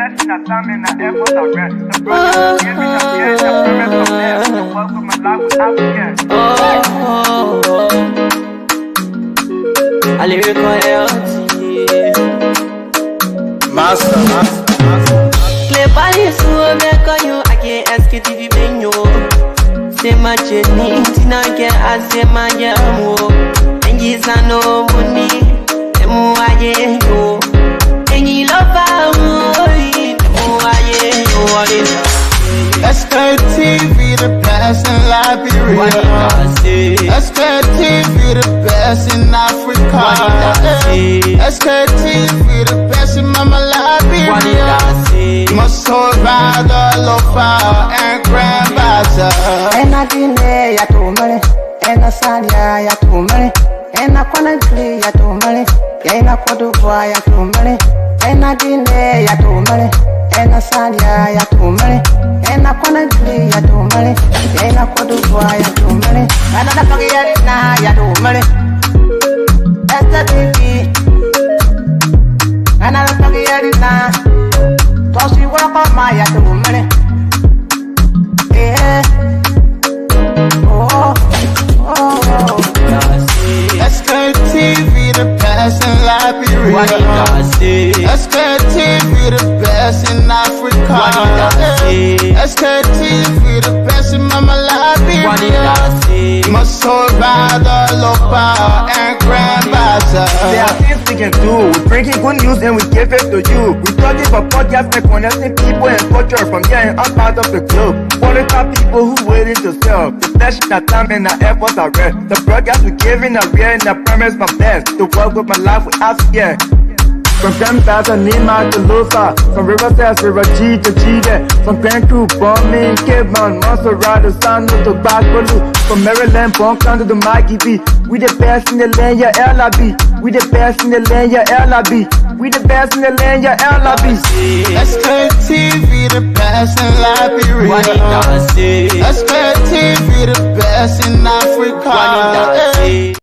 best in a time in the airport arrest. The brother gave me the fear, the premise of death. The work of my life was African. I lyrical Master. Play body so make you I can't ask you TV benyo. Say my journey, Tina get I say my jamo. And you no money, emu aye yo. And you love SKTV the best in Liberia. SKTV the best in Africa. SKTV the best in Mama Liberia. Must survive the lofa and grandbaza. And I didn't ya to money, and I said ya to money, and I couldn't play ya to money, and I could do ya to money, and I didn't ya to money. And I said ya to money, and I couldn't play ya to money, and I could do ya to money. And I forget now ya to money. That's the TV. And I forget it now. Toss you work on my ya to money. Yeah. Oh. SKTV the best in Liberia. SKTV the best in Africa. SKTV the best in Mama Liberia. Must survive the lopa and grandbaza. There are things we can do. We bring in good news and we give it to you. We talking about podcasts and connecting people and culture from here and out part of the globe. Qualified people who waiting to sell. The flesh in the time and the efforts are rare. The broadcast we giving a real and the premise my best. The work with my life with us, yeah. From Grandpa to Nimba to Lufa, from River Sass, River G to Chile, from Grand Crew, Bombing, Kidman, Montserrat, San to Bacalu, from Maryland, Bonk down to the Mikey B. We the best in the land, yeah, LIB. We the best in the land, yeah, LIB. We the best in the land, yeah, LIB. SKTV the best in Liberia. SKTV the best in Africa.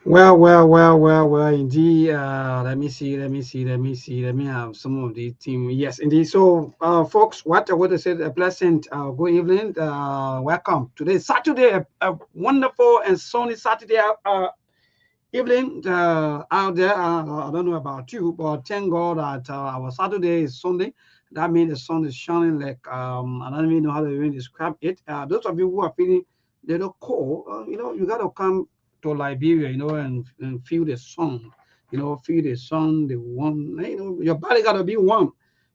Well, indeed. Let me have some of the team. Yes, indeed. So, folks, what I want to say, a pleasant good evening. Welcome. Today is Saturday, a wonderful and sunny Saturday evening out there. I don't know about you, but thank God that our Saturday is Sunday. That means the sun is shining like, I don't even know how to even describe it. Those of you who are feeling a little cold, you got to come to Liberia, and feel the sun, feel the sun, the warm, your body got to be warm.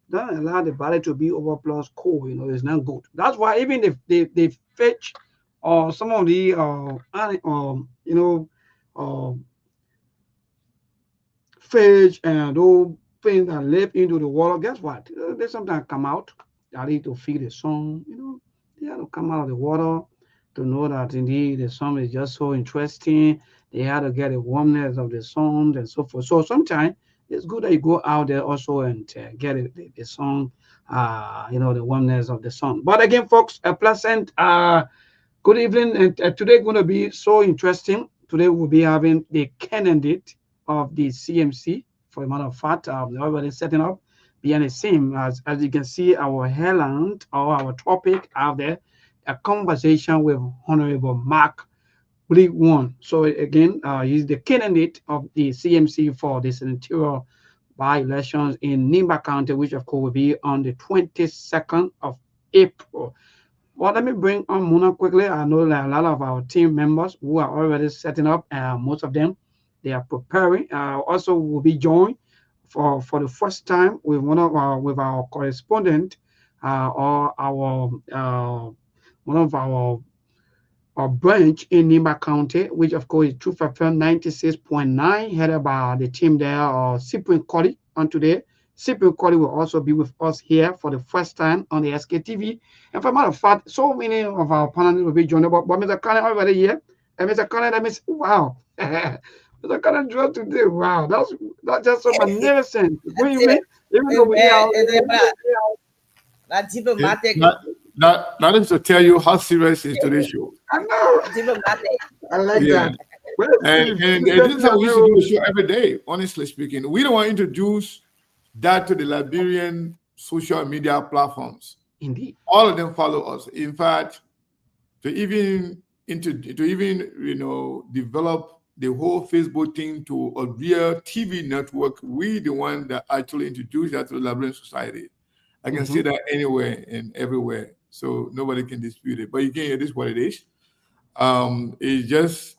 Don't allow the body to be overplus cold, it's not good. That's why even if they fetch or some of the, fish and those things that live into the water, guess what? They sometimes come out. They need to feel the sun, they have to come out of the water to know that indeed the sun is just so interesting. They have to get the warmness of the sun and so forth. So sometimes it's good that you go out there also and get the sun, the warmness of the sun. But again, folks, a pleasant good evening. And today going to be so interesting. Today we'll be having the candidate of the CMC. For a matter of fact, everybody setting up behind the scene. As you can see, our headline or our topic out there, a conversation with Honorable Mack Gbliwon. So again, he's the candidate of the CMC for the senatorial by-elections in Nimba County, which of course will be on the 22nd of April. Well, let me bring on Muna quickly. I know that a lot of our team members who are already setting up, most of them, they are preparing. Also, will be joined for the first time with with our correspondent or our one of our branch in Nimba County, which of course is Truth FM 96.9, headed by the team there, Cyprian Colley on today. Cyprian Colley will also be with us here for the first time on the SKTV. And for a matter of fact, so many of our panelists will be joined. But Mr. Cannon already here. And Mr. Cannon, that means, wow. Mr. Cannon dropped today. Wow. That's just so magnificent. What do you mean? Even though we are. That's diplomatic. That is to tell you how serious is today's show. I know. Diplomatic. I like that. And this is how we used to do the show every day, honestly speaking. We don't want to introduce that to the Liberian social media platforms. Indeed. All of them follow us. In fact, to even develop the whole Facebook thing to a real TV network, we the one that actually introduced that to the Liberian society. I can see that anywhere and everywhere, so nobody can dispute it. But you can hear this what it is. It just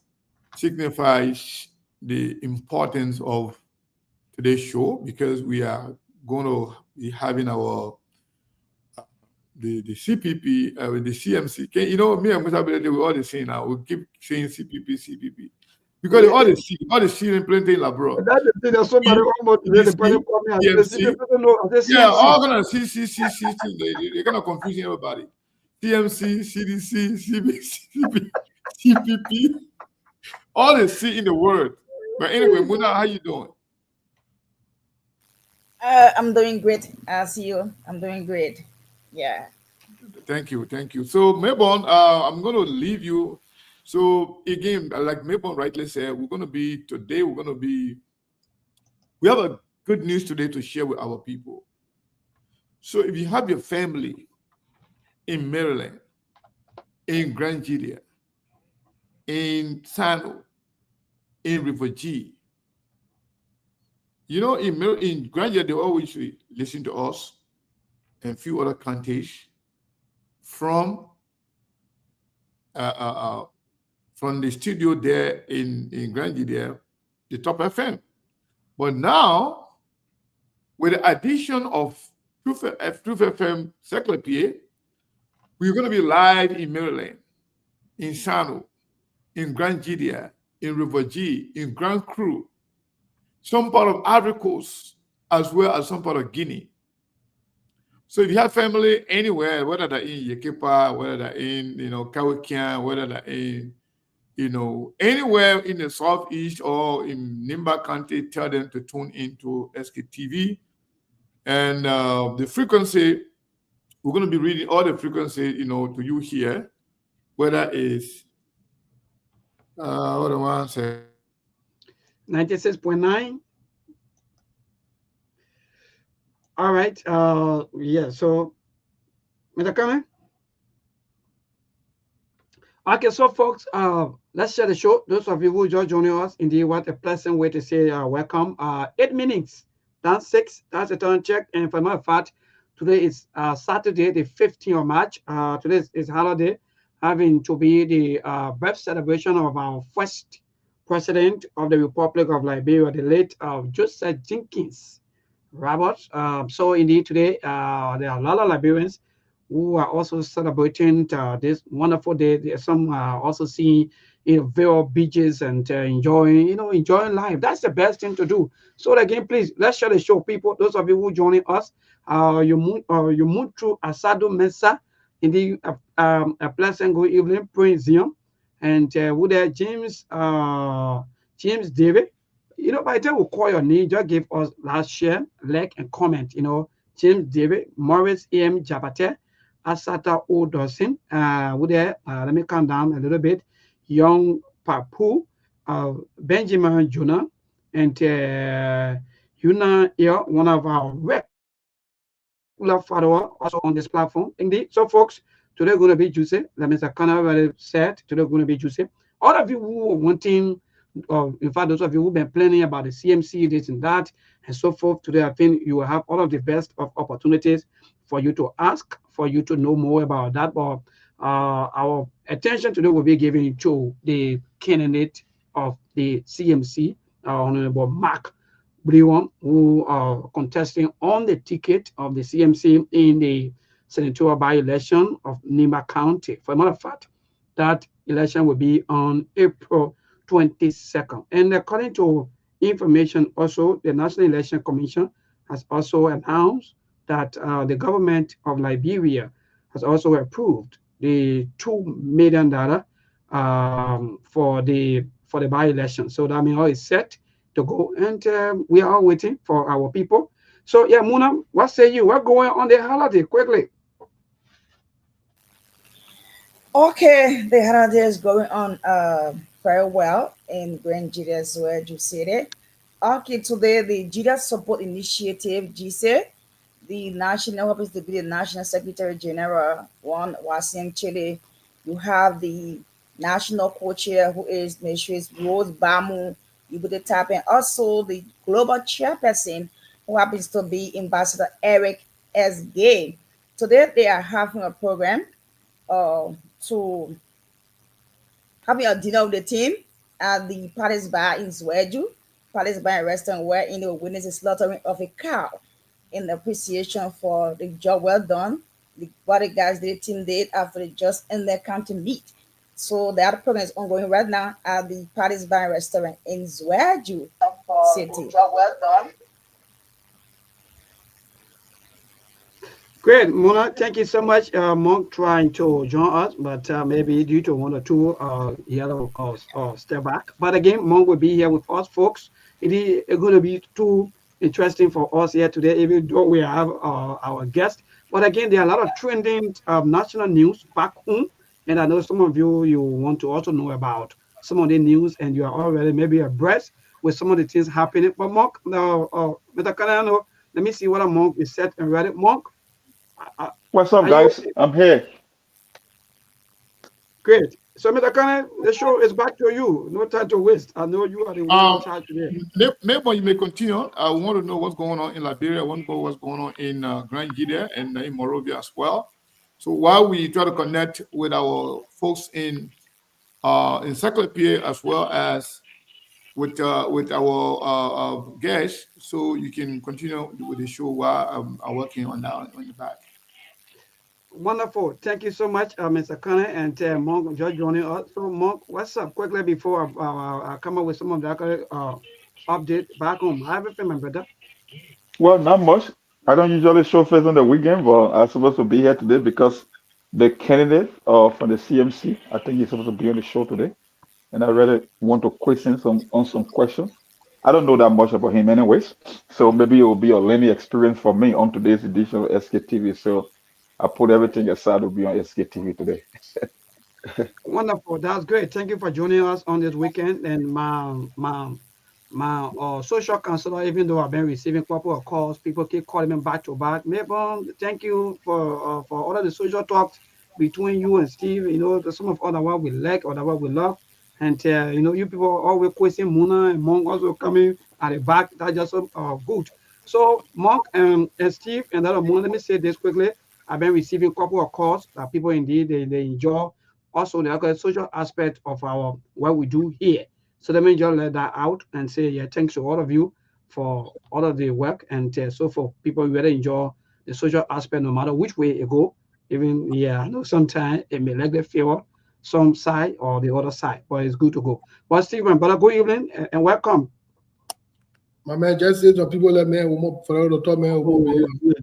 signifies the importance of today's show because we are going to be having our the CPP, the CMC. Me and Mr. Bede, we all the same now. We keep saying CPP. Because all the C and plenty in Labro. That's the thing. There's somebody almost yeah, all gonna C. They're gonna confusing everybody. CMC, CDC, CBC, CPP, all the C in the word. But anyway, Muna, how you doing? I'm doing great. I see you. I'm doing great. Yeah. Thank you. So, Mabon, I'm going to leave you. So, again, like Mabon rightly said, we have a good news today to share with our people. So, if you have your family in Maryland, in Grand Gilead, in Sano, in River G, in Grand Gilead, they always listen to us and a few other counties from the studio there in Grand Gilead, the Top FM. But now, with the addition of Truth FM Secretary, we're going to be live in Maryland, in Sano, in Grand Gilead, in River G, in Grand Cru, some part of Ivory Coast, as well as some part of Guinea. So if you have family anywhere, whether they're in Yekepa, whether they're in, Kawikian, whether they're in, anywhere in the Southeast or in Nimba County, tell them to tune into SKTV. And the frequency, we're going to be reading all the frequency, to you here, whether it's, what do I want to say? 96.9. All right. Yeah. So, Mr. Kame. Okay. So, folks, let's share the show. Those of you who just joining us, indeed, what a pleasant way to say welcome. 8 minutes. That's 6. That's a turn check. And for my fact, today is Saturday, the 15th of March. Today is holiday, having to be the birth celebration of our first president of the Republic of Liberia, the late Joseph Jenkins Roberts. So indeed today there are a lot of Liberians who are also celebrating this wonderful day. There's some also seeing various beaches and enjoying life. That's the best thing to do. So again, please let's share the show, people. Those of you who joining us, you move through Asado Mesa. Indeed, a pleasant good evening, Prince Zion, and with there James David. By the time we call your name, just give us last share, like, and comment. James David, Morris A.M. Jabate, Asata O. Dawson. With there, let me calm down a little bit. Young Papu, Benjamin Jonah, and Yuna here, one of our regular followers also on this platform. Indeed. So, folks, today going to be juicy. Like Mr. Connor already said, today going to be juicy. All of you who are wanting, in fact, those of you who've been planning about the CMC, this and that, and so forth, today I think you will have all of the best of opportunities for you to ask, for you to know more about that. But our attention today will be given to the candidate of the CMC, Honorable Mack Gbliwon, who are contesting on the ticket of the CMC in the senatorial by-election of Nimba County. For a matter of fact, that election will be on April 22nd. And according to information also, the National Election Commission has also announced that the government of Liberia has also approved the $2 million for the by-election. So that means all is set to go, and we are all waiting for our people. So yeah, Muna, what say you? What's going on the holiday quickly? Okay, the holiday is going on very well in Grand Judas where you said it. Okay, today the Judas Support Initiative, GC, the national happens to be the National Secretary General, one was in Chile. You have the national co-chair who is Mrs. Rose Bamu, you put the tap, and also the global chairperson who happens to be Ambassador Eric S. Gay. Today they are having a program to having a dinner with the team at the Palace Bar in Zweju, Palace Bar and Restaurant, where in the witness the slaughtering of a cow in appreciation for the job well done. The bodyguards the team did after the just in their county meet. So the other program is ongoing right now at the Palace Bar and Restaurant in Zweju City. Job well done. Great, Mona. Thank you so much. Monk trying to join us, but maybe due to one or two, he had to step back. But again, Monk will be here with us, folks. It is going to be too interesting for us here today, even though we have our guest. But again, there are a lot of trending national news back home, and I know some of you want to also know about some of the news, and you are already maybe abreast with some of the things happening. But Monk, Mr. Kanano, let me see what Monk is set and ready. Monk. What's up, guys? I'm here. Great. So, Mr. Kane, the show is back to you. No time to waste. I know you are the one in charge today. Maybe you may continue. I want to know what's going on in Liberia. I want to know what's going on in Grand Guinea and in Morovia as well. So while we try to connect with our folks in Encyclopedia as well as with our guests, so you can continue with the show while I'm working on that on the back. Wonderful. Thank you so much, Mr. Kane and Monk just joining us. So, Monk, what's up? Quickly before I come up with some of the update back home. How everything, my brother? Well, not much. I don't usually show face on the weekend, but I'm supposed to be here today because the candidate from the CMC, I think he's supposed to be on the show today, and I really want to question some questions. I don't know that much about him, anyways, so maybe it will be a learning experience for me on today's edition of SKTV. So I put everything aside to be on SKTV today. Wonderful. That's great. Thank you for joining us on this weekend. And my social counselor, even though I've been receiving a couple of calls, people keep calling me back to back. Maybe thank you for all of the social talks between you and Steve. You know, some of other what we like or what we love. And you know, you people always question Muna and Monk also coming at the back. That's just good. So Monk and Steve and that Muna, let me say this quickly. I've been receiving a couple of calls that people indeed they enjoy also the social aspect of our what we do here. So let me just let that out and say yeah, thanks to all of you for all of the work, and so for people who really enjoy the social aspect no matter which way it go. Even yeah, I know sometimes it may like the favor some side or the other side, but it's good to go. But Stephen, brother, good evening and welcome. My man just said to people like man, for the top man.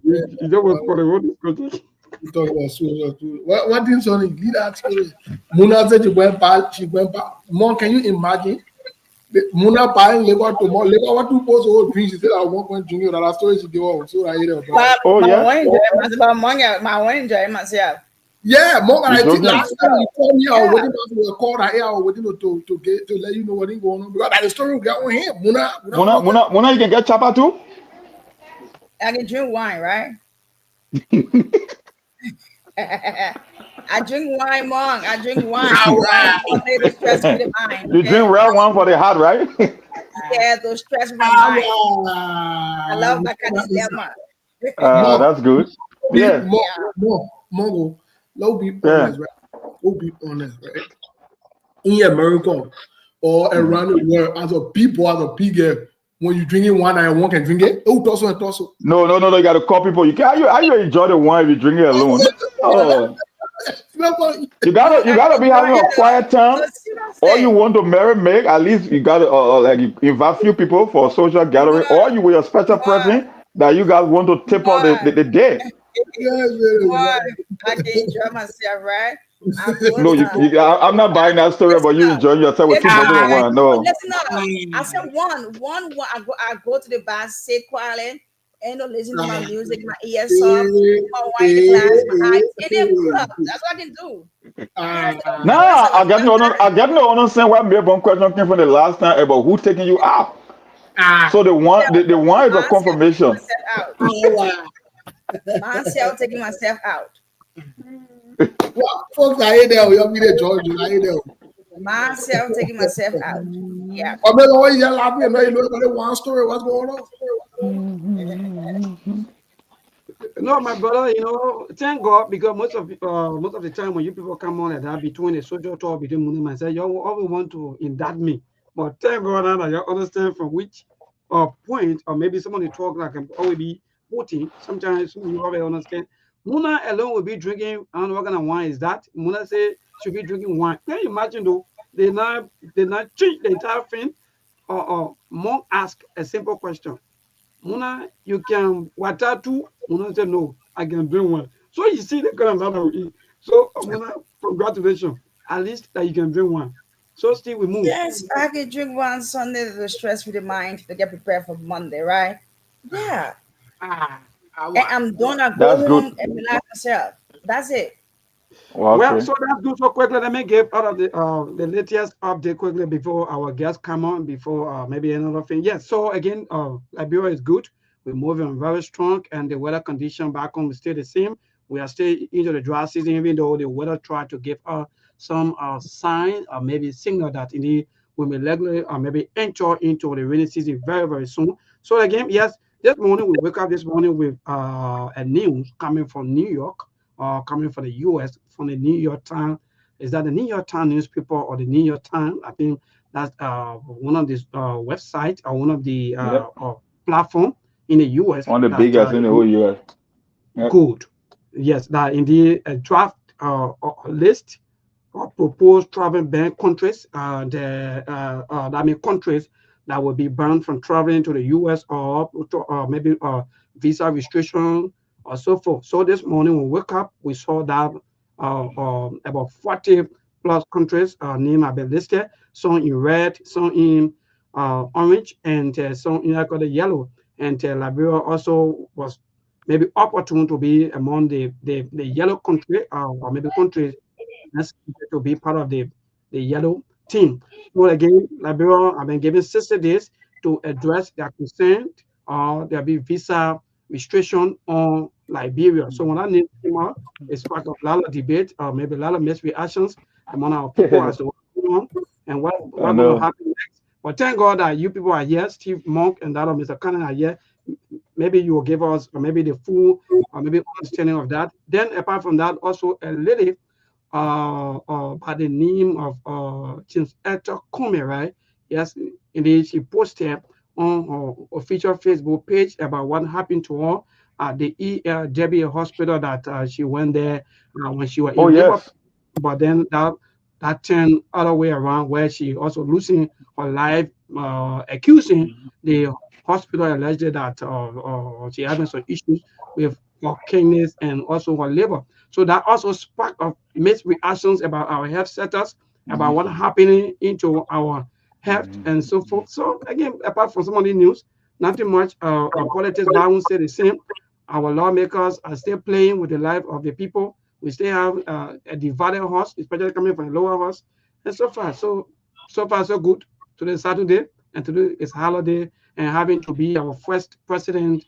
You don't want for the road. Talk about social. What did Sonny lead that story? Muna said she went back. Mom, can you imagine? Muna buying Lagos to more Lagos. What two posts old drink? She said I want one drink. That story she did. So I hear about. Oh yeah. My one enjoy myself. Yeah, more than I think last time you called me, I was waiting to record. I was waiting to get to let you know what is going on. Because that story will get on him. Muna, you can get chapa too. I can drink wine, right? I drink wine, Monk. I drink wine. You drink red wine for the heart, right? Yeah, those stress my mind. I love my lemon. That's good. Yeah. Mongo, let's be honest, right? We'll be honest, right? In America, or around the world as a people, as a bigger, when you drinking wine and one can drink it, oh, tosso and tosso. No. You got to call people. You can how you enjoy the wine if you drink it alone? Oh, you gotta be having a quiet time. Or you want to marry Meg, at least you gotta like you invite few people for a social gathering, or you with a special person that you guys want to tip out the day. Why? I can enjoy myself, right? No, I'm not buying that story about you enjoying yourself with two bottles of wine. No. Listen up. I said one. I go to the bar, sit quietly, and listen to my music, my ears off, my wine glass, my eyes, and then pull up. That's what I can do. Nah, I get no understand why maybe one question came from the last time about who taking you out. So the one is a confirmation. Myself taking myself out. What folks I hate there? You mean the George? I hate there. Myself taking myself out. Yeah. I mean, oh, you're laughing. You know about one story. What's going on? No, my brother, thank God, because most of the time when you people come on like that between a social talk between Muni and myself, you always want to indict me. But thank God now that you understand from which point, or maybe somebody talk like I'm always be voting. Sometimes you always understand. Muna alone will be drinking. I don't know what kind of wine is that. Muna say should be drinking wine. Can you imagine though? They not change the entire thing. Monk ask a simple question. Muna, you can water too. Muna said no, I can drink one. So you see the kind of that we eat. So Muna, congratulations. At least that you can drink one. So still we move. Yes, I can drink one Sunday to stress with the mind to get prepared for Monday, right? Yeah. And I'm gonna go home and relax myself. That's it. Well, so that's good. So quickly, let me give out of the latest update quickly before our guests come on, before maybe another thing. Yes, so again, Liberia is good. We're moving very strong, and the weather condition back home is still the same. We are still into the dry season, even though the weather tried to give us some sign or maybe signal that indeed we may regularly or maybe enter into the rainy season very, very soon. So again, yes, this morning we wake up this morning with a news coming from New York, coming from the U.S. from the New York Times. Is that the New York Times newspaper or the New York Times? I think that's one of these websites or one of the platform in the U.S. One of the biggest in the whole U.S. Yep. Good. Yes, that indeed a draft list of proposed travel ban countries. That means countries that will be banned from traveling to the U.S. or maybe visa restriction or so forth. So this morning when we woke up, we saw that about 40 plus countries names have been listed, some in red, some in orange, and some in like the yellow. And Liberia also was maybe opportune to be among the yellow country or maybe countries that's to be part of the yellow team. So again, Liberia have been given 60 days to address their concern or there'll be visa restriction on Liberia. So when that name came out, it's part of a lot of debate or maybe a lot of mixed reactions among our people as to what's going on and what going to happen next. But thank God that you people are here, Steve Monk and that of Mr. Cannon are here. Maybe you will give us or maybe the full or maybe understanding of that. Then apart from that, also a lady by the name of James Etta Comey, right? Yes, indeed, she posted on her official Facebook page about what happened to her at the Debbie Hospital that she went there when she was in labor. But then that turned other way around where she also losing her life, accusing the hospital alleged that she having some issues with her kidneys and also her liver. So that also sparked of mixed reactions about our health sectors, about what happening into our health and so forth. So again, apart from some of the news, nothing much. Our politics, I won't say the same. Our lawmakers are still playing with the life of the people. We still have a divided horse, especially coming from the lower horse. And so far so good. Today Saturday, and today is holiday, and having to be our first president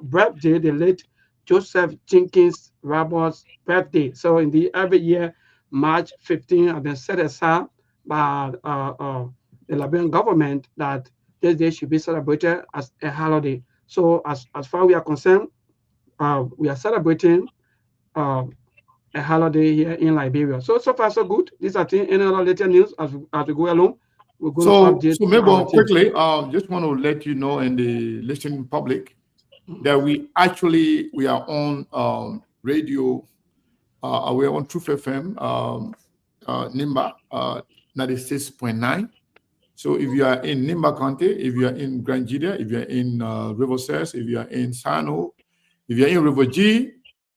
birthday, the late Joseph Jenkins Roberts' birthday. So indeed, every year, March 15 has been set aside by the Liberian government that this day should be celebrated as a holiday. So as far as we are concerned, we are celebrating a holiday here in Liberia. So far so good. These are any other later news as we go along. we're going So, to update so maybe our team. quickly, just want to let you know and the listening public that we are on radio. We are on Truth FM, Nimba 96.9. So if you are in Nimba County, if you are in Grand Gidia, if you are in Riverside, if you are in Sano, if you are in River G,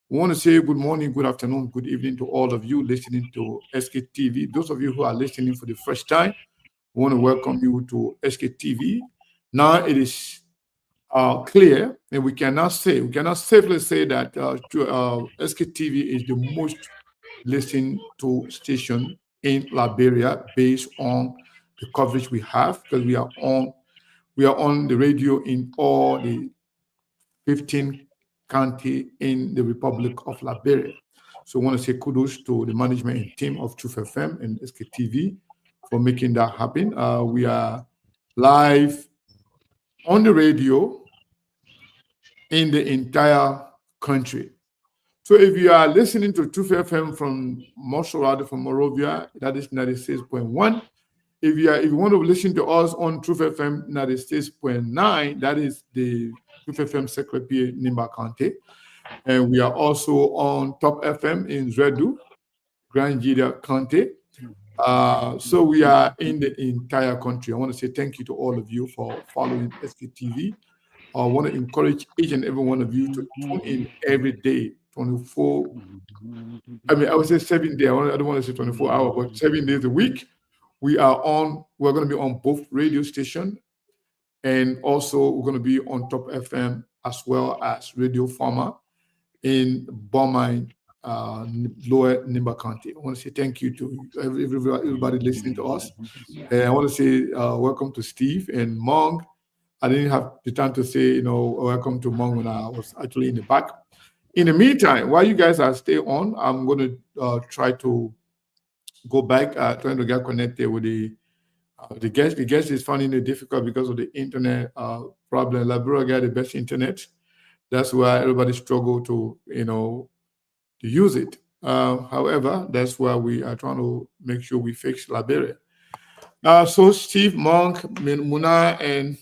we want to say good morning, good afternoon, good evening to all of you listening to SKTV. Those of you who are listening for the first time, we want to welcome you to SKTV. Now it is clear, and we cannot safely say that SKTV is the most listened to station in Liberia based on the coverage we have, because we are on the radio in all the 15 county in the Republic of Liberia. So I want to say kudos to the management and team of Truth FM and SKTV for making that happen. We are live on the radio in the entire country. So if you are listening to Truth FM from Montserrat, from Morovia, that is 96.1. If you want to listen to us on Truth FM 96.9, that is the Truth FM Secretary Nimba County. And we are also on Top FM in Zredu, Grand Gidia County. So we are in the entire country. I want to say thank you to all of you for following SKTV. I want to encourage each and every one of you to tune in every day, 24. I mean, I would say 7 days. I don't want to say 24 hours, but 7 days a week. We're going to be on both radio stations, and also we're going to be on Top FM as well as Radio Farmer in Beaumont, Lower Nimba County. I want to say thank you to everybody listening to us. And I want to say welcome to Steve and Mong. I didn't have the time to say, welcome to Mong when I was actually in the back. In the meantime, while you guys are stay on, I'm going to try to go back, trying to get connected with the guest. The guest is finding it difficult because of the internet problem. Liberia got the best internet. That's why everybody struggle to use it. However, that's why we are trying to make sure we fix Liberia. So Steve, Monk, Muna, and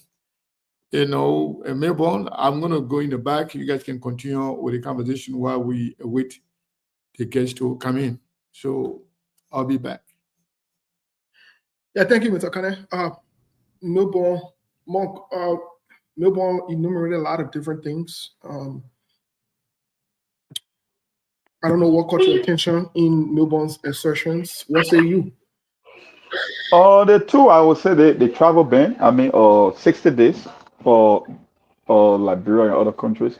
Melbourne, I'm going to go in the back. You guys can continue with the conversation while we wait the guests to come in. So I'll be back. Yeah, thank you, Mr. Kane. Melbourne, Monk, Melbourne enumerated a lot of different things. I don't know what caught your attention in Melbourne's assertions. What say you? The two, I would say the travel ban. 60 days for Liberia and other countries.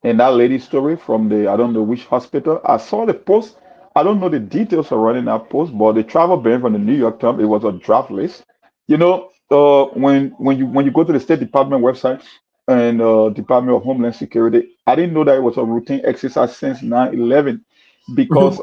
And that lady story from I don't know which hospital. I saw the post. I don't know the details surrounding that post, but the travel ban from the New York Times, it was a draft list. When you go to the State Department website and Department of Homeland Security, I didn't know that it was a routine exercise since 9/11 because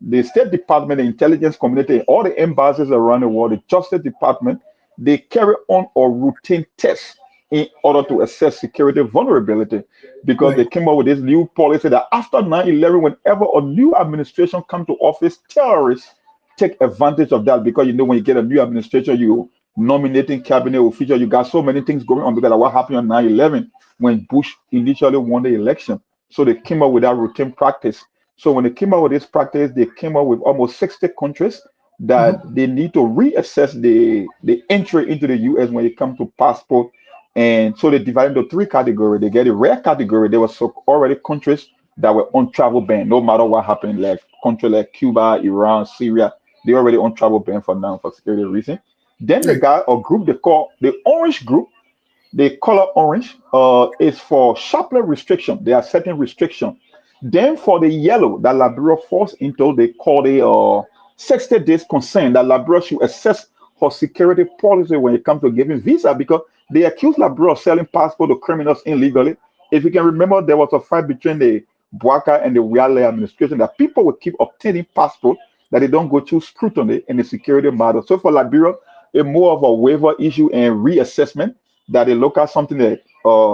the State Department, the intelligence community, all the embassies around the world, the Justice Department, they carry on a routine test in order to assess security vulnerability because they came up with this new policy that after 9/11, whenever a new administration comes to office, terrorists take advantage of that because when you get a new administration, you nominating cabinet officials, you got so many things going on because of what happened on 9/11 when Bush initially won the election. So they came up with that routine practice. So when they came up with this practice, they came up with almost 60 countries that they need to reassess the entry into the US when it comes to passport. And so they divided into 3 categories. They get a rare category. There were already countries that were on travel ban, no matter what happened, like countries like Cuba, Iran, Syria. They already on travel ban for now for security reasons. Then they got a group they call the orange group. The color orange is for sharply restriction. There are certain restrictions. Then for the yellow that Liberia falls into, they call the 60 days concern that Liberia should assess her security policy when it comes to giving visa because they accuse Liberia of selling passport to criminals illegally. If you can remember, there was a fight between the Bouaka and the Wiale administration that people would keep obtaining passport that they don't go through scrutiny in the security matter. So for Liberia, it's more of a waiver issue and reassessment that they look at something that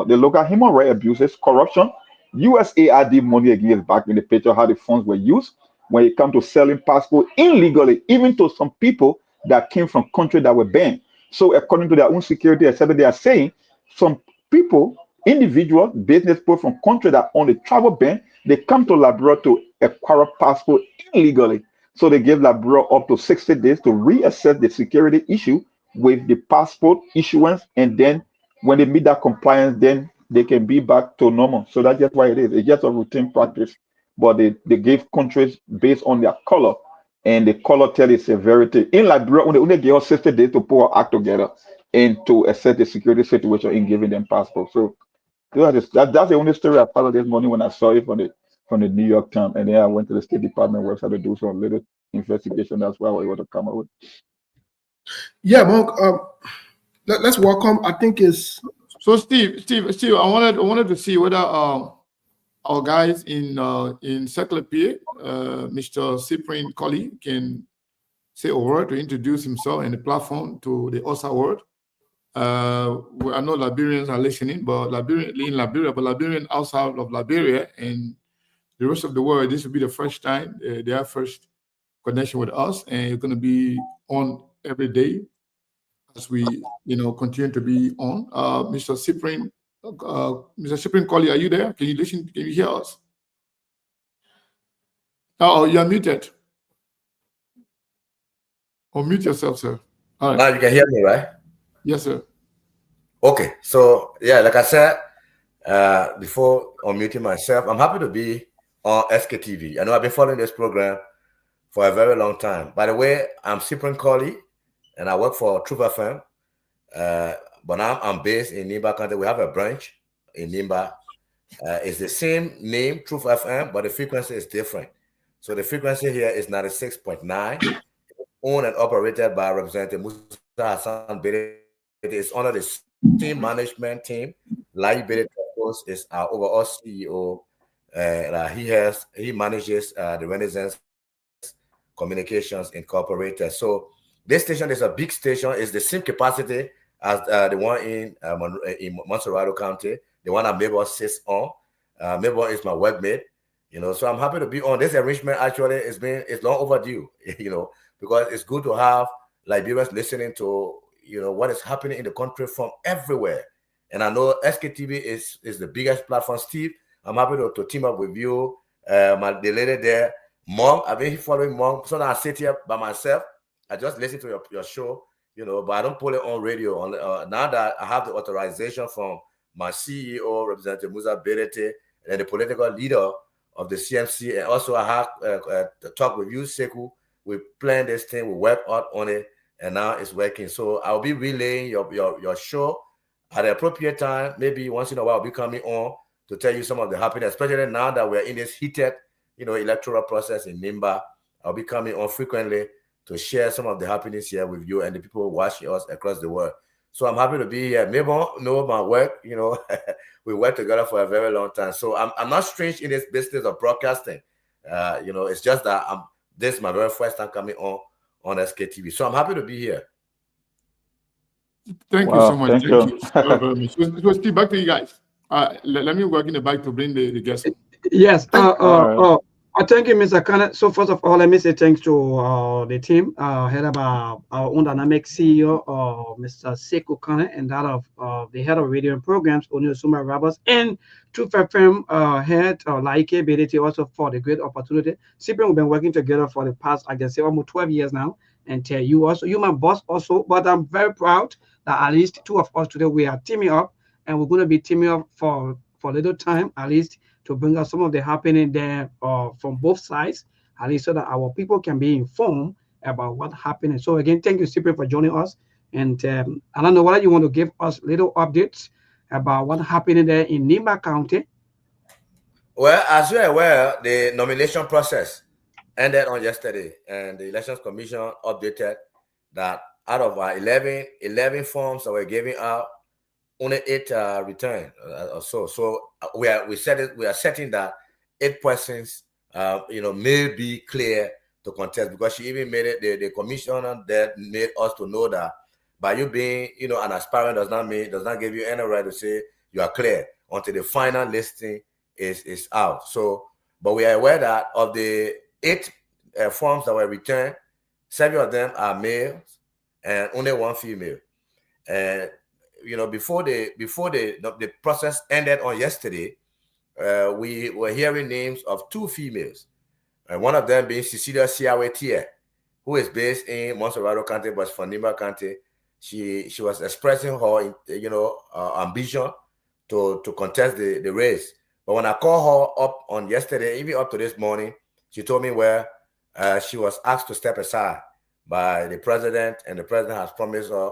they look at human rights abuses, corruption. USAID money again is back in the picture, how the funds were used when it comes to selling passport illegally, even to some people that came from countries that were banned. So according to their own security, etc., they are saying some people, individuals, business people from countries that on the travel ban, they come to Liberia to acquire passport illegally. So they give Liberia up to 60 days to reassess the security issue with the passport issuance, and then when they meet that compliance, then they can be back to normal. So that's just why it is. It's just a routine practice, but they give countries based on their color, and the color tell the severity. In Liberia, when they give us 60 days to put our act together and to assess the security situation in giving them passport. So that's the only story I followed this morning when I saw it from the New York Times, and then I went to the State Department website to do some little investigation. That's why I was able to come up with. Yeah, Monk. Let's welcome. I think is So Steve, I wanted to see whether our guys in Circle P, Mr. Cyprian Colley, can say a word to introduce himself and the platform to the OSA world. I know Liberians are listening, but Liberian outside of Liberia and the rest of the world, this will be the first time their first connection with us, and you're going to be on every day as we, continue to be on. Mr. Cyprian Colley, are you there? Can you listen? Can you hear us? Oh, you're muted. Unmute yourself, sir. All right. Now you can hear me, right? Yes, sir. Okay, so yeah, like I said before unmuting myself, I'm happy to be on SKTV. I know I've been following this program for a very long time. By the way, I'm Cyprian Colley, and I work for Truth FM. But now I'm based in Nimba County. We have a branch in Nimba. It's the same name, Truth FM, but the frequency is different. So the frequency here is 96.9, owned and operated by Representative Musa Hassan Bede. It is under the same management team. Lai Bede, of course, is our overall CEO. He manages the Renaissance Communications Incorporated. So this station is a big station. It's the same capacity as the one in Montserrado County, the one that Mabel sits on. Mabel is my workmate, so I'm happy to be on. This arrangement actually it's long overdue, because it's good to have Liberians listening to, what is happening in the country from everywhere. And I know SKTV is the biggest platform. Steve, I'm happy to team up with you. The lady there, Mom, I've been following Mom. So now I sit here by myself. I just listen to your show, but I don't put it on radio. Now that I have the authorization from my CEO, Representative Musa Berete, and the political leader of the CMC, and also I have to talk with you, Sekou. We plan this thing, we work out on it, and now it's working. So I'll be relaying your show at the appropriate time. Maybe once in a while I'll be coming on to tell you some of the happenings, especially now that we're in this heated, electoral process in Nimba. I'll be coming on frequently to share some of the happenings here with you and the people who watch us across the world. So I'm happy to be here. Maybe know my work, we worked together for a very long time. So I'm not strange in this business of broadcasting. It's just that this is my very first time coming on SKTV. So I'm happy to be here. Thank you so much. Thank you so very much. So Steve, back to you guys. Let me work in the back to bring the guests. Yes. Thank you, Mr. Kenneth. So first of all, let me say thanks to the team, headed by our own dynamic CEO, Mr. Sekou Kenneth, and that of the head of radio and programs, Onyosuma Roberts, and Truth FM head Laike Bedeti also for the great opportunity. Cyprian, we've been working together for the past, I can say, almost 12 years now. And you my boss also, but I'm very proud that at least two of us today, we are teaming up, and we're going to be teaming up for a little time, at least, to bring us some of the happening there from both sides, at least so that our people can be informed about what happened. So again, thank you, Cyprian, for joining us. And I don't know whether you want to give us little updates about what happened there in Nimba County. Well, as you're aware, the nomination process ended on yesterday, and the Elections Commission updated that out of our 11 forms that were given out, only 8 returned or so. So we are setting that 8 persons, may be clear to contest, because she even made it. The commissioner that made us to know that by you being, an aspirant does not give you any right to say you are clear until the final listing is out. So, but we are aware that of the 8 forms that were returned, 7 of them are males and only 1 female. And before the process ended on yesterday, we were hearing names of 2 females, and one of them being Cecilia Siawetie, who is based in Monserrado County, but from Nimba County. She was expressing her ambition to contest the race. But when I called her up on yesterday, even up to this morning, she told me where she was asked to step aside by the president, and the president has promised her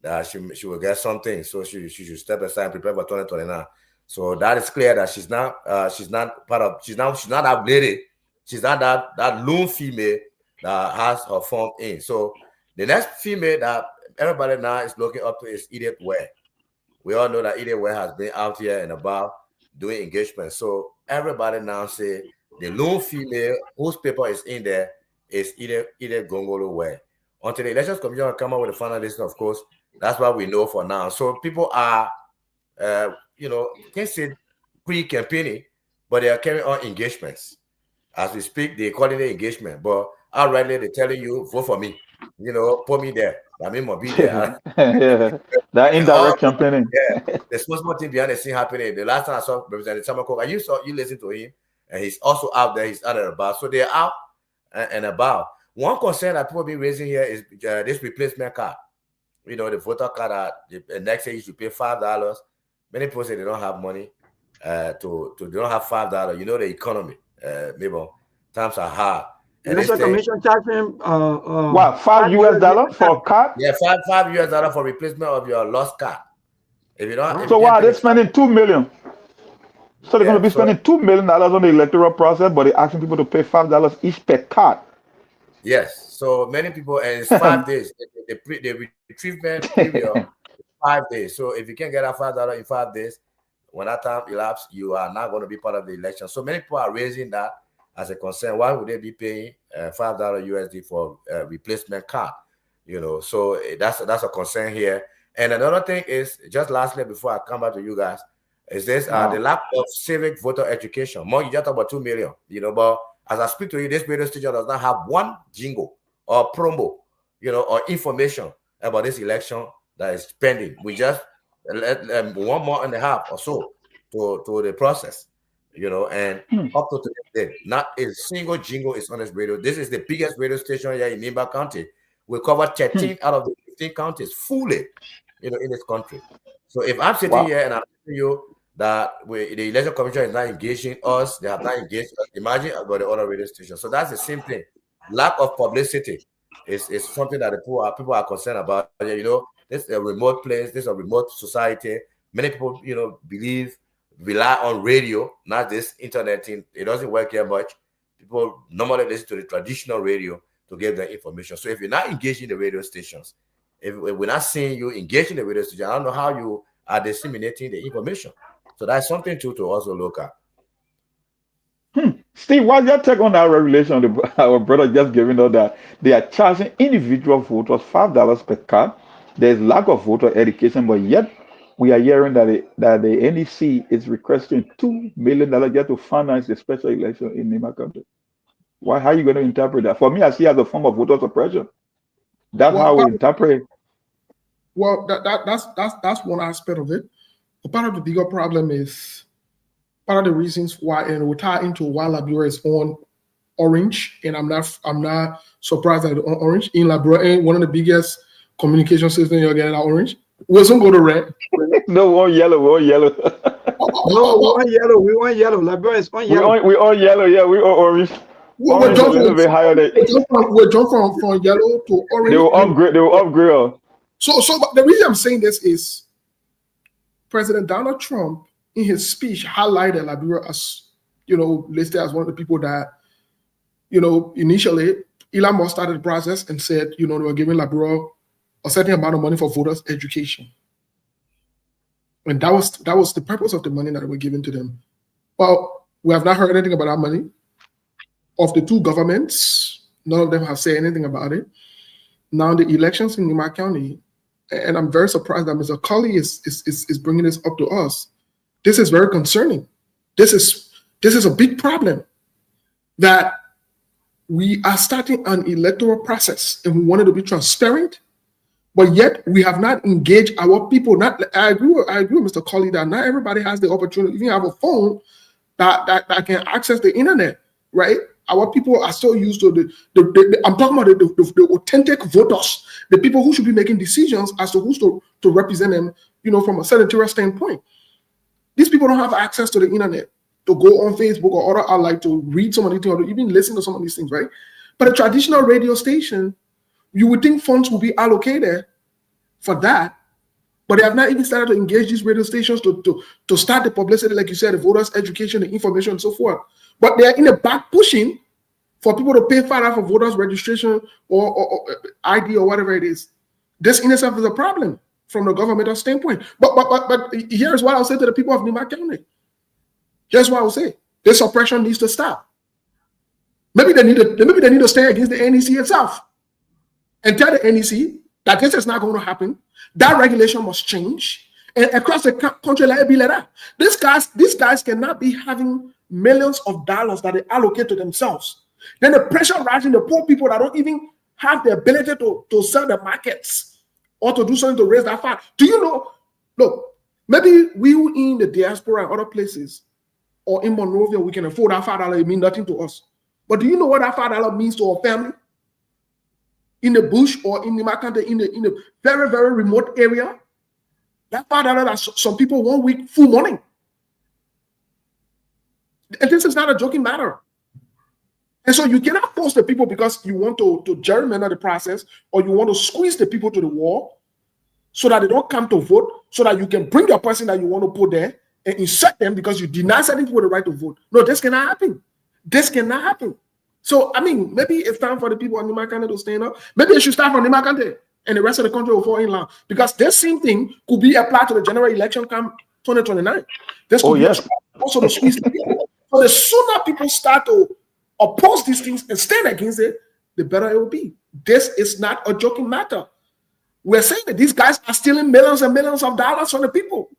that she will get something, so she should step aside and prepare for 2029. So that is clear that she's not that lady. She's not that lone female that has her form in. So the next female that everybody now is looking up to is Edith Ware. We all know that Edith Ware has been out here and about doing engagement. So everybody now say the lone female whose paper is in there is Edith Gongolo Ware. Until the Elections Commission come up with a final list, of course, that's what we know for now. So people are, can't say pre-campaigning, but they are carrying on engagements. As we speak, they call it engagement, but outrightly they're telling you, vote for me. Put me there. I mean, I'll be there. Yeah, that indirect campaigning. Yeah, there's small thing behind the scene happening. The last time I saw Representative Samako, and you listen to him, and he's also out there. He's out and about. So they're out and about. One concern that people be raising here is this replacement card. The voter card that the next year you should pay $5. Many people say they don't have money they don't have $5. The economy, maybe times are hard. And Election Commission charging what, $5 for a card? Yeah, $5 for replacement of your lost card. If you don't, so why are they spending $2 million? So they're going to be spending $2 million on the electoral process, but they're asking people to pay $5 each per card. Yes. So many people, and it's 5 days. The retrievement period is 5 days. So if you can't get that $5 in 5 days, when that time elapses, you are not going to be part of the election. So many people are raising that as a concern. Why would they be paying $5 USD for a replacement card? So that's a concern here. And another thing is, just lastly, before I come back to you guys, is this the lack of civic voter education. More, you just talk about 2 million, but as I speak to you, this radio station does not have one jingle or promo, or information about this election that is pending. We just let 1 month and a half or so to the process, and up to today, not a single jingle is on this radio. This is the biggest radio station here in Nimba County. We cover 13 out of the 15 counties fully, in this country. So if I'm sitting here and I'm telling you that the Election Commission is not engaging us, they have not engaged us, imagine about the other radio stations. So that's the same thing. Lack of publicity is something that people are concerned about. This is a remote place, this is a remote society. Many people, rely on radio, not this internet thing. It doesn't work here much. People normally listen to the traditional radio to get their information. So if you're not engaged in the radio stations, if we're not seeing you engage in the radio station, I don't know how you are disseminating the information. So that's something to also look at. Steve, what's your take on that regulation? Our brother just giving us that they are charging individual voters $5 per card. There's lack of voter education, but yet we are hearing that the NEC is requesting $2 million just to finance the special election in Nimba County. How are you going to interpret that? For me, I see it as a form of voter suppression. That's how we interpret it. Well, that's one aspect of it. But part of the bigger problem is part of the reasons why, and we tie into why Liberia is on orange, and I'm not surprised that it's on orange. In Liberia, one of the biggest communication systems you're getting at orange. We don't go to red. No, we're on yellow. No, we want yellow. We want yellow. Liberia is on yellow. We all yellow. Yeah, we all orange. We're jumping from yellow to orange. They will upgrade. So the reason I'm saying this is President Donald Trump, in his speech, highlighted Liberia as, listed as one of the people that, initially Elon Musk started the process and said, they were giving Liberia a certain amount of money for voters' education. And that was the purpose of the money that were given to them. Well, we have not heard anything about that money. Of the 2 governments, none of them have said anything about it. Now the elections in Nimba County, and I'm very surprised that Mr. Colley is bringing this up to us. This is very concerning. This is a big problem that we are starting an electoral process and we want it to be transparent. But yet we have not engaged our people. I agree with Mr. Colley that not everybody has the opportunity. If you have a phone that can access the internet, right? Our people are so used to I'm talking about the authentic voters, the people who should be making decisions as to who's to represent them, from a senatorial standpoint. These people don't have access to the internet to go on Facebook or other outlet to read some of these things or to even listen to some of these things, right? But a traditional radio station, you would think funds will be allocated for that, but they have not even started to engage these radio stations to start the publicity, like you said, the voters' education, the information, and so forth. But they're in the back pushing for people to pay $5 for voters' registration or ID or whatever it is. This in itself is a problem from the governmental standpoint. But here's what I'll say to the people of Nimba County. Here's what I'll say: this oppression needs to stop. Maybe they need to stand against the NEC itself and tell the NEC that this is not going to happen. That regulation must change. And across the country, let it be like that. These guys cannot be having millions of dollars that they allocate to themselves. Then the pressure rising the poor people that don't even have the ability to sell the markets or to do something to raise that fund. Do you know? Look, maybe we in the diaspora and other places or in Monrovia, we can afford that $5. It means nothing to us. But do you know what that $5 means to our family? In the bush or in Nimba County, in the very, very remote area, that $5 that some people 1 week full morning. And this is not a joking matter. And so you cannot force the people because you want to gerrymander the process or you want to squeeze the people to the wall so that they don't come to vote, so that you can bring your person that you want to put there and insert them because you deny certain people the right to vote. No, this cannot happen. This cannot happen. So, I mean, maybe it's time for the people in Nimba County to stand up. Maybe it should start from Nimba County and the rest of the country will fall in line. Because this same thing could be applied to the general election come 2029. This could be also to squeeze the people. So the sooner people start to oppose these things and stand against it, the better it will be. This is not a joking matter. We're saying that these guys are stealing millions and millions of dollars from the people.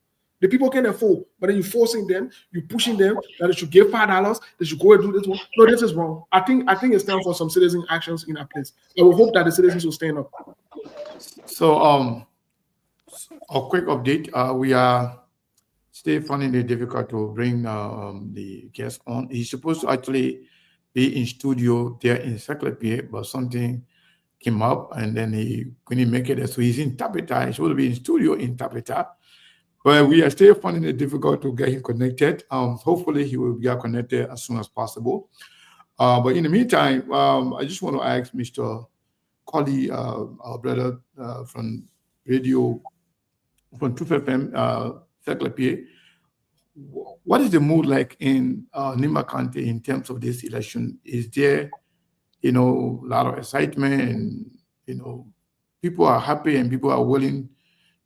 The people can afford, but then you're forcing them, you're pushing them that they should give $5, they should go and do this one. No, this is wrong. I think it's time for some citizen actions in our place. I will hope that the citizens will stand up. So, a quick update. We are still finding it difficult to bring the guest on. He's supposed to actually be in studio there in Secretary, but something came up and then he couldn't make it. So he's in Tapeta. He's supposed to be in studio in Tapeta. But we are still finding it difficult to get him connected. Hopefully, he will get connected as soon as possible. But in the meantime, I just want to ask Mr. Colley, our brother from radio, from Truth FM, Secretary, what is the mood like in Nimba County in terms of this election? Is there, a lot of excitement and, people are happy and people are willing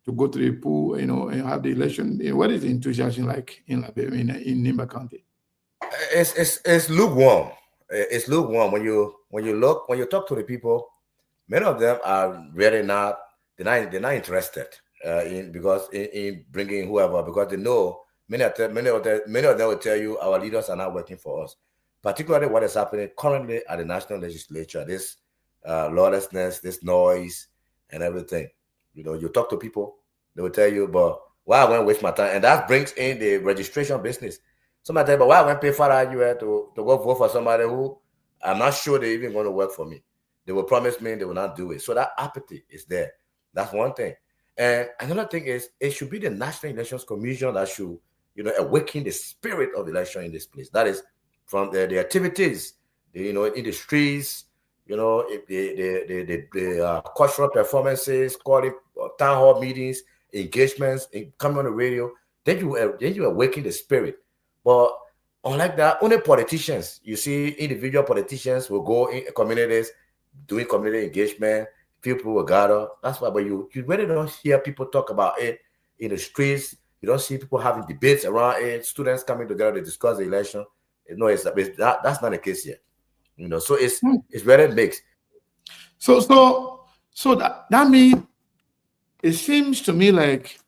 to go to the pool, and have the election? What is the enthusiasm like in Nimba County? It's lukewarm. It's lukewarm. When you talk to the people, many of them are really not. They're not interested in bringing whoever, because they know many of them will tell you our leaders are not working for us. Particularly what is happening currently at the national legislature, this lawlessness, this noise, and everything. You talk to people, they will tell you, but why I won't waste my time? And that brings in the registration business. Somebody tell you, but why I won't pay $5 to go vote for somebody who I'm not sure they're even going to work for me. They will promise me they will not do it. So that apathy is there. That's one thing. And another thing is, it should be the National Elections Commission that should, awaken the spirit of election in this place. That is from the activities, in the streets, the cultural performances, calling town hall meetings, engagements, coming on the radio. Then you awaken the spirit. But unlike that, only politicians, you see individual politicians will go in communities, doing community engagement, people will gather. That's why, but you really don't hear people talk about it in the streets. You don't see people having debates around it, students coming together to discuss the election. That's not the case yet. So it's very mixed. So that means it seems to me like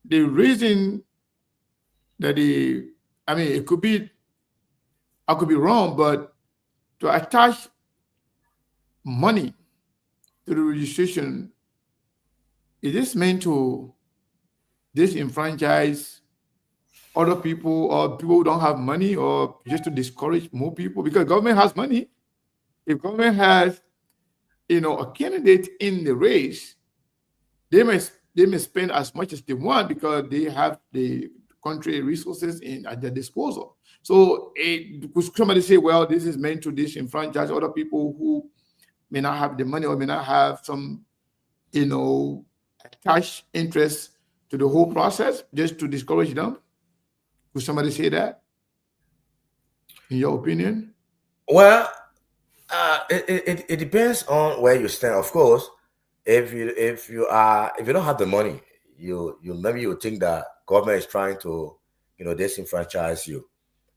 the reason that it could be, I could be wrong, but to attach money to the registration, is this meant to disenfranchise other people or people who don't have money, or just to discourage more people? Because government has money. If government has, a candidate in the race, they may spend as much as they want because they have the country resources at their disposal. So could somebody say, well, this is meant to disenfranchise other people who may not have the money or may not have some, attached interest to the whole process, just to discourage them? Could somebody say that, in your opinion? Well, it depends on where you stand. Of course, if you don't have the money, you maybe you think that government is trying to disenfranchise you.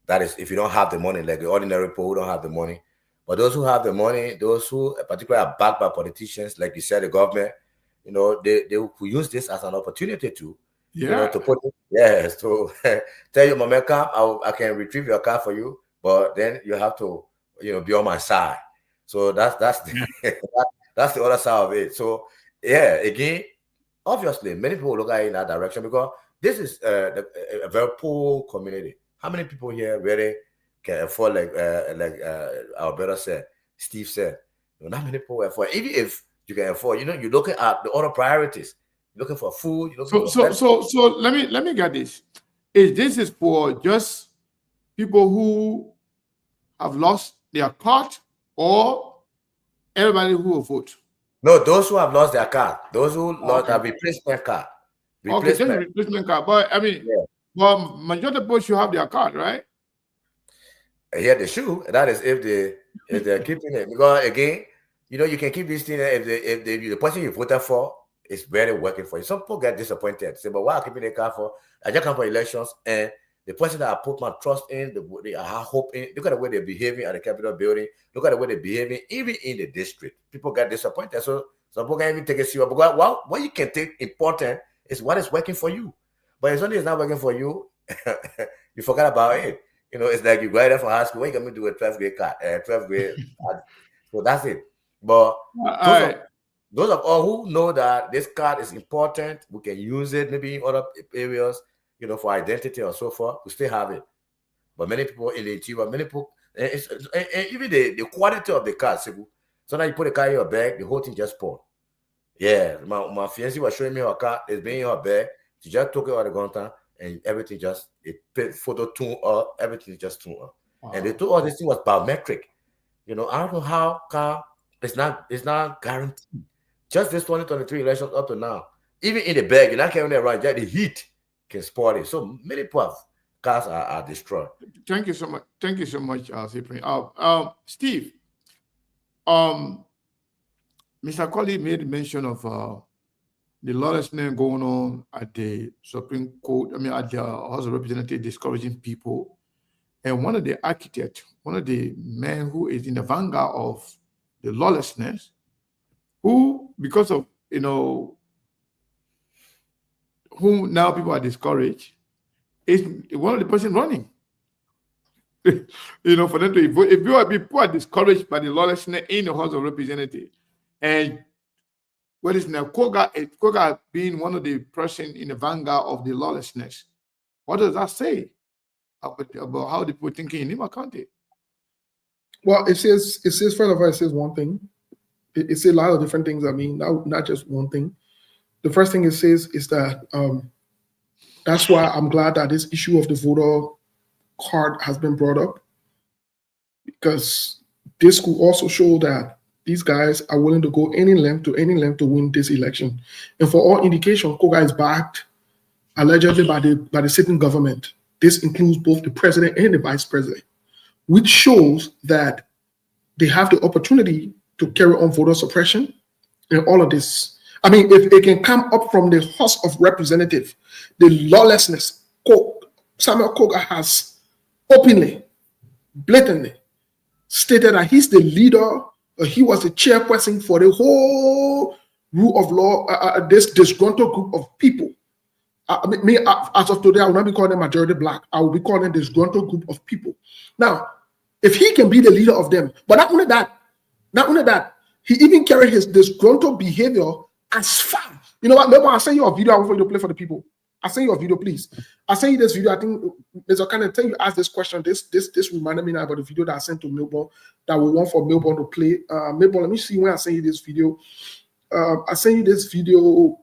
That is, if you don't have the money, like the ordinary people who don't have the money. But those who have the money, those who particularly are backed by politicians, like you said, the government, they could use this as an opportunity to to put to tell you, Mama, I can retrieve your car for you, but then you have to be on my side. So that's the that's the other side of it. So again, obviously many people look at it in that direction because this is a very poor community. How many people here really can afford, like our brother said, Steve said, not many people afford. Even if you can afford, you're looking at the other priorities. You're looking for food. So let me get this. This is for just people who have lost their card, or everybody who will vote? No, those who have lost their card. Those who lost their replacement card. Okay, just a replacement card. But I mean, well, majority of people should have their card, right? Yeah, they should. That is if they're keeping it. Because again, you can keep this thing if the person you voted for is very working for you. Some people get disappointed. Say, but why are keeping the card for? I just come for elections, and the person that I put my trust in, I have hope in, look at the way they're behaving at the Capitol building. Look at the way they're behaving, even in the district. People get disappointed. So some people can't even take it serious. But what you can take important is what is working for you. But as long as it's not working for you, you forgot about it. It's like you graduate from high school. What are you going to do with 12th grade card? 12th grade. So that's it. But those of all who know that this card is important, we can use it maybe in other areas, for identity or so forth, we still have it. But many people in the interior, and even the quality of the card, so now you put the card in your bag, the whole thing just poured. Yeah, my fiancée was showing me her card, it's been in her bag. She just took it out of the gunter, and everything photo tuned up, everything just tuned up. Wow. And they told us this thing was biometric. I don't know how car it's not guaranteed. Just this 2023 elections up to now, even in the bag, you're not carrying it around, the heat can spoil it. So many cars are destroyed. Thank you so much. Thank you so much, Cyprian. Steve, Mr. Colley made mention of the lawlessness going on at the Supreme Court, at the House of Representatives, discouraging people. And one of the architects, one of the men who is in the vanguard of the lawlessness, who, because of, who now people are discouraged, is one of the person running. For them to vote. If people are discouraged by the lawlessness in the House of Representatives, and what is now Koga being one of the person in the vanguard of the lawlessness, what does that say about how the people thinking in Nimba County? Well, it says first of all, it says one thing. It says a lot of different things. Not just one thing. The first thing it says is that that's why I'm glad that this issue of the voter card has been brought up, because this could also show that these guys are willing to go any length to win this election. And for all indication, Koga is backed allegedly by the sitting government. This includes both the president and the vice president, which shows that they have the opportunity to carry on voter suppression and all of this. If it can come up from the House of Representatives, the lawlessness, Samuel Koga has openly, blatantly stated that he's the leader, he was the chairperson for the whole rule of law, this disgruntled group of people. As of today, I will not be calling them majority black. I will be calling them disgruntled group of people. Now, if he can be the leader of them, but not only that, He even carried his disgruntled behavior as far. You know what? Maybe I'll send you a video. I want you to play for the people. I'll send you a video, please. I'll send you this video. I think Mr. Kane, you asked this question. This reminded me now about the video that I sent to Melbourne that we want for Melbourne to play. Melbourne, let me see when I send you this video. I sent you this video.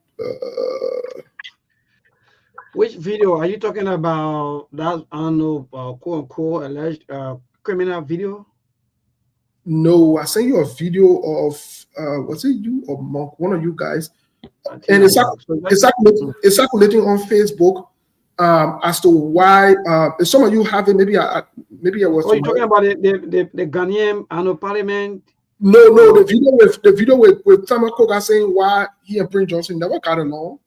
Which video are you talking about? That I don't know, quote unquote alleged criminal video. No, I sent you a video of was it you or Monk, one of you guys, and it's circulating on Facebook as to why some of you have it. Maybe I was. Oh, you talking about the Ghanaian parliament? No, the video with Samuel Koga saying why he and Prince Johnson never got along.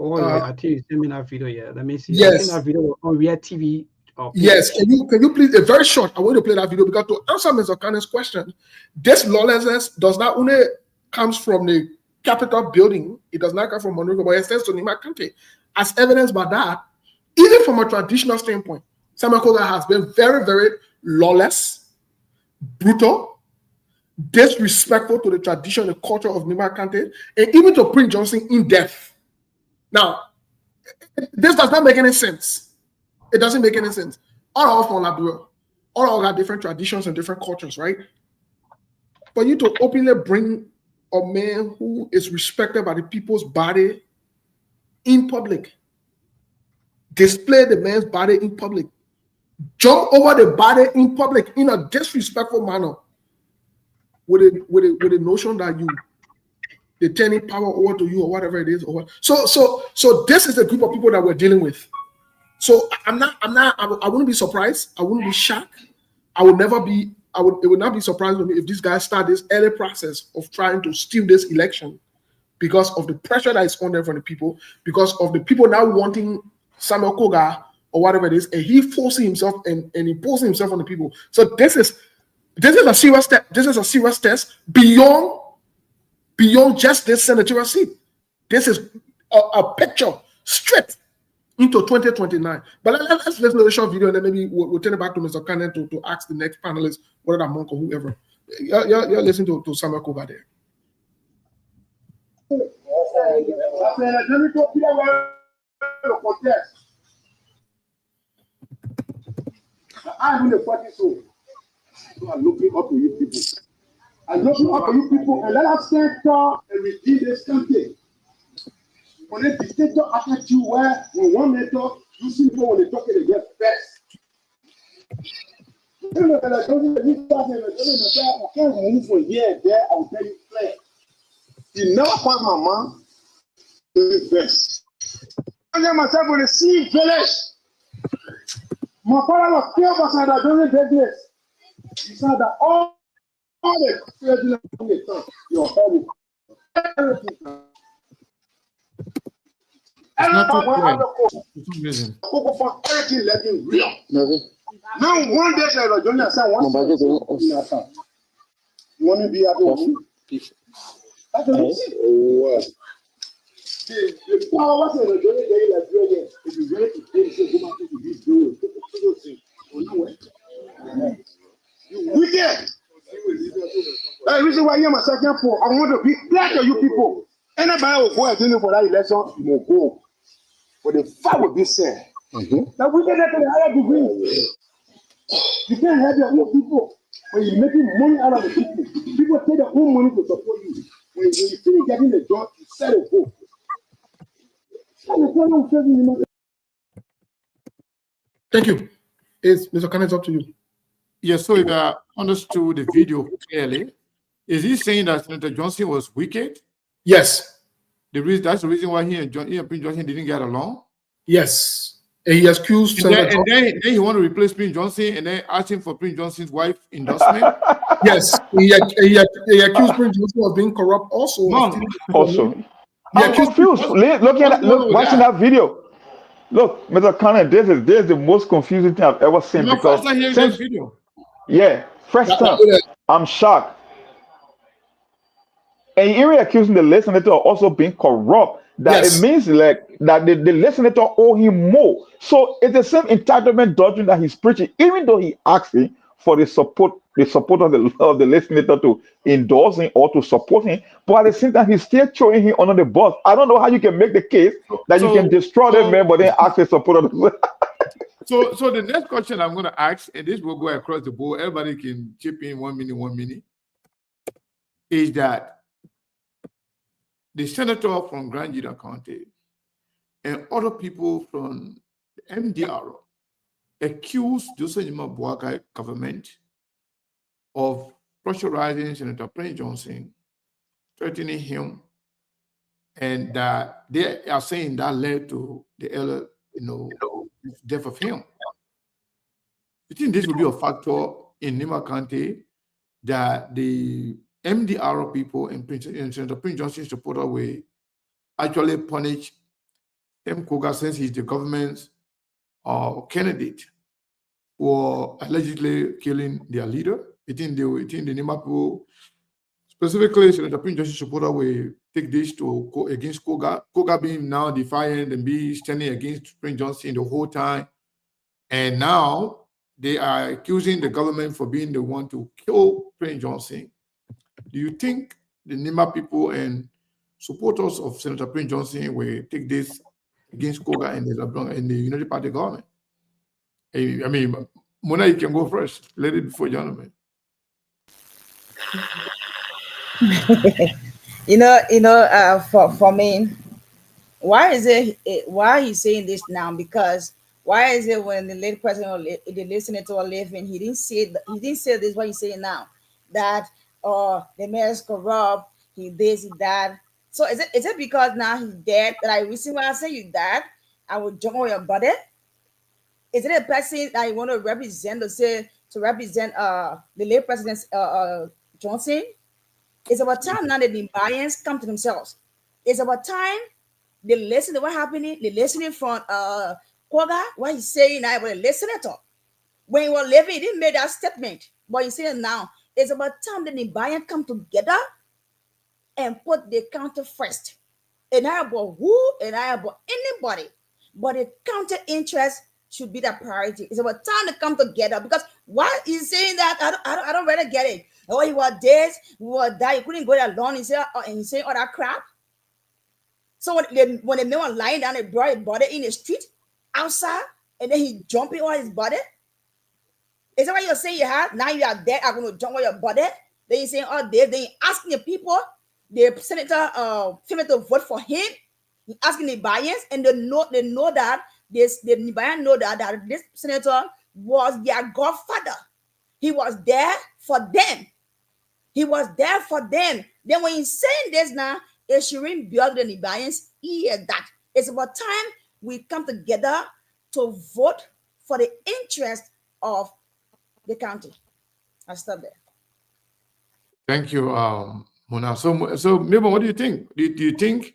Oh, yeah, I think you sent me that video. Yeah, let me see. Yes, I think that video on Real TV. Yes, can you please? It's very short. I want to play that video because to answer Mr. Kane's question, this lawlessness does not only comes from the Capitol building. It does not come from Monrovia, but it extends to Nimba County. As evidenced by that, even from a traditional standpoint, Samuel Koga has been very, very lawless, brutal, disrespectful to the tradition and culture of Nimba County, and even to Prince Johnson in depth. Now, this does not make any sense. It doesn't make any sense. All of us all got different traditions and different cultures, right? For you to openly bring a man who is respected by the people's body in public, display the man's body in public, jump over the body in public in a disrespectful manner, with a notion that they're turning power over to you or whatever it is. So this is the group of people that we're dealing with. So I wouldn't be surprised. I wouldn't be shocked. It would not be surprising to me if these guys start this early process of trying to steal this election because of the pressure that is on them from the people, because of the people now wanting Samuel Koga or whatever it is, and he forcing himself and imposing himself on the people. So this is a serious step. This is a serious test beyond just this senatorial seat. This is a picture straight into 2029. But let's listen to the short video and then maybe we'll turn it back to Mr. Kane to ask the next panelist, whether that monk or whoever. You're listening to Samuel Koga there. I'm looking up to you people. I'm looking up to you people, and let us stand tall and redeem this country. When a dictator attacks you, when one man talk, you see people when they talk, they get best. I can't move from here and there. I will tell you clear. You never call my mom to the best. I got myself with a sea village. My father was killed by that during business. He said that all the president on the top, your home, everything. Everything letting real. Now one day I don't understand one. You want to be at home? That's what the power was in the journey day like brilliant. If you ready to take so go back to this door. You wicked. The reason why you're my second for I want to be glad to you people. Anybody will go against for that election, you will go. But the fact will be said. Now we get to the higher degree. You can't have your own people when you're making money out of the people. People take their own money to support you. When you finish getting the job, you settle go. Thank you. Mr. Kane, it's up to you. Yes, so if I understood the video clearly, is he saying that Senator Johnson was wicked? Yes. That's the reason why he and Prince Johnson didn't get along? Yes. And he accused and then he want to replace Prince Johnson and then ask him for Prince Johnson's wife endorsement? Yes. He accused Prince Johnson of being corrupt also. I'm confused. Watching that video. Look, Mr. Kane, this is the most confusing thing I've ever seen. Because first time hearing this video. Yeah, first time. I'm shocked. And you're accusing the legislator of also being corrupt. That it means like that the legislator owe him more. So it's the same entitlement doctrine that he's preaching, even though he asking for the support the support of the legislator to endorse him or to support him, but at the same time, he's still throwing him under the bus. I don't know how you can make the case that you can destroy that man, but then ask the support of the So the next question I'm going to ask, and this will go across the board, everybody can chip in 1 minute, is that the senator from Nimba County and other people from the MDR accused Joseph Nimba Boakai government of pressurizing Senator Prince Johnson, threatening him, and that they are saying that led to the death of him. You think this will be a factor in Nimba County that the MDR people and Senator Prince Johnson supporter will actually punish M. Koga since he's the government's candidate for allegedly killing their leader? You think the Nimba people, specifically Senator Prince Johnson supporter, will take this to go against Koga? Koga being now defiant and be standing against Prince Johnson the whole time, and now they are accusing the government for being the one to kill Prince Johnson. Do you think the Nimba people and supporters of Senator Prince Johnson will take this against Koga and the United Party government? I mean, Mona, you can go first. Let it before gentlemen. For me, why he's saying this now? Because why is it when the late president or the listener to living, he didn't say this what he's saying now, that the mayor's corrupt, he this, he that. So is it because now he's dead that I receive when I say you that I will jump on your body? Is it a person that you want to represent the late president Johnson? It's about time now that the Nimbayans come to themselves. It's about time they listen to what happening. They listening from Koga, what he's saying now about the listener talk. When he was living, he didn't make that statement. But he's saying now, it's about time that the Nimbayans come together and put the counter first. And not about who, and not about anybody. But the counter interest should be the priority. It's about time to come together. Because why he's saying that, I don't really get it. Oh, he was this, he was that. You couldn't go there alone and say all that crap. So when the man was lying down, they brought his body in the street outside, and then he jumping on his body. Is that what you're saying you have? Now you are dead, I'm going to jump on your body. Then you're saying all this. Then you're asking the people, the senator, to vote for him. You're asking the Nimbayans, and they know that the Nimbayans know that this senator was their godfather. He was there for them. He was there for them. Then when he's saying this now, it shouldn't be the Nimbayans hear that. It's about time we come together to vote for the interest of the county. I'll stop there. Thank you, Mona. So Nimba, what do you think? Do you think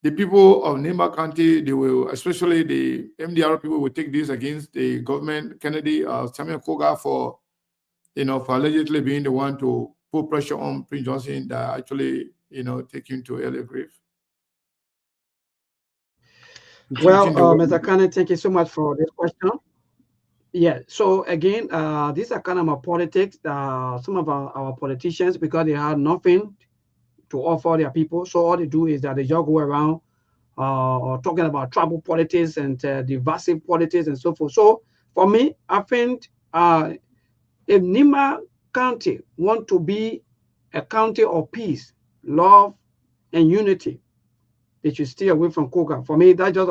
the people of Nimba County, they will, especially the MDR people, will take this against the government candidate, Samuel Koga, for allegedly being the one to put pressure on Prince Johnson that actually, take him to early grave? Well, Mr. Kane, thank you so much for this question. Yeah, so again, these are kind of my politics. Some of our politicians, because they have nothing to offer their people, so all they do is that they just go around talking about tribal politics and divisive politics and so forth. So for me, I think if Nimba County want to be a county of peace, love, and unity, they should stay away from Koga. For me, that's just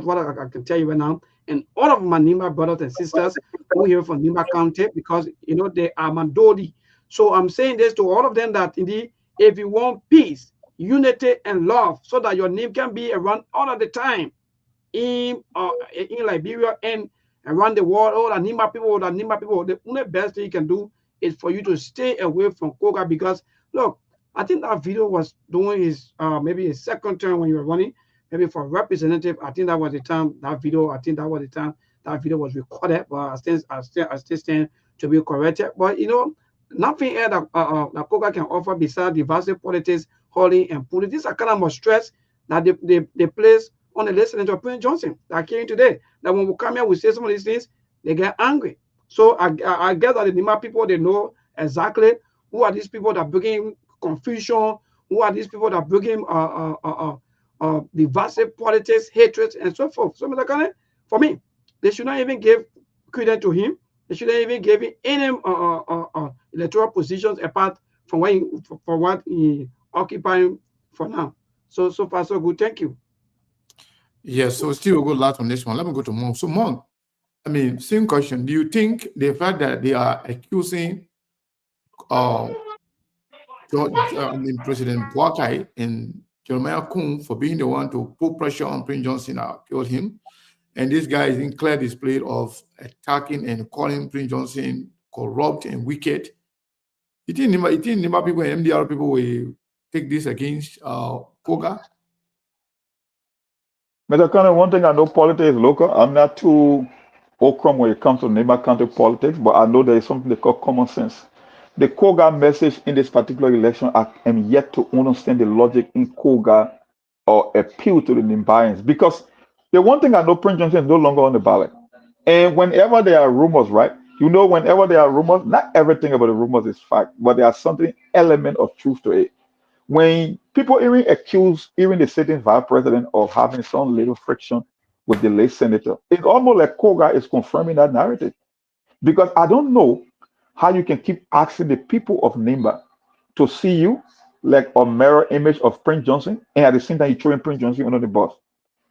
what I can tell you right now. And all of my Nimba brothers and sisters who here from Nimba County, because they are Mandoli. So I'm saying this to all of them that indeed, if you want peace, unity, and love, so that your name can be around all of the time in Liberia and around the world, all the Nimba people, the only best thing you can do is for you to stay away from Koga. Because look, I think that video was doing his maybe his second term when you were running, maybe for representative. I think that was the time that video was recorded. But I still stand to be corrected. But nothing else that Koga can offer besides divisive politics, holding and pulling. These are kind of more stress that they place on the listening to Prince Johnson that came today. That when we come here, we say some of these things, they get angry. So I guess that the Nimba people, they know exactly who are these people that bringing confusion, who are these people that bringing divisive politics, hatred, and so forth. So, Mr. Kane, for me, they should not even give credit to him. They shouldn't even give him any electoral positions apart from what he occupying for now. So far so good. Thank you. Yes, so still we'll go last on this one. Let me go to Monk. So Monk, I mean, same question. Do you think the fact that they are accusing President Boakai and Jeremiah Kun for being the one to put pressure on Prince Johnson killed him, and this guy is in clear display of attacking and calling Prince Johnson corrupt and wicked? You think Nimba people and MDR people will take this against Koga? Mr. Connor, one thing I know, politics is local. I'm not too okrum when it comes to Nimba County politics, but I know there is something they call common sense. The Koga message in this particular election, I am yet to understand the logic in Koga or appeal to the Nimbayans. Because the one thing I know, Prince Johnson is no longer on the ballot. And whenever there are rumors, right? You know, whenever there are rumors, not everything about the rumors is fact, but there are something element of truth to it. When people even accuse even the sitting vice president of having some little friction with the late senator, it's almost like Koga is confirming that narrative. Because I don't know how you can keep asking the people of Nimba to see you like a mirror image of Prince Johnson, and at the same time, you're throwing Prince Johnson under the bus.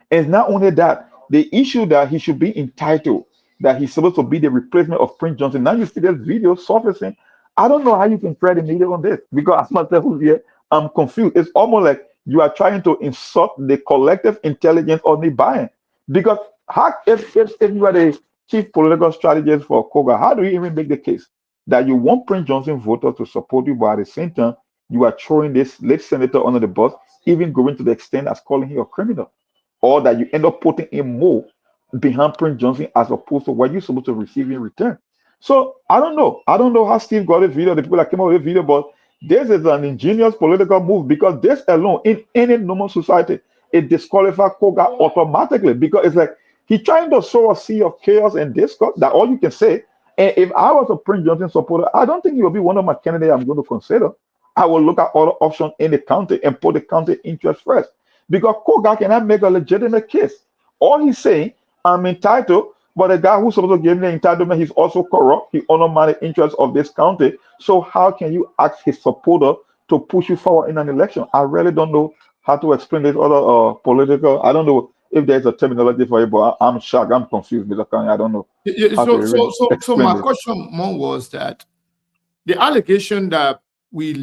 And it's not only that, the issue that he should be entitled, that he's supposed to be the replacement of Prince Johnson. Now you see this video surfacing. I don't know how you can thread the media on this because as myself who's here, I'm confused. It's almost like you are trying to insult the collective intelligence of the buying. Because how, if you are the chief political strategist for Koga, how do you even make the case that you want Prince Johnson voters to support you, but at the same time, you are throwing this late senator under the bus, even going to the extent as calling him a criminal? Or that you end up putting in more behind Prince Johnson as opposed to what you're supposed to receive in return. So I don't know. I don't know how Steve got a video, the people that came up with a video, but this is an ingenious political move because this alone in any normal society, it disqualifies Koga automatically because it's like he's trying to sow a sea of chaos and discord. That all you can say. And if I was a Prince Johnson supporter, I don't think he will be one of my candidates I'm going to consider. I will look at other options in the county and put the county interest first. Because Koga cannot make a legitimate case. All he's saying, I'm entitled, but the guy who's supposed to give me the entitlement, he's also corrupt. He undermines the interests of this county. So how can you ask his supporter to push you forward in an election? I really don't know how to explain this other political. I don't know if there's a terminology for it, but I'm shocked. I'm confused, Mr. Kanye. I don't know. So my question more was that the allegation that we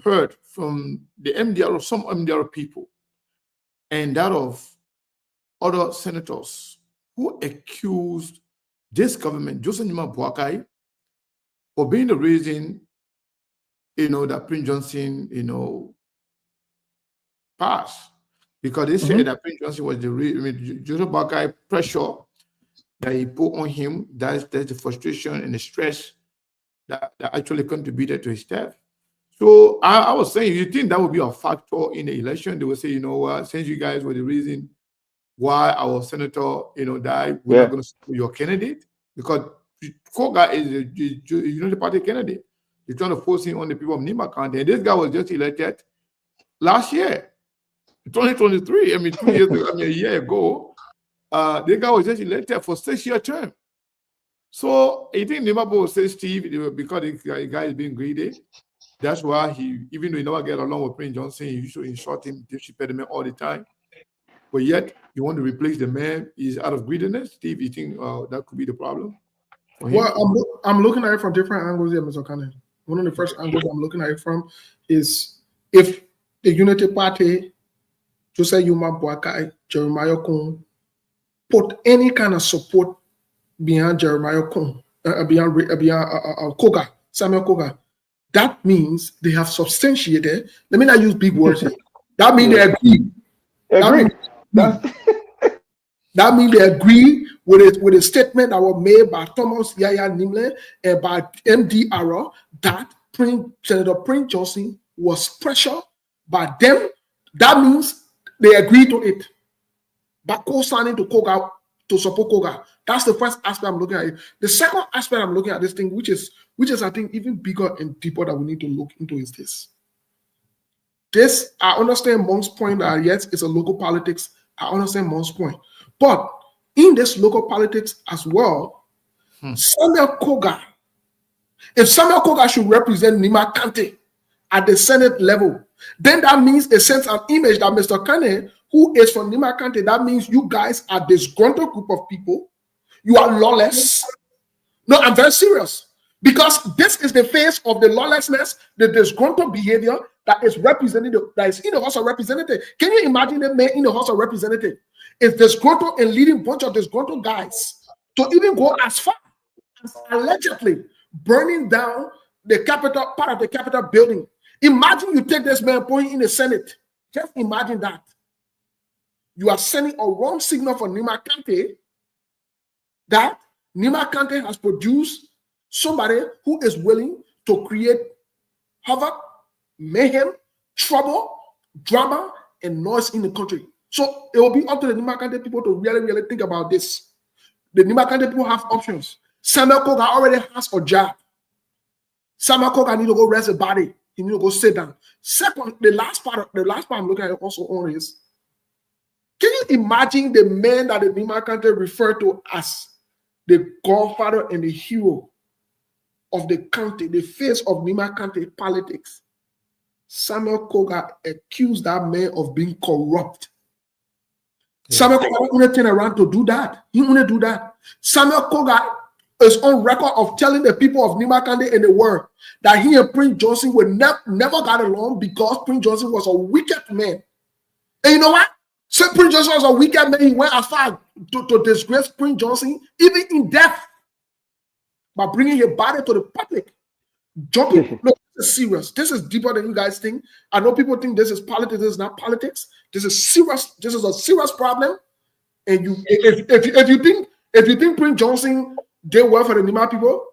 heard from the MDR of some MDR people and that of other senators who accused this government, Joseph Nimba Boakai, for being the reason, that Prince Johnson, passed. Because they said that Prince Johnson was the reason, Joseph Boakai pressure that he put on him, that's the frustration and the stress that actually contributed to his death. So I was saying, you think that would be a factor in the election? They would say, since you guys were the reason why our senator, died, we're not going to support your candidate? Because Koga is a party candidate. You're trying to force him on the people of Nimba County. And this guy was just elected last year, 2023. I mean, 2 years ago, a year ago. This guy was just elected for 6-year term. So I think Nimba will say, Steve, because the guy is being greedy, that's why even though he never get along with Prince Johnson, he usually insult him, disrespect him all the time. But yet, you want to replace the man, he's out of greediness. Steve, you think that could be the problem for him? Well, I'm looking at it from different angles here, Mr. Cannon. One of the first angles I'm looking at it from is if the Unity Party, Joseph Nimba Boakai, Jeremiah Kun, put any kind of support behind Jeremiah Kun, behind Koga, Samuel Koga, that means they have substantiated. Let me not use big words here. That means they agree. That means they agree with a statement that was made by Thomas Yaya Nimle and by MDR that Senator Prince Johnson was pressured by them. That means they agree to it. By co-signing to Koga to support Koga. That's the first aspect I'm looking at. The second aspect I'm looking at this thing, which is I think even bigger and deeper that we need to look into, is this. This, I understand Monk's point that yes, it's a local politics. I understand Monk's point. But in this local politics as well, Samuel Koga, if Samuel Koga should represent Nimba County at the Senate level, then that means it sends an image that Mr. Kane, who is from Nimba County, that means you guys are this disgruntled group of people. You are lawless. No, I'm very serious. Because this is the face of the lawlessness, the disgruntled behavior that is represented, that is in the House of Representatives. Can you imagine the man in the House of Representatives is disgruntled and leading a bunch of disgruntled guys to even go as far as allegedly burning down the Capitol, part of the Capitol building? Imagine you take this man, put him in the Senate. Just imagine that. You are sending a wrong signal for Nimba County that Nimba County has produced somebody who is willing to create havoc, mayhem, trouble, drama, and noise in the country. So it will be up to the Nimba County people to really, really think about this. The Nimba County people have options. Samuel Koga already has a job. Samuel Koga need to go rest his body. He need to go sit down. Second, the last part I'm looking at also on is, can you imagine the man that the Nimba County refer to as the godfather and the hero of the county, the face of Nimba County politics? Samuel Koga accused that man of being corrupt. Yeah. Samuel Koga only turn around to do that. He only do that. Samuel Koga is on record of telling the people of Nimba County and the world that he and Prince Johnson would never got along because Prince Johnson was a wicked man. And you know what? So Prince Johnson was a wicked man. He went as far to disgrace Prince Johnson, even in death, by bringing his body to the public. Jumping. Look, this is serious. This is deeper than you guys think. I know people think this is politics. This is not politics. This is serious. This is a serious problem. And if you think Prince Johnson did well for the Nimba people,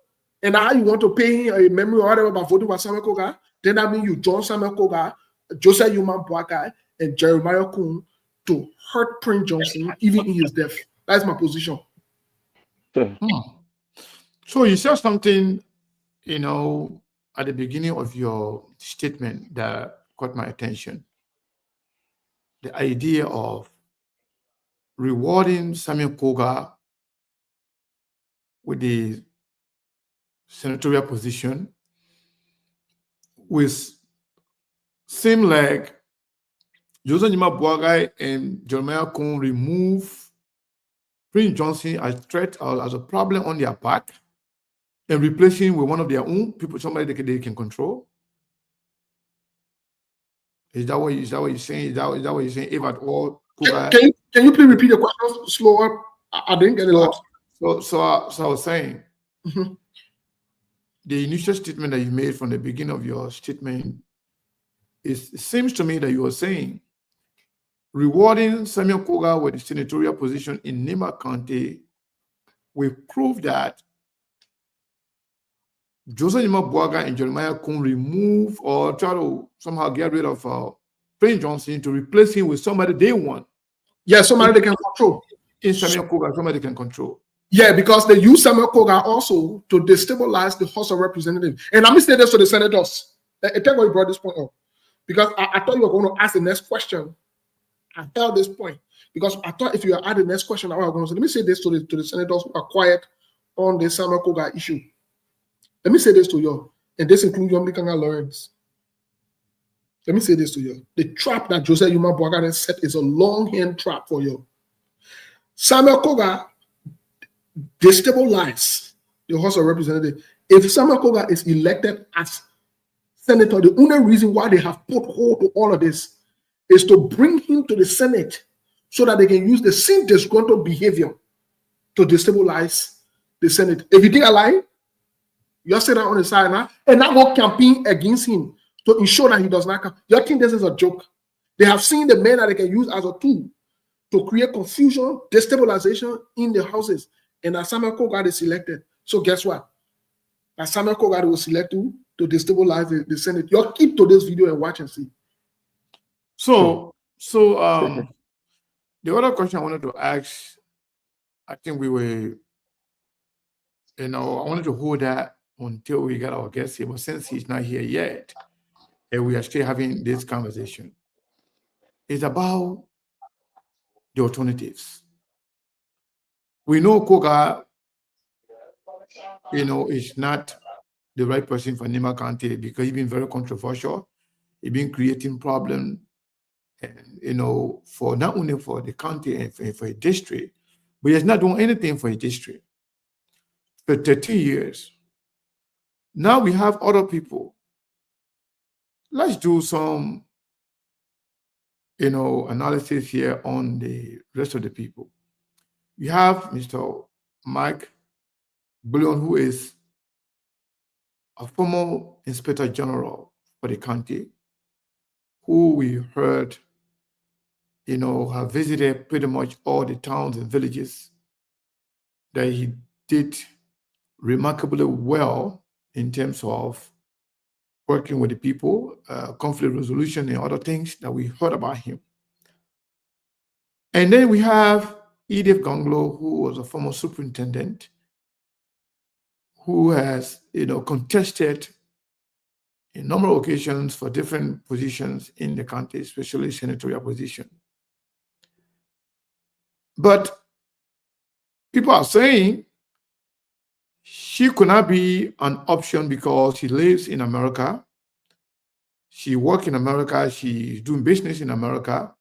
and now you want to pay him a memory or whatever by voting for Samuel Koga, then that means you join Samuel Koga, Joseph Yuman Boakai, and Jeremiah Kuhn to hurt Prince Johnson even in his death. That's my position. So you said something, at the beginning of your statement that caught my attention. The idea of rewarding Samuel Koga with the senatorial position, which seem like Joseph Nimba Boakai and Jeremiah Kuhn remove Prince Johnson as a threat or as a problem on their part and replacing with one of their own people, somebody they can control. Is that what you're saying? Is that what you're saying? If at all, can you please repeat the question slower? I didn't get it lost. So I was saying, the initial statement that you made from the beginning of your statement, it seems to me that you were saying rewarding Samuel Koga with the senatorial position in Nimba County will prove that Joseph Nimba Boakai and Jeremiah Kuhn remove or try to somehow get rid of Prince Johnson to replace him with somebody they want. Yeah, somebody they can control. In Samuel Koga, somebody they can control. Yeah, because they use Samuel Koga also to destabilize the House of Representatives. And let me say this to the senators. I tell you brought this point up. Because I thought you were going to ask the next question. I held this point. Because I thought if you had the next question, I was going to say, let me say this to the senators who are quiet on the Samuel Koga issue. Let me say this to you, and this includes your Mikanga Lawrence. Let me say this to you. The trap that Joseph Yuman Boakai set is a long-hand trap for you. Samuel Koga destabilize the House of Representatives. If Samuel Koga is elected as senator, the only reason why they have put hold to all of this is to bring him to the Senate so that they can use the same disgruntled behavior to destabilize the Senate. If you think I lie, you sit down on the side now and now go campaign against him to ensure that he does not come. You think this is a joke? They have seen the men that they can use as a tool to create confusion, destabilization in the houses. And that Samuel Koga is selected. So guess what? That Samuel Koga was selected to destabilize the Senate. You keep to this video and watch and see. So the other question I wanted to ask I think we were, I wanted to hold that until we got our guest here, but since he's not here yet, and we are still having this conversation, it's about the alternatives. We know Koga, is not the right person for Nimba County because he's been very controversial. He's been creating problems, and, for not only for the county and for a district, but he's not doing anything for a district for 13 years. Now we have other people. Let's do some, analysis here on the rest of the people. We have Mr. Mack Gbliwon, who is a former Inspector General for the county, who we heard, have visited pretty much all the towns and villages, that he did remarkably well in terms of working with the people, conflict resolution, and other things that we heard about him. And then we have Edith Gonglo, who was a former superintendent, who has, contested a number of occasions for different positions in the county, especially senatorial position. But people are saying she could not be an option because she lives in America. She works in America. She's doing business in America.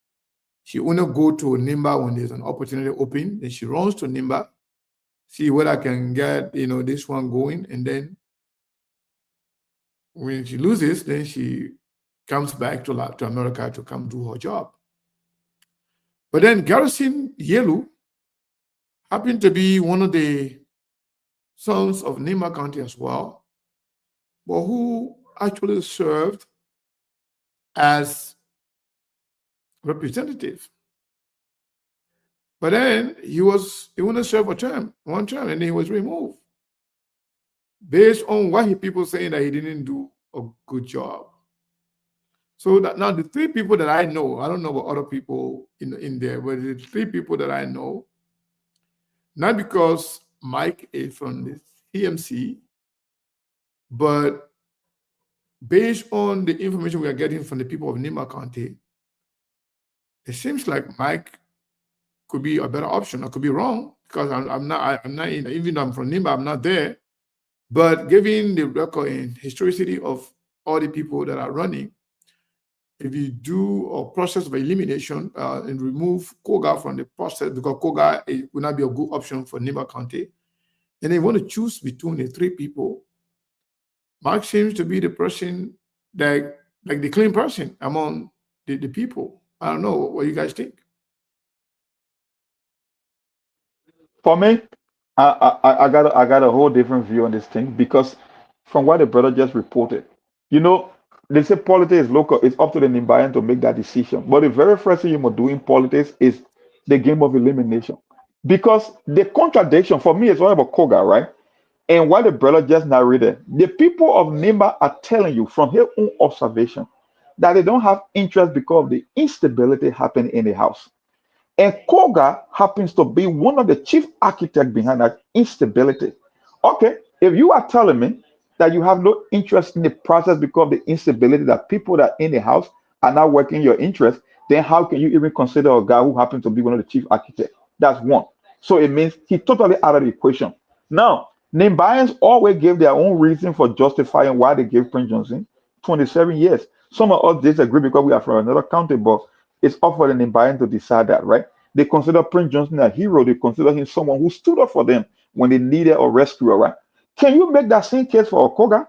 She only go to Nimba when there's an opportunity open. Then she runs to Nimba, see whether I can get, this one going. And then when she loses, then she comes back to America to come do her job. But then Garrison Yelu happened to be one of the sons of Nimba County as well, but who actually served as representative. But then he wanted to serve one term, and then he was removed based on what people saying that he didn't do a good job. So that now the three people that I know, I don't know about other people in there, but the three people that I know, not because Mike is from the CMC, but based on the information we are getting from the people of Nimba County, it seems like Mike could be a better option. I could be wrong because I'm not, even though I'm from Nimba, I'm not there. But given the record and historicity of all the people that are running, if you do a process of elimination and remove Koga from the process, because Koga will not be a good option for Nimba County, and they want to choose between the three people, Mark seems to be the person that, like the clean person among the people. I don't know what you guys think. For me, I got a whole different view on this thing because from what the brother just reported, they say politics is local. It's up to the Nimbayan to make that decision. But the very first thing you must do in politics is the game of elimination. Because the contradiction for me is all about Koga, right? And what the brother just narrated, the people of Nimba are telling you from their own observation that they don't have interest because of the instability happening in the house. And Koga happens to be one of the chief architects behind that instability. Okay, if you are telling me that you have no interest in the process because of the instability that people that are in the house are not working your interest, then how can you even consider a guy who happens to be one of the chief architects? That's one. So it means he's totally out of the equation. Now, Nimbayans always gave their own reason for justifying why they gave Prince Johnson 27 years. Some of us disagree because we are from another county, but it's up for the Nimbayan to decide that, right? They consider Prince Johnson a hero. They consider him someone who stood up for them when they needed a rescuer, right? Can you make that same case for Koga?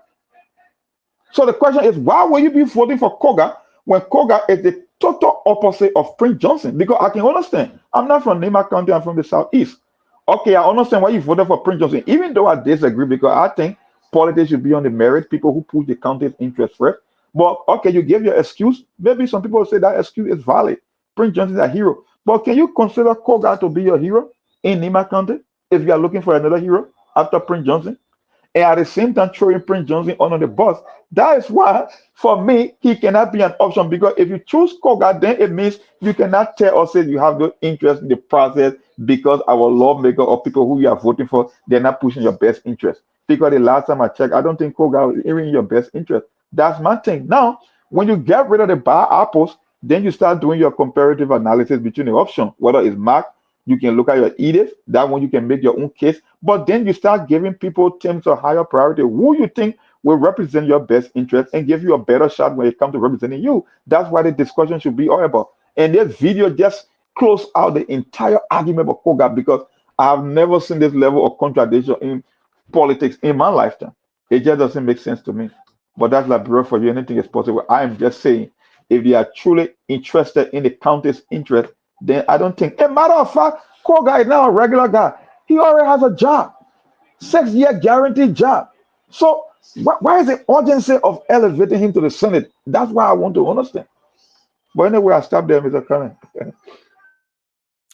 So the question is, why will you be voting for Koga when Koga is the total opposite of Prince Johnson? Because I can understand. I'm not from Nimba County. I'm from the southeast. Okay, I understand why you voted for Prince Johnson, even though I disagree because I think politics should be on the merit, people who push the county's interest first. But okay, you give your excuse. Maybe some people say that excuse is valid. Prince Johnson is a hero. But can you consider Koga to be your hero in Nimba County if you are looking for another hero after Prince Johnson? And at the same time throwing Prince Johnson under the bus. That is why, for me, he cannot be an option because if you choose Koga, then it means you cannot tell us that you have no interest in the process because our lawmaker or people who you are voting for, they're not pushing your best interest. Because the last time I checked, I don't think Koga is even in your best interest. That's my thing. Now, when you get rid of the bad apples, then you start doing your comparative analysis between the option, whether it's Mac, you can look at your edicts, that one you can make your own case, but then you start giving people terms of higher priority, who you think will represent your best interest and give you a better shot when it comes to representing you. That's why the discussion should be all about. And this video just closed out the entire argument about Koga, because I've never seen this level of contradiction in politics in my lifetime. It just doesn't make sense to me. But that's like, bro, for you, anything is possible. I am just saying, if they are truly interested in the county's interest, then I don't think. A matter of fact, Koga is now a regular guy. He already has a job, 6-year guaranteed job. So why is the urgency of elevating him to the Senate? That's why I want to understand. But anyway, I stop there, Mr. Curran.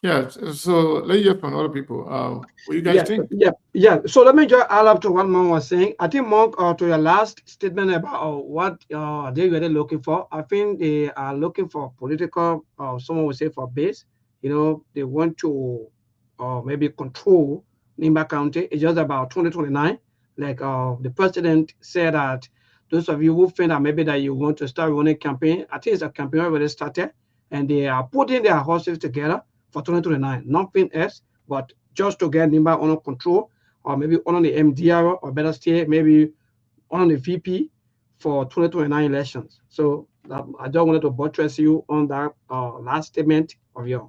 Yeah, so let's hear from other people. What you guys think? Yeah. So let me just add up to what Monk was saying. I think Monk, to your last statement about what they really looking for, I think they are looking for political, someone would say for base. They want to maybe control Nimba County. It's just about 2029. Like the president said that those of you who think that maybe that you want to start running campaign, I think it's a campaign already started, and they are putting their horses together for 2029, nothing else, but just to get Nimba under control, or maybe under the MDR, or better still, maybe under the VP for 2029 elections. So I just wanted to buttress you on that last statement of yours.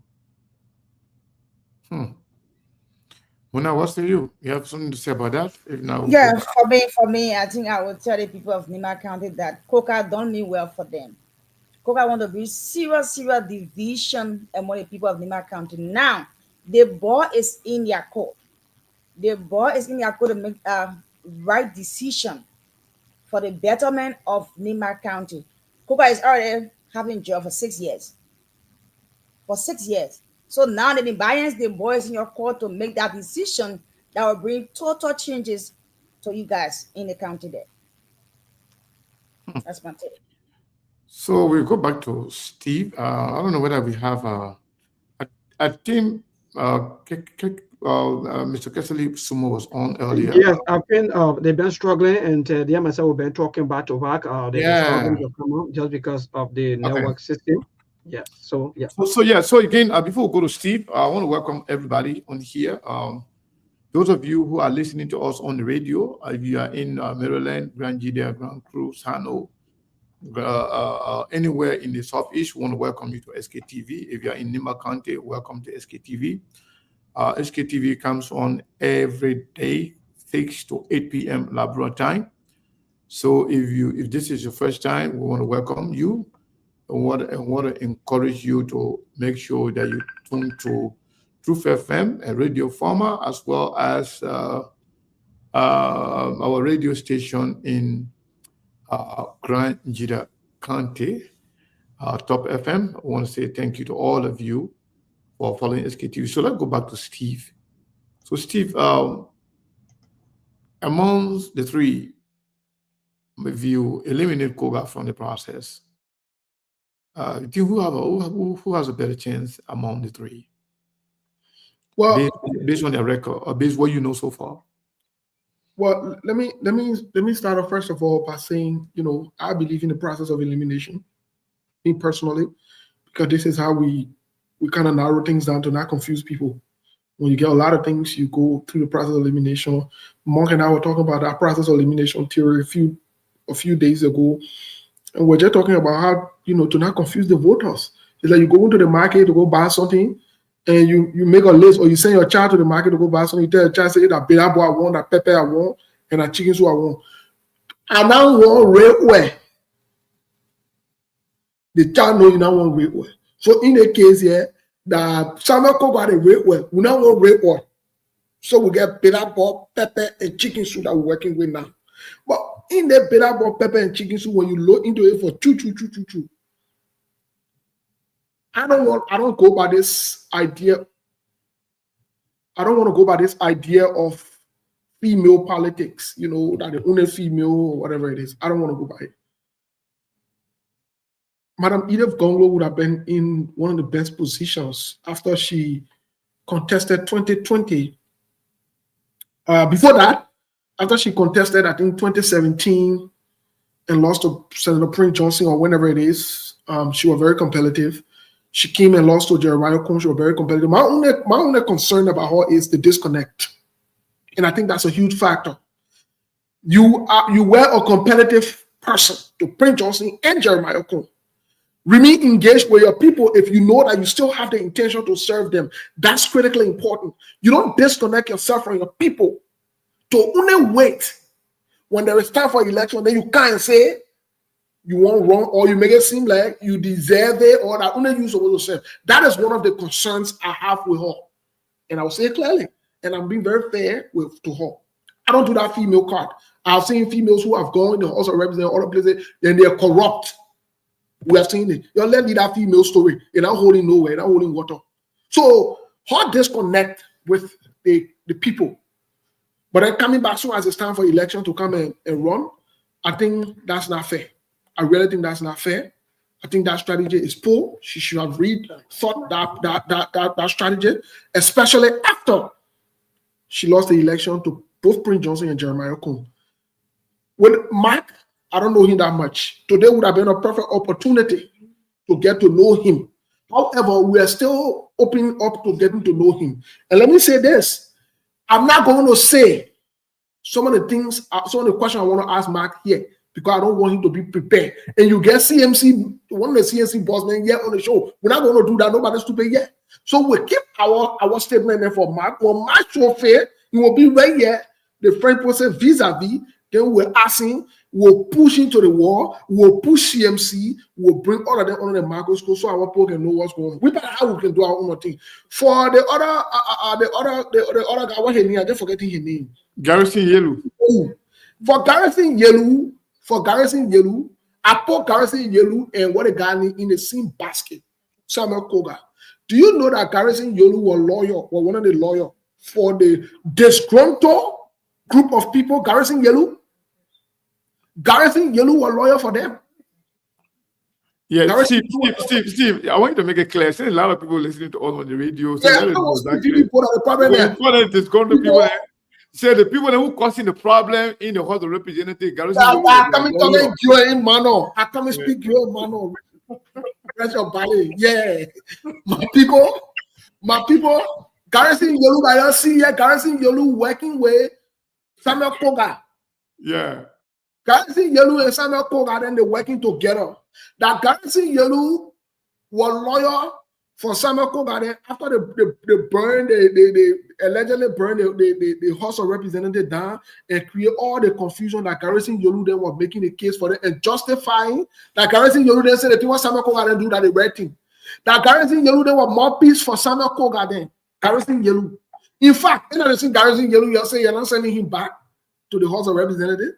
Well, now, what's to you? You have something to say about that? If now, Yeah, for me, I think I would tell the people of Nimba County that Coca don't mean well for them. Coca want to be serious division among the people of Nimba County. Now, the ball is in their court. The ball is in their court to make a right decision for the betterment of Nimba County. Coca is already having job for 6 years. For 6 years. So now the Nimbayans, the ball is in your court to make that decision that will bring total changes to you guys in the county there. That's my take. So we go back to Steve. I don't know whether we have a team. Mr. Kessley Sumo was on earlier. Yes, I think they've been struggling, and they myself have been talking back to back. They've been struggling to come out just because of the network system. Yes. So yeah. So again, before we go to Steve, I want to welcome everybody on here. Those of you who are listening to us on the radio, if you are in Maryland, Grand Judea, Grand Cruz, Hano, anywhere in the Southeast, we want to welcome you to SKTV. If you are in Nimba County, welcome to SKTV. SKTV comes on every day, 6 to 8 p.m. Labrador time. So if this is your first time, we want to welcome you. And want to encourage you to make sure that you tune to Truth FM, a radio format, as well as our radio station in Grand Judea County, Top FM. I want to say thank you to all of you for following SKTV. So let's go back to Steve. So Steve, amongst the three, if you eliminate Koga from the process, who has a better chance among the three? Well, based on their record, or based on what you know so far. Well, let me start off first of all by saying, I believe in the process of elimination, me personally, because this is how we kind of narrow things down to not confuse people. When you get a lot of things, you go through the process of elimination. Monk and I were talking about that process of elimination theory a few days ago. And we're just talking about how, to not confuse the voters. It's like you go into the market to go buy something, and you make a list, or you send your child to the market to go buy something. You tell the child, say, that bitter boy I want, that pepper I want, and that chicken soup I want. I now want red oil. The child know you now want red oil. So in the case here, the Samuel Cook got a red oil. We now want red oil. So we get bitter boy, pepper, and chicken soup that we're working with now. But in the bitter boy, pepper, and chicken soup, when you load into it for two, I don't go by this idea. I don't want to go by this idea of female politics, that the only female or whatever it is. I don't want to go by it. Madam Edith Gonglo would have been in one of the best positions after she contested 2020. Before that, after she contested, I think 2017, and lost to Senator Prince Johnson or whenever it is, she was very competitive. She came and lost to Jeremiah Cohn. She was very competitive. My only concern about her is the disconnect, and I think that's a huge factor. You were a competitive person to Prince Johnson and Jeremiah Cohn. Remain engaged with your people if you know that you still have the intention to serve them. That's critically important. You don't disconnect yourself from your people to only wait when there is time for election. Then you can't say you want wrong or you make it seem like you deserve it or that only you supposed to serve. That is one of the concerns I have with her. And I'll say it clearly. And I'm being very fair to her. I don't do that female card. I've seen females who have gone, they also represent other places, and they're corrupt. We have seen it. You let me that female story. You're not holding nowhere, you're not holding water. So how disconnect with the people. But then coming back soon as it's time for election to come and run, I think that's not fair. I really think that's not fair. I think that strategy is poor. She should have thought that strategy, especially after she lost the election to both Prince Johnson and Jeremiah Cohn. With Mack, I don't know him that much. Today would have been a perfect opportunity to get to know him. However, we are still opening up to getting to know him. And let me say this. I'm not going to say some of the things, some of the questions I want to ask Mack here because I don't want him to be prepared. And you get CMC, one of the CMC boss men here on the show. We're not going to do that. Nobody's stupid yet. So we keep our statement there for Mack. When Mack show fair, he will be right here. The French person vis-a-vis. Then we're asking, we'll push into the wall, we'll push CMC, we'll bring all of them under the microscope so our people can know what's going on. We better how we can do our own thing. For the other guy, what's his name? I just forgetting his name. Garrison Yelu. Oh, for Garrison Yelu, I put Garrison Yelu and what a guy in the same basket. Samuel Koga. Do you know that Garrison Yelu was one of the lawyers for the disgruntled group of people, Garrison Yelu? Garrison Yelu was a lawyer for them. Yeah, Steve, I want you to make it clear. There's a lot of people listening to us on the radio. So yeah, the problem there. Say the people who causing the problem in the House of Representatives. Garrison I come and speak your man. That's your body. Yeah. My people, Garrison Yelu, I don't see here, Garrison Yelu working with Samuel Koga. Yeah. Garrison Yelu and Samuel Koga, then they're working together. That Garrison Yelu was lawyer for Samuel Koga. Then after they burned, they allegedly burned the House of Representatives down and create all the confusion that Garrison Yelu then was making a case for them and justifying that Garrison Yelu then said the thing what Samuel Koga then do that the right thing. That Garrison Yelu then was more peace for Samuel Koga then. Garrison Yelu. In fact, you know, Garrison Yelu, you say you're not sending him back to the House of Representatives.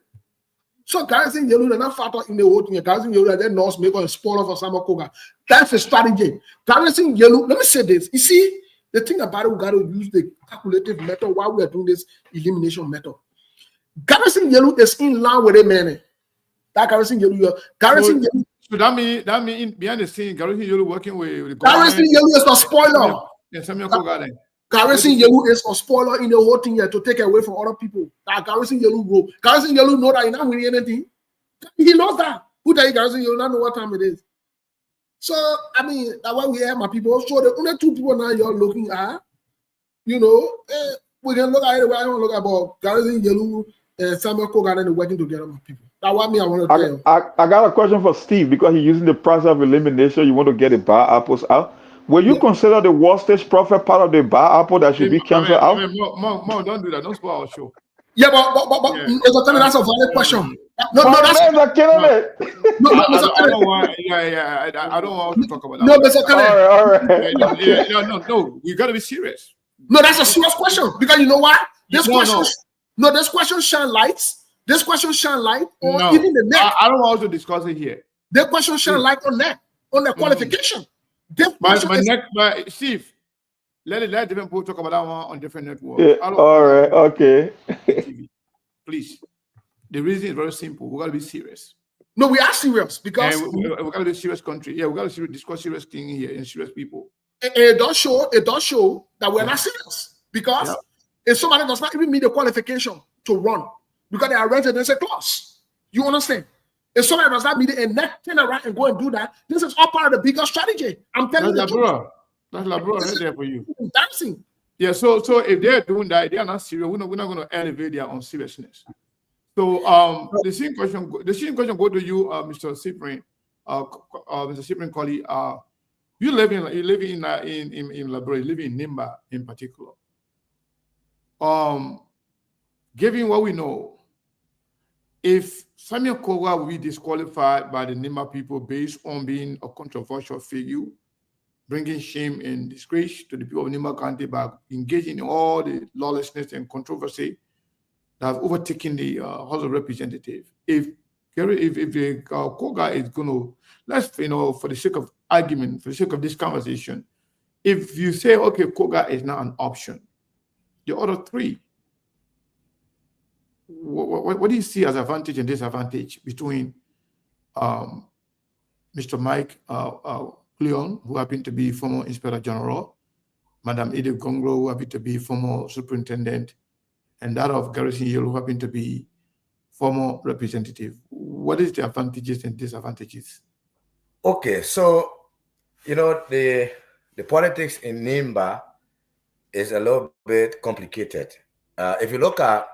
So Garrison Yelu, they're not factor in the whole thing. Garrison Yelu, they're not making a spoiler for Samuel Koga. That's a strategy. Garrison Yelu, let me say this. You see, the thing about it, we got to use the calculative method while we are doing this elimination method. Garrison Yelu is in line with a man. That Garrison Yelu, Yelu. So that mean behind the scene, Garrison Yelu working with the Garrison Yelu is a spoiler. Yeah, Samuel Koga then. Garrison Yelu is a spoiler in the whole thing here to take away from other people. That Garrison Yelu go. Garrison Yelu know that he's not winning anything. He knows that. Who tell you Garrison Yelu not know what time it is? So, I mean, that's why we have my people. So the only two people now you're looking at, you know, we can look at it. I don't look about Garrison Yelu and Samuel Koga and they're working together, my people. That's what I want to tell you. I got a question for Steve because he's using the process of elimination. You want to get the bad apples out. Will you consider the Worcestershire prophet part of the bad apple that should be canceled out? Mom, don't do that. Don't spoil our show. Yeah, but that's a valid question. No, that's killing it. I don't want to talk about that. No, Mr. All right. No, you got to be serious. No, that's a serious question because you know why? This question shine lights. This question shine light on even the net. I don't want to discuss it here. This question shine light on that, on the qualification. But Steve, let different people talk about that one on different networks. Yeah, all right, okay. Please. The reason is very simple. We got to be serious. No, we are serious because we got to be a serious country. Yeah, we got to discuss serious things here and serious people. it does show that we're not serious, because if somebody does not even meet the qualification to run because they are residency clause, you understand? If somebody does not meet it and not turn around and go and do that, this is all part of the bigger strategy. I'm telling you the truth. That's Labro right there for you. Dancing. Yeah, so if they're doing that, they are not serious. We're not going to elevate their own seriousness. So the same question go to you, Mr. Cyprian, Mr. Cyprian Colley. You live in Labro, you live in Nimba in particular. Given what we know, if Samuel Koga will be disqualified by the Nimba people based on being a controversial figure, bringing shame and disgrace to the people of Nimba County by engaging in all the lawlessness and controversy that have overtaken the House of Representatives. If Koga is going to, let's, for the sake of argument, for the sake of this conversation, if you say, okay, Koga is not an option, the other three, what do you see as advantage and disadvantage between Mr. Mack Gbliwon, who happened to be former Inspector General, Madam Edith Gongro, who happened to be former Superintendent, and that of Garrison Yale, who happened to be former representative? What is the advantages and disadvantages? Okay, so the politics in Nimba is a little bit complicated. If you look at,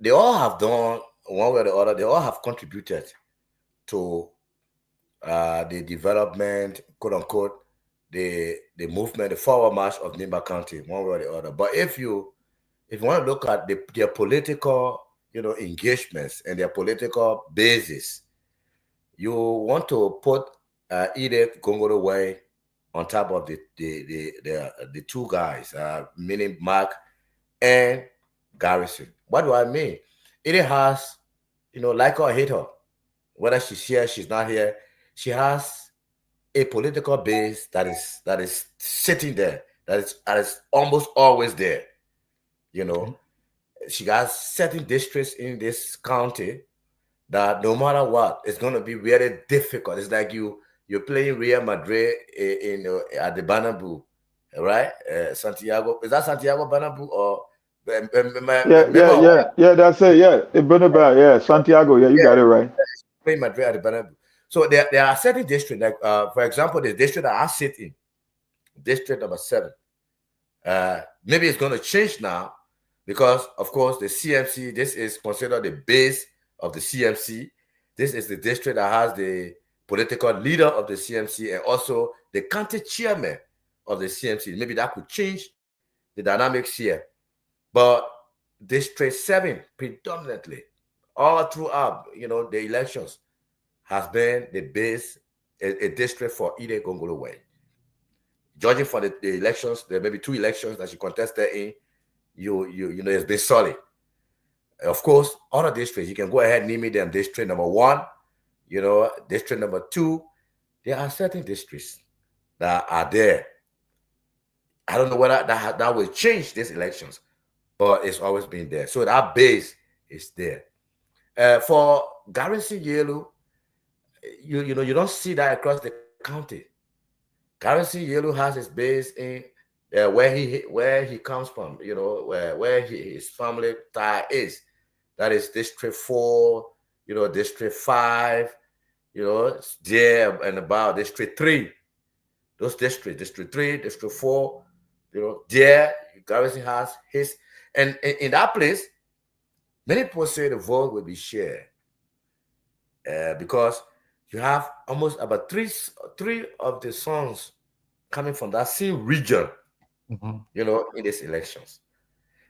they all have done one way or the other. They all have contributed to the development, quote unquote, the movement, the forward march of Nimba County, one way or the other. But if you want to look at their political, engagements and their political basis, you want to put Edith Gongoro Way on top of the two guys, meaning Mack and Garrison. What do I mean? Edith has, like her or hate her, whether she's here, she's not here, she has a political base that is sitting there, that is almost always there. She has certain districts in this county that no matter what, it's going to be really difficult. It's like you're playing Real Madrid at the Bernabeu, right? Santiago, is that Santiago Bernabeu or? Yeah, that's it. Yeah, Bernabeu. Yeah, Santiago. Yeah, you got it right. Playing Madrid at the Bernabeu. So there are certain districts, like for example, the district that I sit in, district number 7. Maybe it's going to change now because, of course, the CMC. This is considered the base of the CMC. This is the district that has the political leader of the CMC and also the county chairman of the CMC. Maybe that could change the dynamics here. But District 7 predominantly, all throughout, the elections, has been the base, a district for Edith Gongoro Way. Judging for the elections, there may be 2 elections that she contested in, it's been solid. Of course, other districts, you can go ahead and name them. District number 1, district number 2. There are certain districts that are there. I don't know whether that will change these elections, but it's always been there. So that base is there. For Garrison Yellow, you don't see that across the county. Garrison Yellow has his base in where he comes from, where his family tie is. That is District 4, District 5, there and about District 3. Those districts, District 3, District 4, there Garrison has his. And in that place, many people say the vote will be shared because you have almost about three of the sons coming from that same region, in these elections.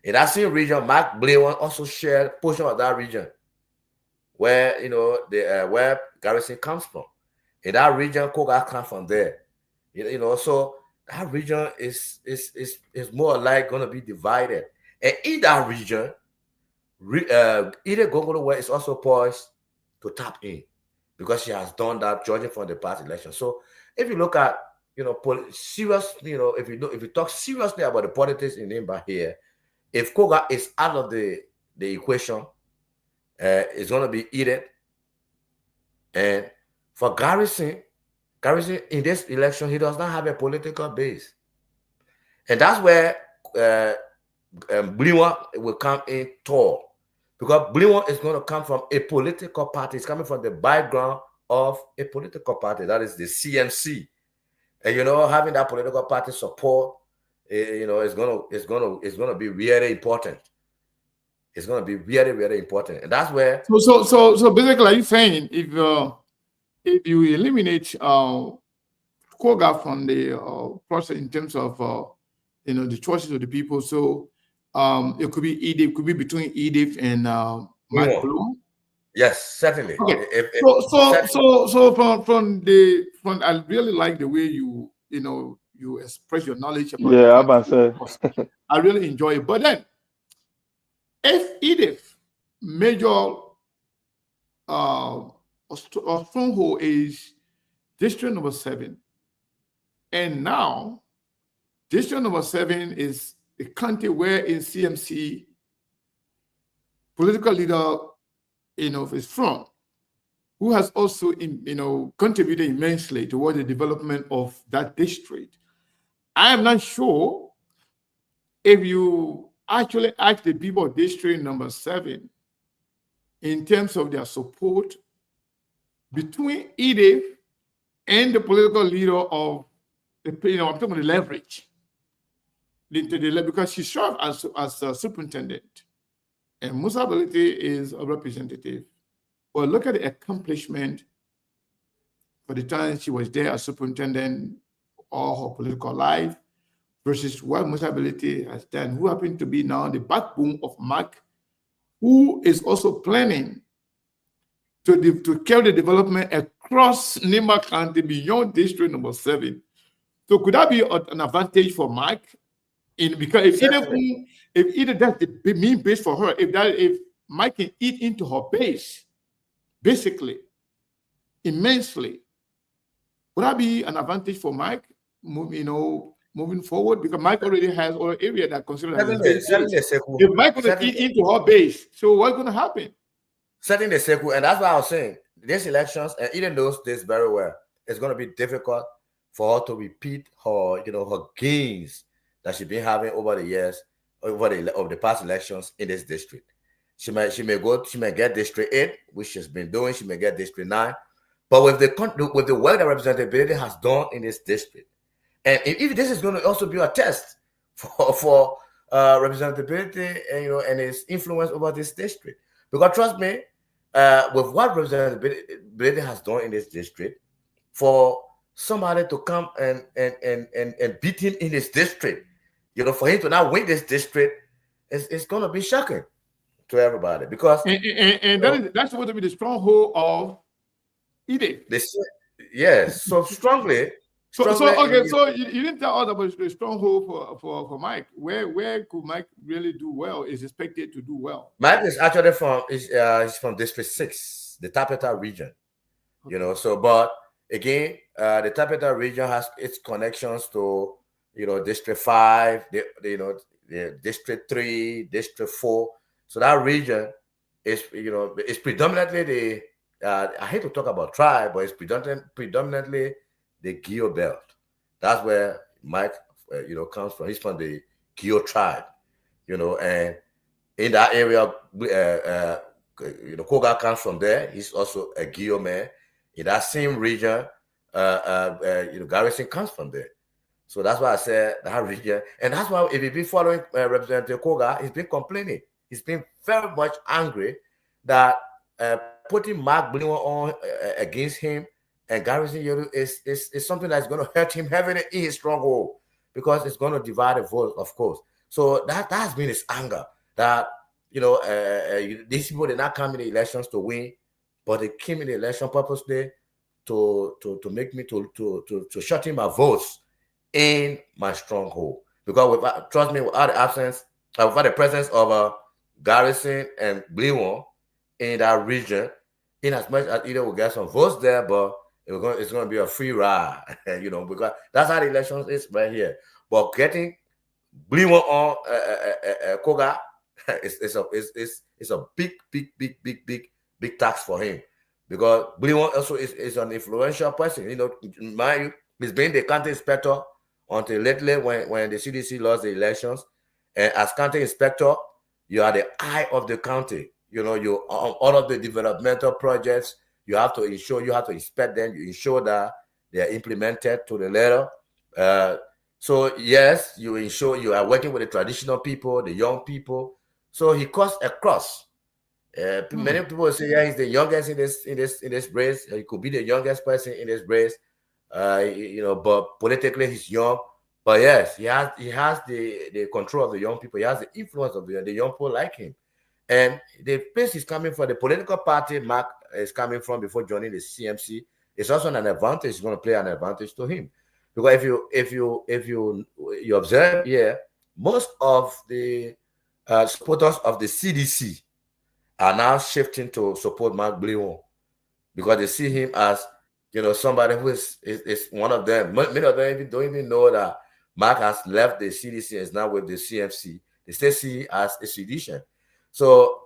In that same region, Mack Gbliwon also shared a portion of that region where, where Garrison comes from. In that region, Koga comes from there. So that region is more like going to be divided. And in that region, Edith Gongoro Way is also poised to tap in because she has done that, judging from the past election. So if you look at, serious, if you talk seriously about the politics in Nimba here, if Koga is out of the equation, it's going to be Edith. And for Garrison Garrison, in this election, he does not have a political base. And that's where Gbliwon will come in tall. Because Gbliwon is going to come from a political party. It's coming from the background of a political party. That is the CMC. And, having that political party support, is going to be really important. It's going to be very, very important. And that's where... So basically, are you saying if you eliminate Koga from the process in terms of the choices of the people, so it could be Edith, it could be between Edith and Mack Gbliwon? Yes, certainly. Okay. From I really like the way you express your knowledge about I really enjoy it. But then if Edith major stronghold is district number 7, and now district number 7 is the county where in CMC political leader is from, who has also contributed immensely toward the development of that district. I am not sure if you actually ask the people of district number 7 in terms of their support between Edith and the political leader of I'm talking about the leverage. Because she served as a superintendent, and Musa Ability is a representative. Well, look at the accomplishment for the time she was there as superintendent all her political life versus what Musa Ability has done, who happened to be now the backbone of Mack, who is also planning to carry the development across Nimba County beyond district number 7. So could that be an advantage for Mack? Because if either that's the main base for her, if Mack can eat into her base, basically, immensely, would that be an advantage for Mack, moving forward? Because Mack already has other area that considered as base. If Mack can eat into her base, so what's going to happen? Setting the circle, and that's what I was saying. These elections, and Eden knows this very well, it's going to be difficult for her to repeat her, her gains that she's been having over the years, over the past elections in this district. She may get District 8, which she's been doing. She may get District 9, but with the work that representativeness has done in this district, and if this is going to also be a test for representativeness, and its influence over this district, because trust me, with what representativeness has done in this district, for somebody to come and beat him in his district, for him to now win this district, it's going to be shocking to everybody, because that's supposed to be the stronghold of Edith. Yes, so strongly. So you didn't tell us about the stronghold for Mike. Where could Mike really do well? Is expected to do well? Mike is actually from District 6, the Tapeta region. Okay. But again, the Tapeta region has its connections to District 5, the District 3, District 4. So that region is it's predominantly I hate to talk about tribe, but it's predominantly the Gio belt. That's where Mike comes from. He's from the Gio tribe, and in that area, Koga comes from there. He's also a Gio man. In that same region, Garrison comes from there. So that's why I said that region. And that's why if you've been following Representative Koga, he's been complaining. He's been very much angry that putting Mack Gbliwon on against him and Garrison Yoru is something that's going to hurt him heavily in his stronghold, because it's going to divide the vote, of course. So that has been his anger, that these people did not come in the elections to win, but they came in the election purposely to make me to shut in my votes in my stronghold. Because trust me, without the presence of Garrison and Gbliwon in that region, in as much as either will get some votes there, but it's going to be a free ride, because that's how the elections is right here. But getting Gbliwon on Koga is a big tax for him, because Gbliwon also is an influential person. You know, mind you, he's been the county inspector until lately when the CDC lost the elections. And as county inspector, you are the eye of the county. You know, you all of the developmental projects, you have to inspect them, you ensure that they are implemented to the letter. So yes, you ensure you are working with the traditional people, the young people. So he cuts across. Many people say, yeah, he's the youngest in this race. He could be the youngest person in this race. You know, but politically he's young. But yes, he has the control of the young people. He has the influence of the young people like him. And the place he's coming from, the political party Mack is coming from before joining the CMC, it's also an advantage. It's going to play an advantage to him. Because if you observe here, most of the supporters of the CDC are now shifting to support Mack Gbliwon because they see him as, you know, somebody who is one of them. Many of them don't even know that Mack has left the CDC and is now with the CMC. They still see him as a sedition. So,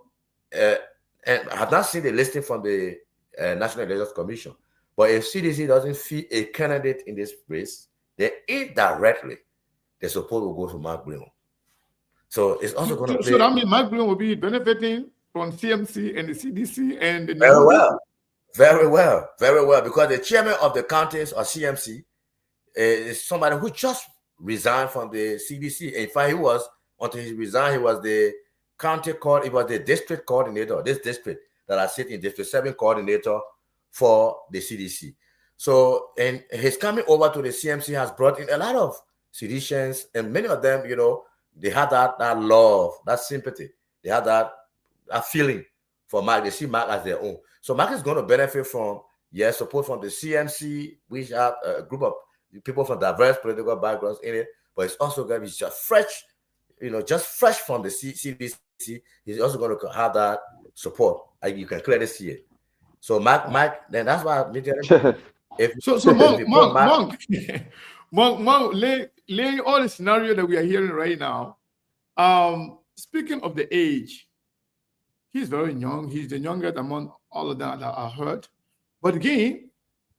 and I have not seen the listing from the National Electoral Commission. But if CDC doesn't feel a candidate in this race, then indirectly the support will go to Mack Gbliwon. So it's also going to play. So that means Mack Gbliwon will be benefiting from CMC and the CDC and the very well, because the chairman of the counties or CMC is somebody who just resigned from the CDC. In fact, until he resigned, he was the district coordinator, this district that I sit in, District 7 coordinator for the CDC. So, and his coming over to the CMC has brought in a lot of seditions, and many of them, you know, they had that love, that sympathy. They had that feeling for Mack. They see Mack as their own. So Mack is going to benefit from, support from the CMC. We have a group of people from diverse political backgrounds in it, but it's also going to be just fresh, just fresh from the CDC. He's also going to have that support. You can clearly see it. So Mack, then that's why Monk, laying all the scenario that we are hearing right now. Speaking of the age, he's very young. He's the youngest among all of them that I heard. But again,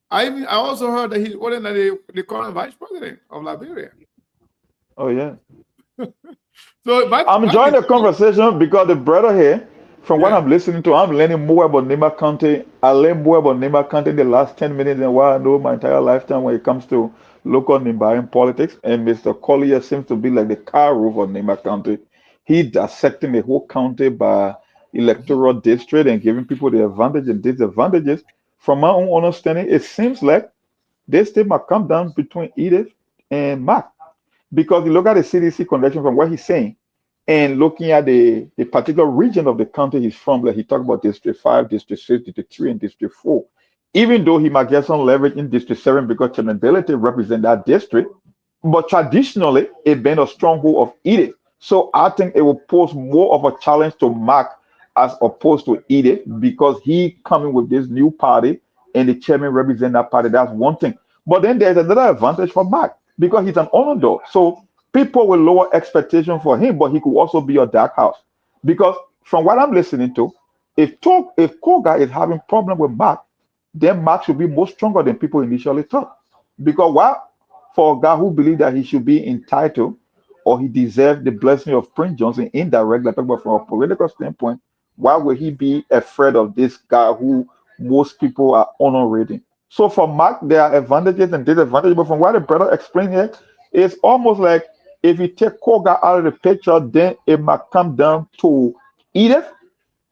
I also heard that he's older than the current vice president of Liberia. Oh yeah. So I'm enjoying the conversation because the brother here, from what I'm listening to, I'm learning more about Nimba County. I learned more about Nimba County in the last 10 minutes than what I know my entire lifetime when it comes to local Nimba politics. And Mr. Collier seems to be like the car roof of Nimba County. He dissecting the whole county by electoral district and giving people the advantages and disadvantages. From my own understanding, it seems like this state might come down between Edith and Mack. Because you look at the CDC convention from what he's saying, and looking at the particular region of the county he's from, like he talked about District 5, District 6, District 3, and District 4. Even though he might get some leverage in District 7 because Chenability represent that district, but traditionally, it's been a stronghold of Edith. So I think it will pose more of a challenge to Mack as opposed to Edith because he coming with this new party and the chairman represent that party. That's one thing. But then there's another advantage for Mack because he's an underdog. So people will lower expectation for him, but he could also be a dark horse. Because from what I'm listening to, if Koga is having problem with Mack, then Mack should be more stronger than people initially thought. Because for a guy who believes that he should be entitled or he deserves the blessing of Prince Johnson indirectly, from a political standpoint, why would he be afraid of this guy who most people are honoring? So for Mack, there are advantages and disadvantages. But from what the brother explained here, it's almost like if you take Koga out of the picture, then it might come down to Edith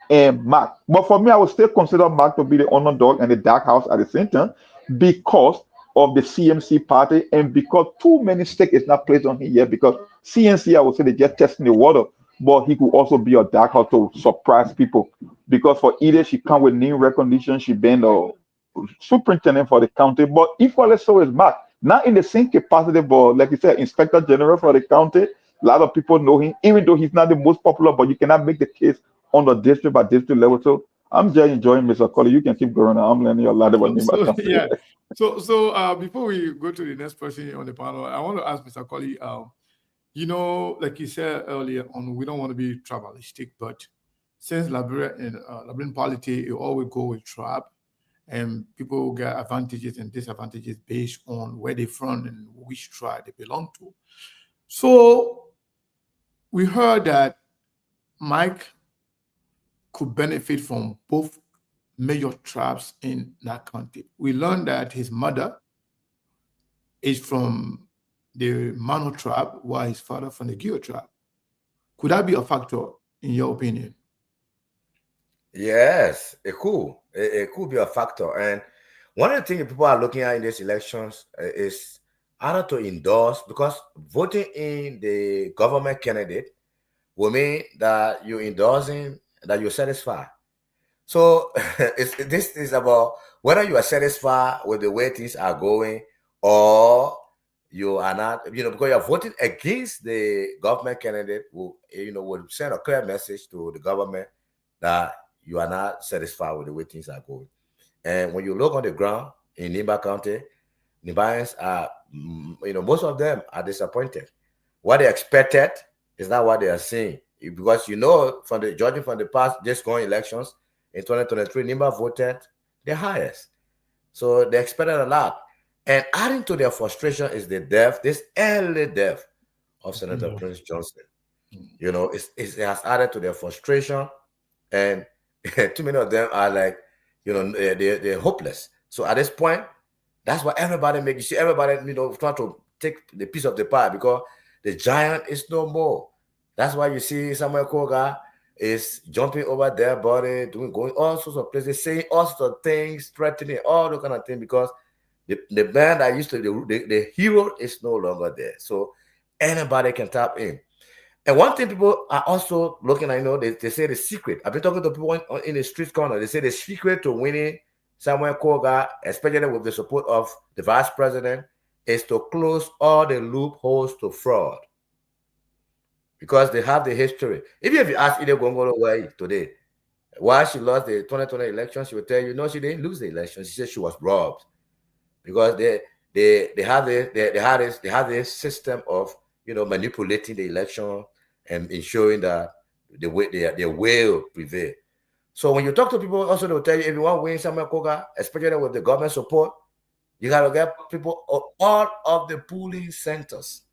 and Mack. But for me, I would still consider Mack to be the underdog and the dark house at the same time because of the CMC party and because too many stake is not placed on him yet. Because CNC, I would say they just testing the water, but he could also be a dark house to surprise people. Because for Edith, she come with name recognition, she been the superintendent for the county, but equally so is Mack. Not in the same capacity, but like you said, Inspector General for the county. A lot of people know him, even though he's not the most popular, but you cannot make the case on the district by district level. So I'm just enjoying Mr. Colley. You can keep going. I'm learning a lot about Nimba. Yeah. So before we go to the next person on the panel, I want to ask Mr. Colley, like you said earlier on, we don't want to be tribalistic, but since Liberia and Liberian polity, it always go with tribe. and people get advantages and disadvantages based on where they're from and which tribe they belong to. So we heard that Mike could benefit from both major tribes in that county. We learned that his mother is from the Mano tribe, while his father from the Gio tribe. Could that be a factor, in your opinion? Yes, it could. It could be a factor. And one of the things people are looking at in these elections is how to endorse, because voting in the government candidate will mean that you're endorsing, that you're satisfied. So this is about whether you are satisfied with the way things are going or you are not, because you're voting against the government candidate will send a clear message to the government that you are not satisfied with the way things are going. And when you look on the ground in Nimba County, Nimbayans are, most of them are disappointed. What they expected is not what they are seeing. Because judging from the past just going elections in 2023, Nimba voted the highest. So they expected a lot. And adding to their frustration is this early death of Senator Prince Johnson. It has added to their frustration, and too many of them are like, they're hopeless. So at this point, that's why everybody trying to take the piece of the pie, because the giant is no more. That's why you see Samuel Koga is jumping over their body, going all sorts of places, saying all sorts of things, threatening, all the kind of thing, because the man that used to the hero is no longer there. So anybody can tap in. And one thing people are also looking at, they say the secret. I've been talking to people in the street corner. They say the secret to winning Samuel Koga, especially with the support of the vice president, is to close all the loopholes to fraud. Because they have the history. Even if you ask Ide Gongolo why today, why she lost the 2020 election, she will tell you, no, she didn't lose the election. She said she was robbed. Because they have this system of manipulating the election and ensuring that their will prevail. So when you talk to people, also they'll tell you, if you want to win Samuel Koga, especially with the government support, you gotta get people all of the polling centers,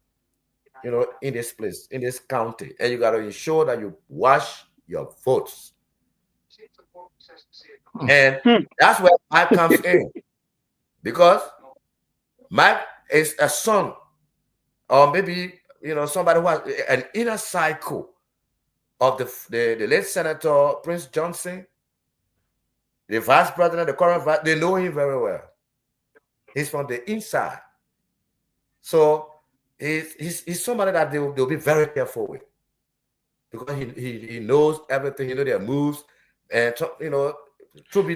in this place, in this county, and you gotta ensure that you wash your votes. And that's where Mike comes in, because Mike is a son, or maybe somebody who has an inner cycle of the late Senator Prince Johnson, the vice president, the current vice. They know him very well. He's from the inside, so he's somebody that they'll be very careful with, because he knows everything. He knows their moves, and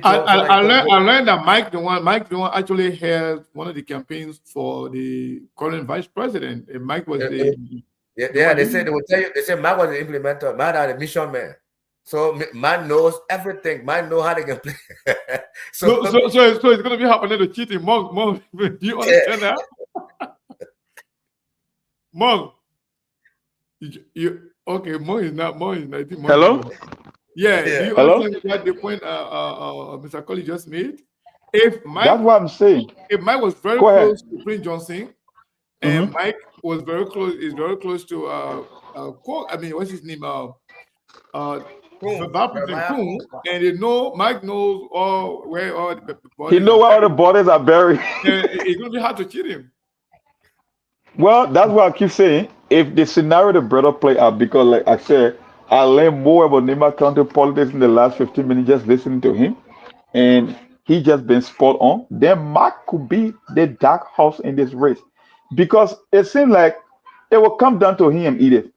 I learned that Mike Gbliwon actually held one of the campaigns for the current vice president. And Mike was they say they will tell you. They say Mike was the implementer, Mike was the mission man. So Mike knows everything. Mike knows how they can play. so it's going to be happening to cheating. Monk, do you understand that? Monk, Monk is not. Hello. Yeah, do you understand what the point Mr. Colley just made? If Mike, that's what I'm saying. If Mike was very close to Prince Johnson, and Mike was very close to what's his name? And they know Mike knows where all the borders. He knows where all the borders are buried. It's gonna be hard to cheat him. Well, that's what I keep saying. If the scenario the brother play out, because like I said, I learned more about Nimba County politics in the last 15 minutes just listening to him, and he just been spot on. Then Mark could be the dark horse in this race, because it seems like it will come down to him, Edith.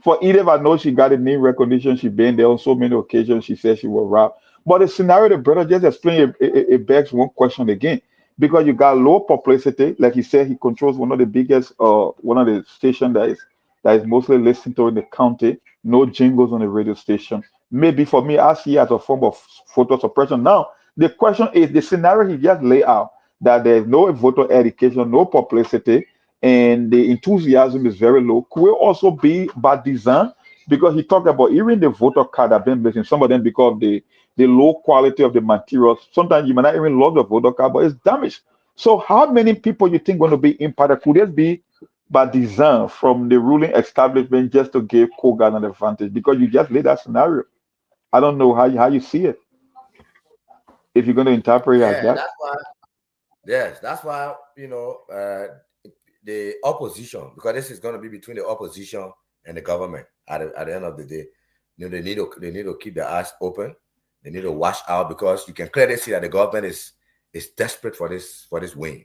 For Edith, I know she got a name recognition. She been there on so many occasions. She said she will rap. But the scenario the brother just explained, it begs one question again. Because you got low publicity, like he said, he controls one of the biggest, one of the stations that is mostly listened to in the county. No jingles on the radio station. Maybe for me, I see it as a form of photo suppression. Now, the question is the scenario he just laid out, that there is no voter education, no publicity, and the enthusiasm is very low. Could it also be by design? Because he talked about even the voter card have been missing, some of them because the low quality of the materials. Sometimes you might not even love the voter card, but it's damaged. So how many people you think going to be impacted? Could this be by design from the ruling establishment just to give Kogan an advantage? Because you just laid that scenario. I don't know how you see it. If you're going to interpret it as Yeah, that. that's why. Yes, that's why the opposition, because this is going to be between the opposition and the government at the end of the day. They need to keep their eyes open. They need to watch out, because you can clearly see that the government is desperate for this win.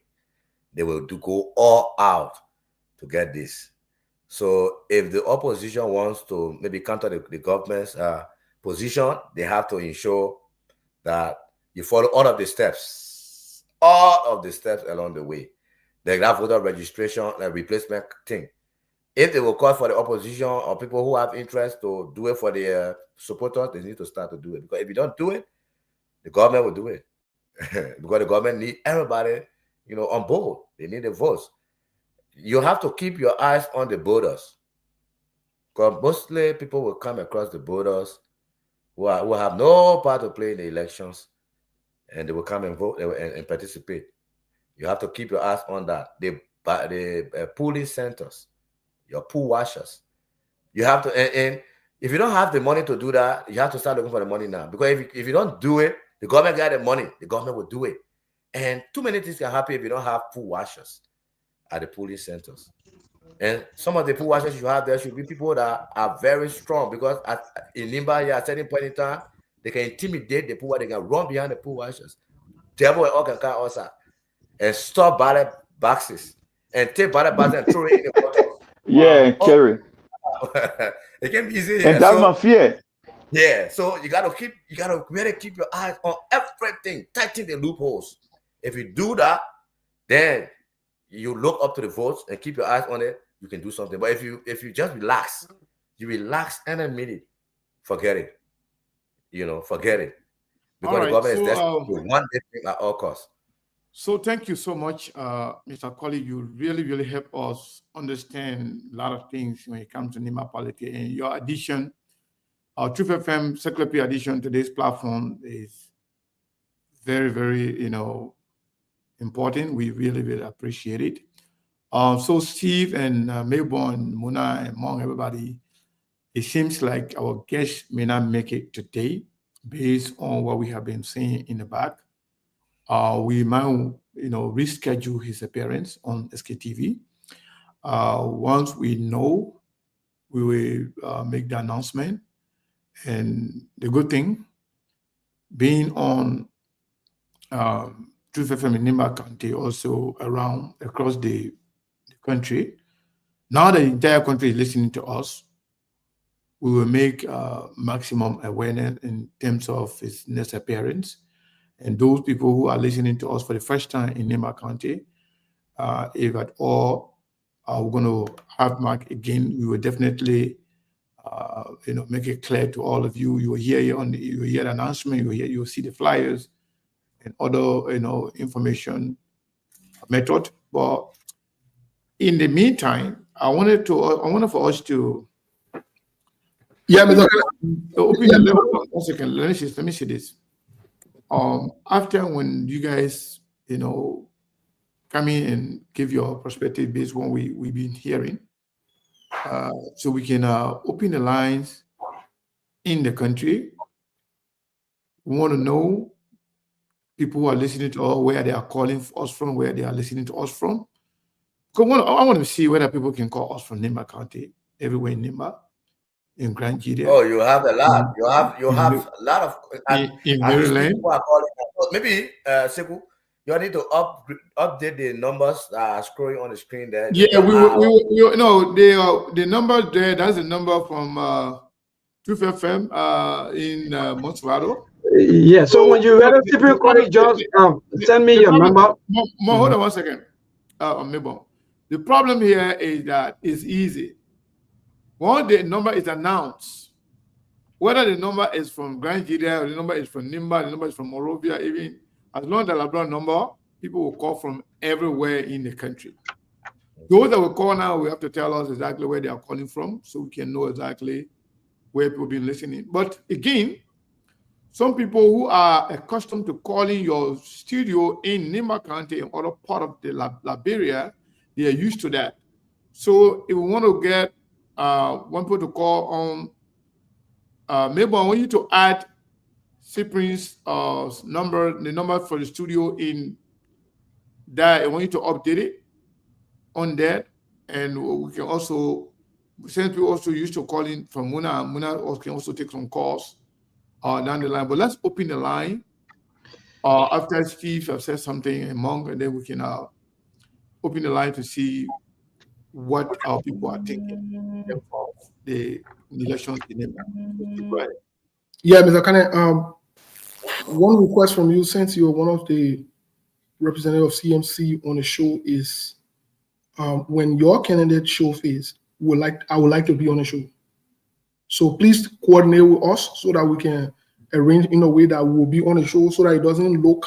They will go all out to get this. So if the opposition wants to maybe counter the government's position, they have to ensure that you follow all of the steps along the way. Like that voter registration and replacement thing. If they will call for the opposition or people who have interest to do it for the supporters, they need to start to do it. Because if you don't do it, the government will do it. Because the government need everybody, on board. They need the votes. You have to keep your eyes on the borders. Because mostly people will come across the borders who have no part to play in the elections, and they will come and vote and participate. You have to keep your eyes on that. The polling centers, your pool washers. You have to, and if you don't have the money to do that, you have to start looking for the money now. Because if you don't do it, the government got the money, the government will do it. And too many things can happen if you don't have pool washers at the polling centers. And some of the pool washers you have there should be people that are very strong, because in Nimba here, at certain point in time, they can intimidate the pool washers, they can run behind the pool washers. Devil all can come outside and stop ballot boxes and take ballot boxes and throw it in the bottle. Yeah, and carry. It can be easy. And that's my fear. Yeah, so you gotta really keep your eyes on everything, tighten the loopholes. If you do that, then you look up to the votes and keep your eyes on it, you can do something. But if you just relax in a minute, forget it. Forget it. Because the government is desperate to want this thing at all costs. So thank you so much, Mr. Colley. You really, really help us understand a lot of things when it comes to Nimba politics. And your addition, our Truth FM Secretary addition to this platform is very, very, important. We really, really appreciate it. So Steve and Melbourne, Muna, and among everybody, it seems like our guest may not make it today based on what we have been seeing in the back. We might, reschedule his appearance on SKTV. Once we know, we will make the announcement. And the good thing, being on Truth FM in Nimba County, also across the country, now the entire country is listening to us, we will make maximum awareness in terms of his next appearance. And those people who are listening to us for the first time in Nimba County, if at all we're going to have Mark again, we will definitely, make it clear to all of you. You will hear the announcement. You will see the flyers and other, information method. But in the meantime, I wanted for us to. Yeah, Mr. Open the level. 1 second. Let me see this. After when you guys, come in and give your perspective based on what we've been hearing, so we can open the lines in the country. We want to know people who are listening to us, where they are calling us from, where they are listening to us from. Because I want to see whether people can call us from Nimba County, everywhere in Nimba, in Grand Nigeria. Oh, you have a lot. You have a lot of in Maryland. People are calling. Maybe Seku, you need to update the numbers that are scrolling on the screen there. Yeah, the number there. That's the number from Truth FM in Montserrat. Yeah. So when you ready, people call it, just send me your number. Hold on 1 second. The problem here is that it's easy. Once the number is announced, whether the number is from Grand Nigeria or the number is from Nimba, the number is from Morovia, even as long as the Labrador number, people will call from everywhere in the country. Those that will call now, we have to tell us exactly where they are calling from so we can know exactly where people have been listening. But again, some people who are accustomed to calling your studio in Nimba County and other part of the Liberia, they are used to that. So if we want to get one people to call on, maybe I want you to add Cyprian's number, the number for the studio in that. I want you to update it on that, and we can also, since we also used to calling from Muna can also take some calls down the line. But let's open the line after Steve have said something and Monk, and then we can open the line to see what our people are thinking of the elections in Nimba. Go ahead. Yeah, Mr. Kane, one request from you, since you're one of the representatives of CMC on the show, is when your candidate show face, I would like to be on the show. So please coordinate with us so that we can arrange in a way that we will be on the show, so that it doesn't look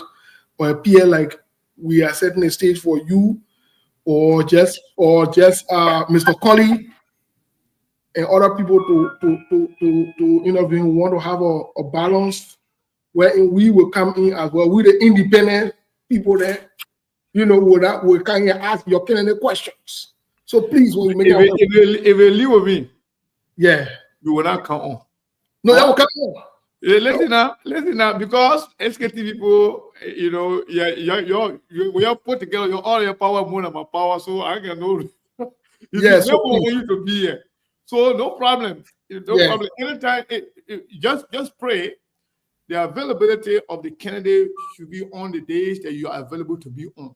or appear like we are setting a stage for you or just Mr. Colley and other people to interview. We want to have a balance wherein we will come in as well. We the independent people that we can ask your candidate questions. So please, when you make if you leave with me, yeah, you will not come on. No, that will come on. Listen now, because SKT people, we have put together all your power, more than my power, so I can know. Yes, never want you to be here. So no problem. Problem. Anytime, just pray. The availability of the candidate should be on the days that you are available to be on.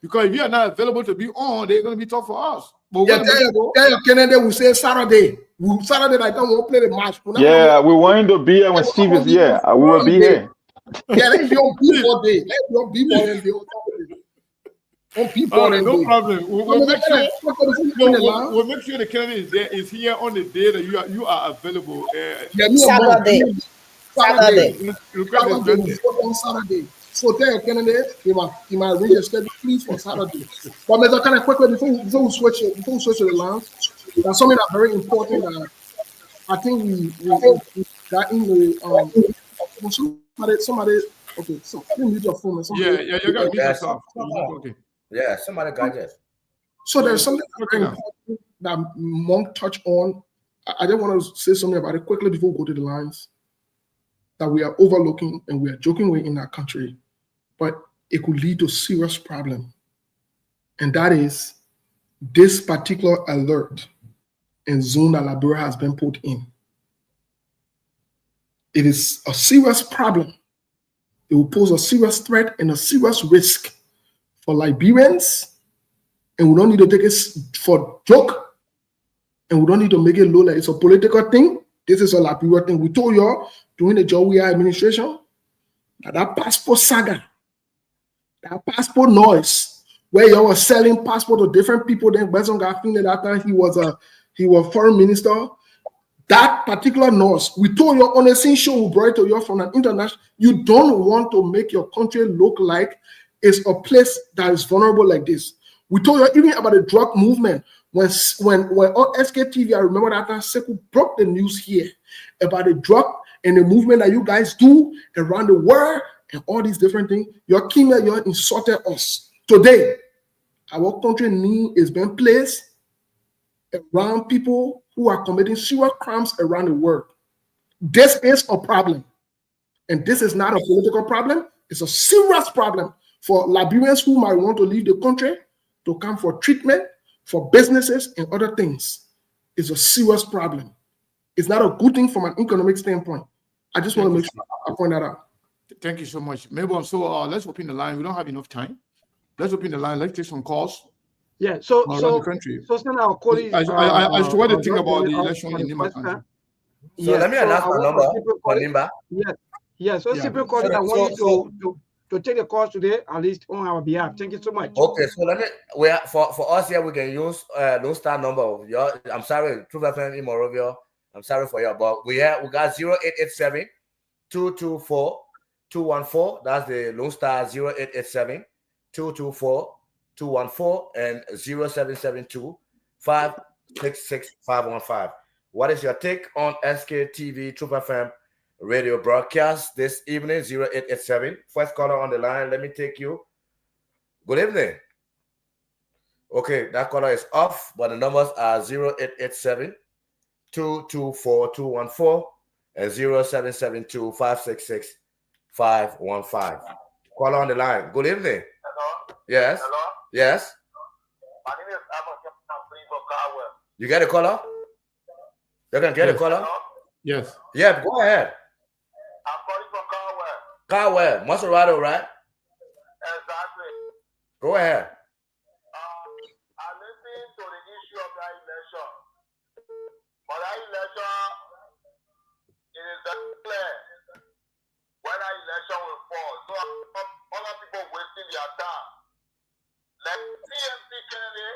Because if you are not available to be on, they're going to be tough for us. But tell your candidate we say Saturday. Saturday night, I won't play the match. Yeah, we want to be here when Steve is here. We will be here. Yeah, let's be on people day. Let's be on people and be on people. No problem. We'll make sure the candidate is here on the day that you are available. Saturday. So tell your candidate he might arrange a schedule, please, for Saturday. But Mr. Kind of quickly before we switch to the line, there's something that's very important that I think we got in the somebody. Okay, so let me mute your phone. Yeah, you got to mute yourself. Okay. Yeah, somebody got it. So there's something very important that Monk touched on. I just want to say something about it quickly before we go to the lines. That we are overlooking and we are joking with in our country, but it could lead to serious problem. And that is this particular alert and zone that Liberia has been put in. It is a serious problem. It will pose a serious threat and a serious risk for Liberians, and we don't need to take it for joke, and we don't need to make it look like it's a political thing. This is a Liberia thing. We told y'all during the Jowiya administration that passport saga, that passport noise, where y'all was selling passport to different people. Then Benson got at that time he was foreign minister. That particular noise, we told you on a scene show, we brought it to you from an international. You don't want to make your country look like it's a place that is vulnerable like this. We told you even about the drug movement. When on SKTV, I remember that time Sekou broke the news here about the drug and the movement that you guys do around the world and all these different things. Your king, you insulted us. Today, our country need is being placed around people who are committing serious crimes around the world. This is a problem. And this is not a political problem. It's a serious problem for Liberians who might want to leave the country to come for treatment, for businesses and other things. It's a serious problem. It's not a good thing from an economic standpoint. I just want to make sure I point that out. Thank you so much. Maybe so let's open the line. We don't have enough time. Let's open the line. Let's take some calls. Yeah, so the country. So send our colleagues. I just want to think about the election in Nimba County. So let me announce my number for Nimba. Yeah. So Cyprian colleagues, I want you to take the calls today, at least on our behalf. Thank you so much. Okay, so let me. For us here, we can use Lone Star number of your. I'm sorry, True FM in Morovia. I'm sorry for your, but we got 0887 224 214. That's the Lone Star 0887 224 214 and 0772 566 515. What is your take on SKTV True FM radio broadcast this evening, 0887. First caller on the line, let me take you. Good evening. Okay, that caller is off, but the numbers are 0887 224 214 and 0772 566 515. Caller on the line. Good evening. Hello? Yes. Hello? Yes. My name is Abba. I'm calling from Carwell. You get a caller? You can get a caller? Hello? Yes. Yeah, go ahead. I'm calling from Carwell. Carwell, Maserado, right? Exactly. Go ahead. I listened to the issue of that election. But that election, it is very clear when that election will fall. So other people wasting their time. Like CMC Kennedy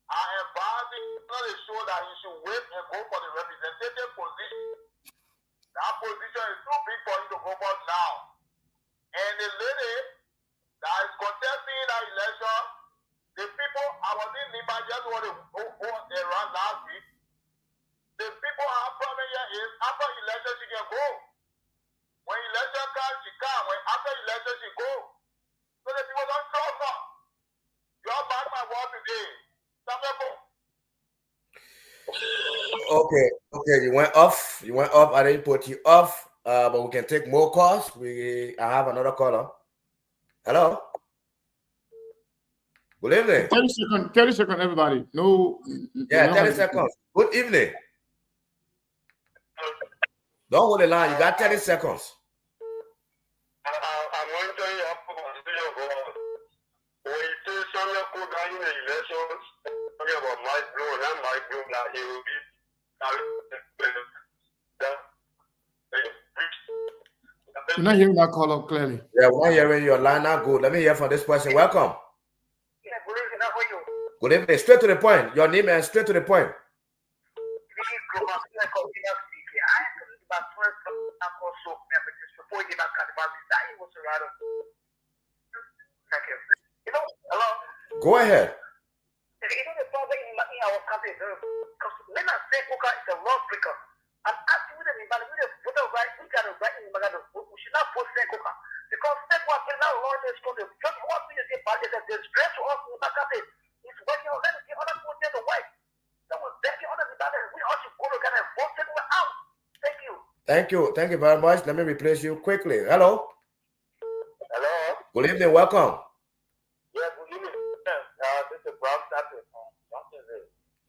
are advising not to show that he should wait and go for the representative position. That position is too big for him to go for now. And the lady that is contesting that election, the people, I was in Nimba just who was around last week. The people have problem here is after election she can go. When election comes, she can. When after election she go. So the people don't trust her. You all back my word today. Okay, you went off. I didn't put you off, but we can take more calls. I have another caller. Hello. Good evening. 30 seconds, everybody. No. Yeah, 30 seconds. Good evening. Don't hold the line. You got 30 seconds. I'm monitoring your position. When you say someone could die in the elections, talking about Mack Gbliwon, and Mack Gbliwon, that he will be. You're not hearing that caller clearly. Yeah, we're not hearing your line now. Good. Let me hear from this person. Welcome. Yeah, good evening. How are you? Good evening. Straight to the point. Your name and straight to the point. Go ahead. You know the problem in our country because when I say Coca is a law breaker, I'm asking with the voter right, we got a right in Magado. We should not post Coca because that's what we're now lawyers going to just what we say about this disgrace to us in Magado. It's working on that. The other people the white. That was begging other people. We also go to get a vote out. Thank you. Thank you very much. Let me replace you quickly. Hello. Hello. Good evening. Welcome. Yeah, good evening. This is Brown Saturday.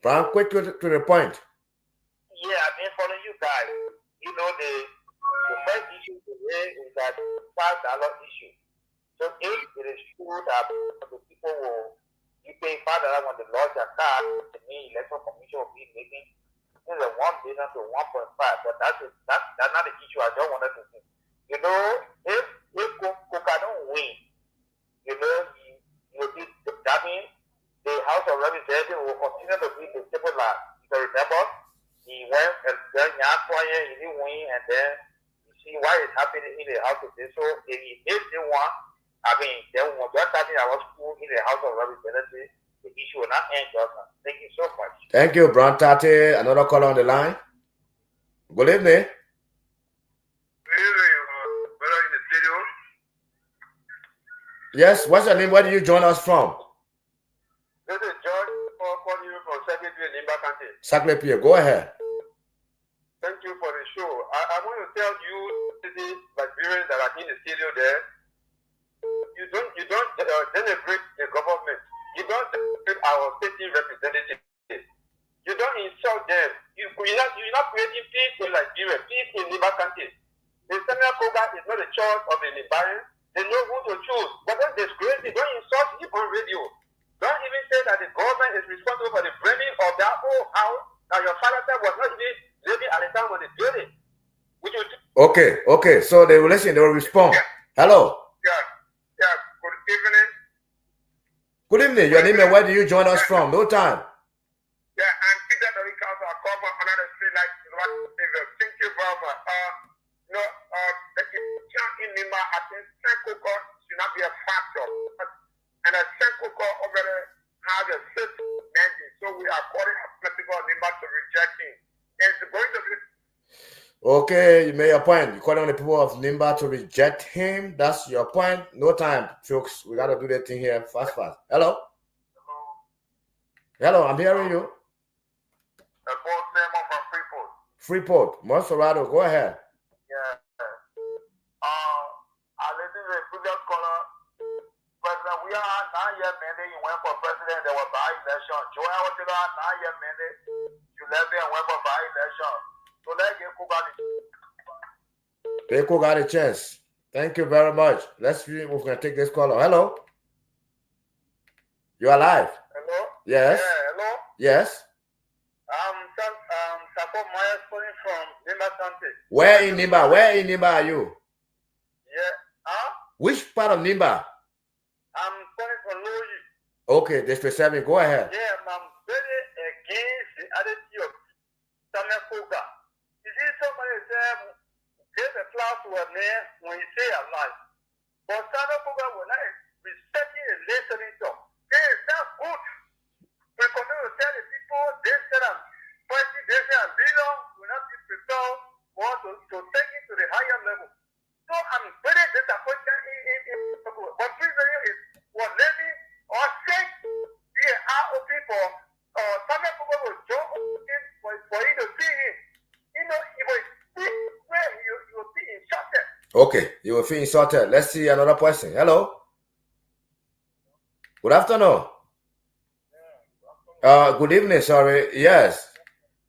Brown, quick to the point. Yeah, I've been following you guys. You know, the first issue today is that $5 issue. So if it is true that the people will be paying $5 when they launch their car, the main electoral commission will be making $1 billion to 1.5. But that's not the issue. I don't want to think. You know, if Coca don't win, you know, that means the House of Representatives will continue to be the table last. You remember, he went and then he didn't win, and then you see why it's happening in the House of this. So if he did the one, I mean, then when just starting our school in the House of Representatives, the issue will not end just now. Thank you so much. Thank you, Brown Tate. Another caller on the line. Good evening. Good evening, brother in the studio. Yes, what's your name? Where do you join us from? This is George calling you from Secretary Nimba County. Secretary, go ahead. Thank you for the show. I want to tell you, the Liberians that are in the studio there, you don't denigrate the government. You don't denigrate our city representatives. You don't insult them. You're not creating peace in Nigeria, peace in Nimba County. The Senate program is not a choice of the Liberians. They know who to choose. But don't disgrace it. Don't insult him on radio. Don't even say that the government is responsible for the bringing of that whole house that your father said was not even living at the time when they did it. Okay. So they will listen, they will respond. Yeah. Hello. Yeah. Good evening. Good evening. Your name and where do you join us from? No time. Yeah, I'm Peter the Council. I come from another street like thank you very much. The election in Nimba, I think Senko should not be a factor. And a Senko over there has a safety mandate. So we are calling on people in Nimba to reject him. And it's going to be Okay, you made your point. You calling on the people of Nimba to reject him. That's your point. No time, folks. We gotta do that thing here fast. Hello? Hello, I'm hearing you. Freeport, Monserrato, go ahead. Yeah. I listened to the previous caller. President, we are 9 years mandate. You went for president. There was by-election. Joel was 9 years mandate. You left there and went for by-election. So let's get Beko got a chance. Thank you very much. Let's see if we can take this caller. Hello? You are live? Hello? Yes. Yeah, hello? Yes. Support Myers calling from Nimba County. Where in Nimba are you? Yeah. Huh? Which part of Nimba? I'm calling from Loyi. Okay, District 7. Go ahead. Yeah, I'm very against the attitude of Samuel Koga. You see, somebody said, there's a class word there when you say alive. But Samuel Koga will not respecting and listening to. Hey, that's good. We continue to tell the people, they said I'm fighting, they say I'm belong, will not be prepared for to take it to the higher level. So I'm very disappointed in but prison is what Levy or sick, the ROP for Samuel Koga will join for you to see him. You know, he will see where you will be insulted. Okay, you will feel insulted. Let's see another person. Hello? Good afternoon. Good evening, sorry. Yes.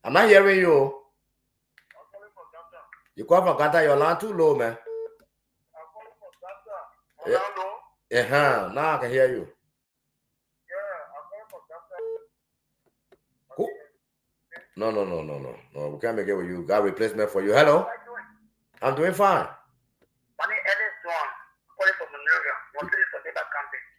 I'm not hearing you. You come from Ganta, your line too low, man. Now I can hear you. No. We can't make it with you. Got replacement for you. Hello? I'm doing fine.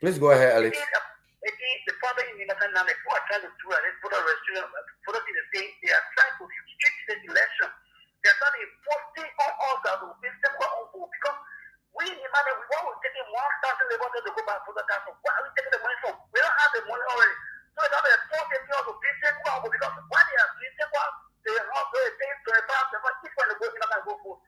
Please go ahead, Alex. The problem in Nimba County now, people are trying to do it. Put a restriction, put it in the thing. They are trying to restrict the election. They are trying to enforcing on us that will be simple on vote because we in Nimba, we want to take 1,000 labor to go back to the council. Why are we taking the money from? We don't have the money already. So it's not enforcing people to be simple on vote because when they are being simple, they are not going to pay 25, each one to go in and go vote.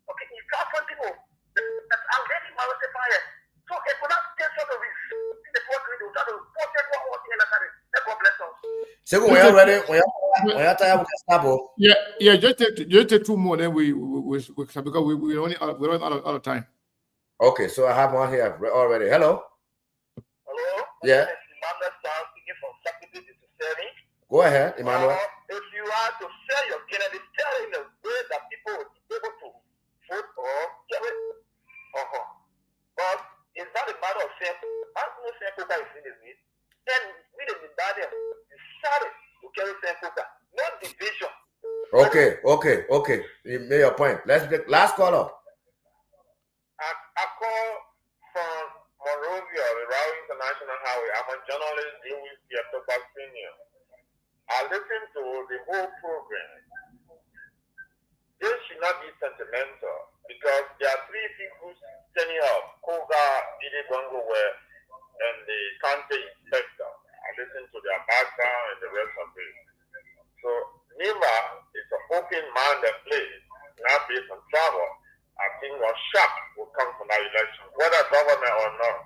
Okay, it's tough for people. I'm letting my fire. So if we not take sort of the country, we try to force it one more thing in the country. God bless us. So when you're ready, when you're tired, we can stop. Yeah. Just take two more, then we because we only we're out of time. Okay, so I have one here already. Hello. Yeah. Go ahead, Emmanuel. If you are to sell your candidate, tell in a way that people will be able to vote or carry. But it's not a matter of saying, as no sample is in the need, then we the Nigerians decided to carry sample, no division. Okay. You made your point. Let's get last caller. I call from Monrovia, the Rao International Highway. I'm a journalist dealing with the Electoral Senior. I listen to the whole program. This should not be sentimental because there are three people standing up: Koga, Didi Bongo, and the county inspector. I listen to their background and the rest of it. So Nimba is an open-minded place, not based on travel. I think one shock will come from that election, whether government or not.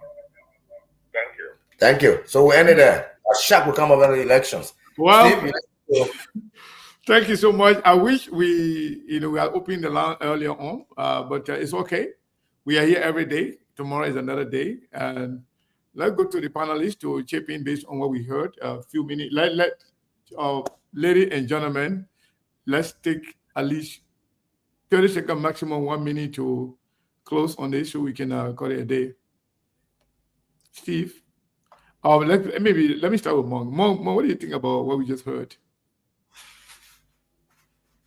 Thank you. So we ended there. A shock will come over the elections. Well, Steve, thank you so much. I wish we had opened the line earlier on, but it's okay. We are here every day. Tomorrow is another day, and let's go to the panelists to chip in based on what we heard. A few minutes. Ladies and gentlemen, let's take at least 30 seconds, maximum 1 minute to close on this, so we can call it a day. Steve, let me start with Monk. Monk, what do you think about what we just heard?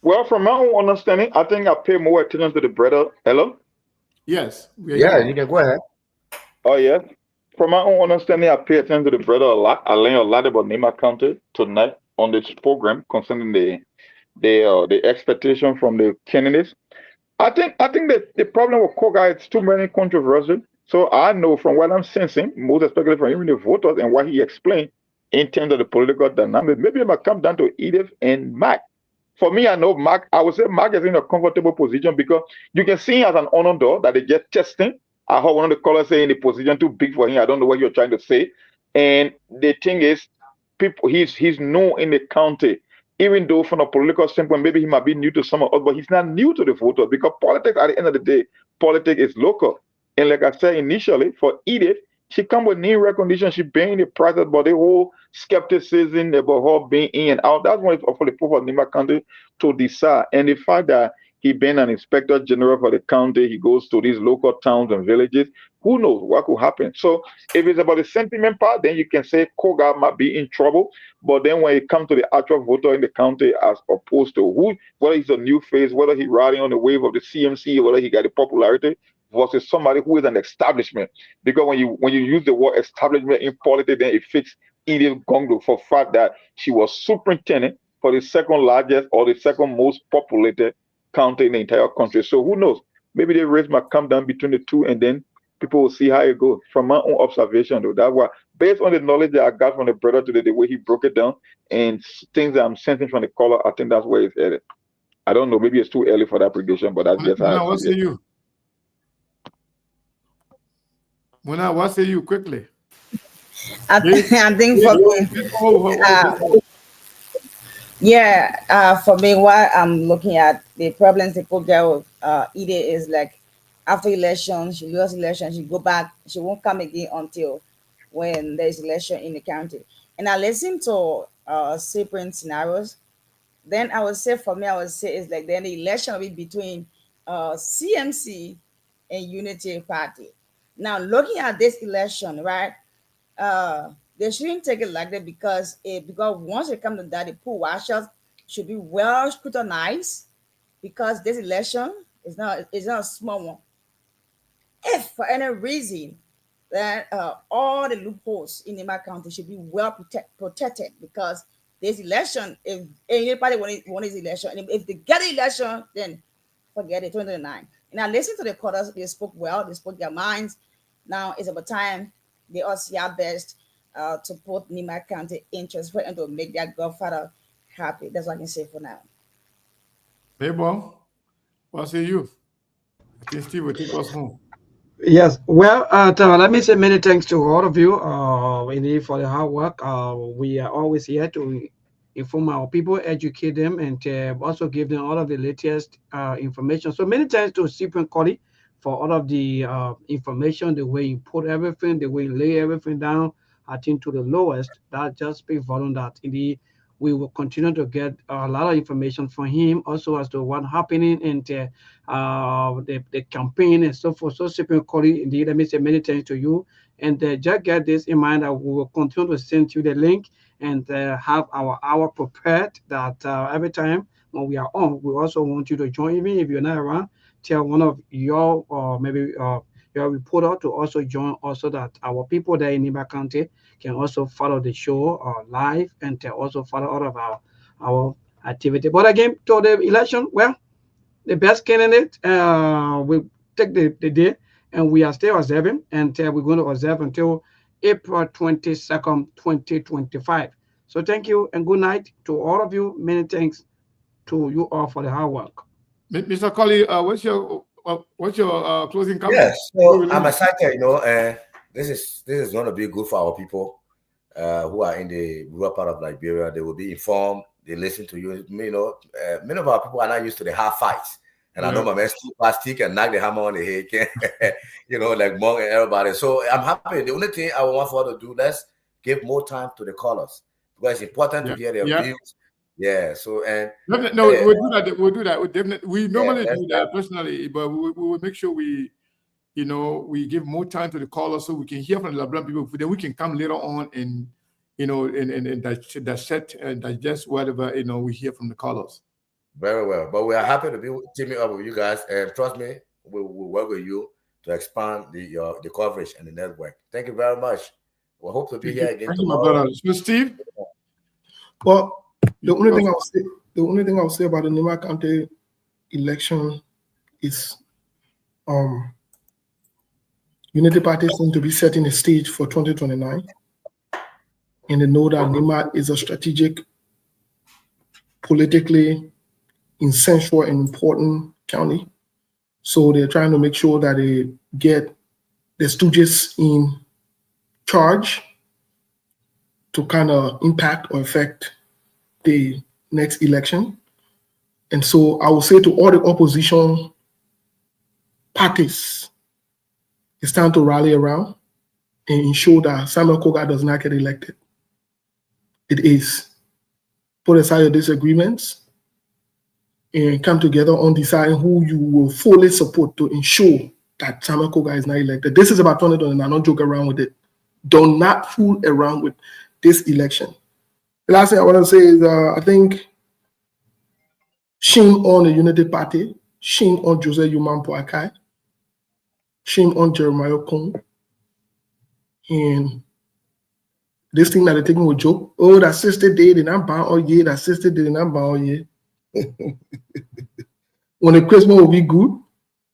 Well, from my own understanding, I think I pay more attention to the brother. Hello? Yes. You can go ahead. Oh, yeah. From my own understanding, I pay attention to the brother a lot. I learned a lot about Nimba County tonight on this program concerning the expectation from the candidates. I think that the problem with Koga is too many controversies. So I know from what I'm sensing, most especially from even the voters and what he explained in terms of the political dynamic, maybe it might come down to Edith and Mac. For me, I know Mark. I would say Mark is in a comfortable position because you can see him as an underdog that they just testing. I heard one of the callers say in the position too big for him. I don't know what you're trying to say. And the thing is, people he's known in the county. Even though from a political standpoint, maybe he might be new to some of us, but he's not new to the voters because politics at the end of the day, politics is local. And like I said initially, for Edith, she come with name recognition, she being the process, but the whole skepticism about her being in and out. That's why it's for the people of Nimba County to decide. And the fact that he been an inspector general for the county, he goes to these local towns and villages. Who knows what could happen? So if it's about the sentiment part, then you can say Koga might be in trouble. But then when it comes to the actual voter in the county, as opposed to who, whether he's a new face, whether he's riding on the wave of the CMC, whether he got the popularity, versus somebody who is an establishment. Because when you use the word establishment in politics, then it fits Edith Gongdo for the fact that she was superintendent for the second largest or the second most populated county in the entire country. So who knows? Maybe the race might come down between the two, and then people will see how it goes. From my own observation, though, that's why, based on the knowledge that I got from the brother today, the way he broke it down, and things that I'm sensing from the caller, I think that's where it's headed. I don't know. Maybe it's too early for that prediction, but that's just how what say you? Muna, what say you quickly? I think for me, for me, what I'm looking at, the problems people get with Edie is like after election, she loses election, she go back, she won't come again until when there's election in the county. And I listen to different scenarios. Then I would say for me, I would say it's like then the election will be between CMC and Unity Party. Now looking at this election, right? They shouldn't take it like that because once it comes to that, the pool washers should be well scrutinized because this election is not a small one. If for any reason that all the loopholes in Nimba County should be well protected because this election, if anybody won this election, and if they get the election, then forget it, 2029. And I listened to the callers, they spoke well, they spoke their minds. Now it's about time they all see our best to put Nimba County interest for and to make their godfather happy. That's what I can say for now. Hey, boy, what say you? I think Steve will take us home. Yes, well, let me say many thanks to all of you for the hard work. We are always here to inform our people, educate them, and also give them all of the latest information. So many thanks to Stephen Colley for all of the information, the way you put everything, the way you lay everything down, I think to the lowest. That just speaks volume that indeed we will continue to get a lot of information from him also as to what's happening in the campaign and so forth. So Stephen Colley, indeed, let me say many thanks to you. And just get this in mind that we will continue to send you the link and have our hour prepared that every time when we are on, we also want you to join. Even if you're not around, tell one of your or maybe your reporter to also join also that our people there in Nimba County can also follow the show live and also follow all of our activity. But again, to the election, well, the best candidate will take the day, and we are still observing, and we're going to observe until April 22nd, 2025. So thank you and good night to all of you. Many thanks to you all for the hard work. Mr. Colley, what's your closing comment? Yes, so I'm excited. This is going to be good for our people who are in the rural part of Liberia. They will be informed. They listen to you. Many of our people are not used to the hard fights. And I know my man Steve can knock the hammer on the head, like Monk and everybody. So I'm happy. The only thing I want for us to do, let's give more time to the callers because it's important to hear their views. Yeah. So we'll do that. We'll do that. We definitely. We normally do that personally, but we will make sure we give more time to the callers so we can hear from the Liberian people. Then we can come later on and dissect and digest whatever we hear from the callers. Very well. But we are happy to be teaming up with you guys, and trust me, we'll work with you to expand the coverage and the network. Thank you very much. We hope to be here again tomorrow. You, my brother. So, Steve. Well. The only thing I'll say about the Nimba County election is Unity Party seem to be setting a stage for 2029. And they know that Nimba is a strategic, politically in central and important county. So they're trying to make sure that they get the stooges in charge to kind of impact or affect the next election. And so I will say to all the opposition parties, it's time to rally around and ensure that Samuel Koga does not get elected. It is. Put aside your disagreements and come together on deciding who you will fully support to ensure that Samuel Koga is not elected. This is about 2029. Don't joke around with it. Do not fool around with this election. The last thing I want to say is I think shame on the Unity Party, shame on Jose Yuman Poakai, shame on Jeremiah Kong, and this thing that they're taking with joke. Oh, that sister did and I'm bound all year. That sister did and I'm bound all year. When the Christmas will be good,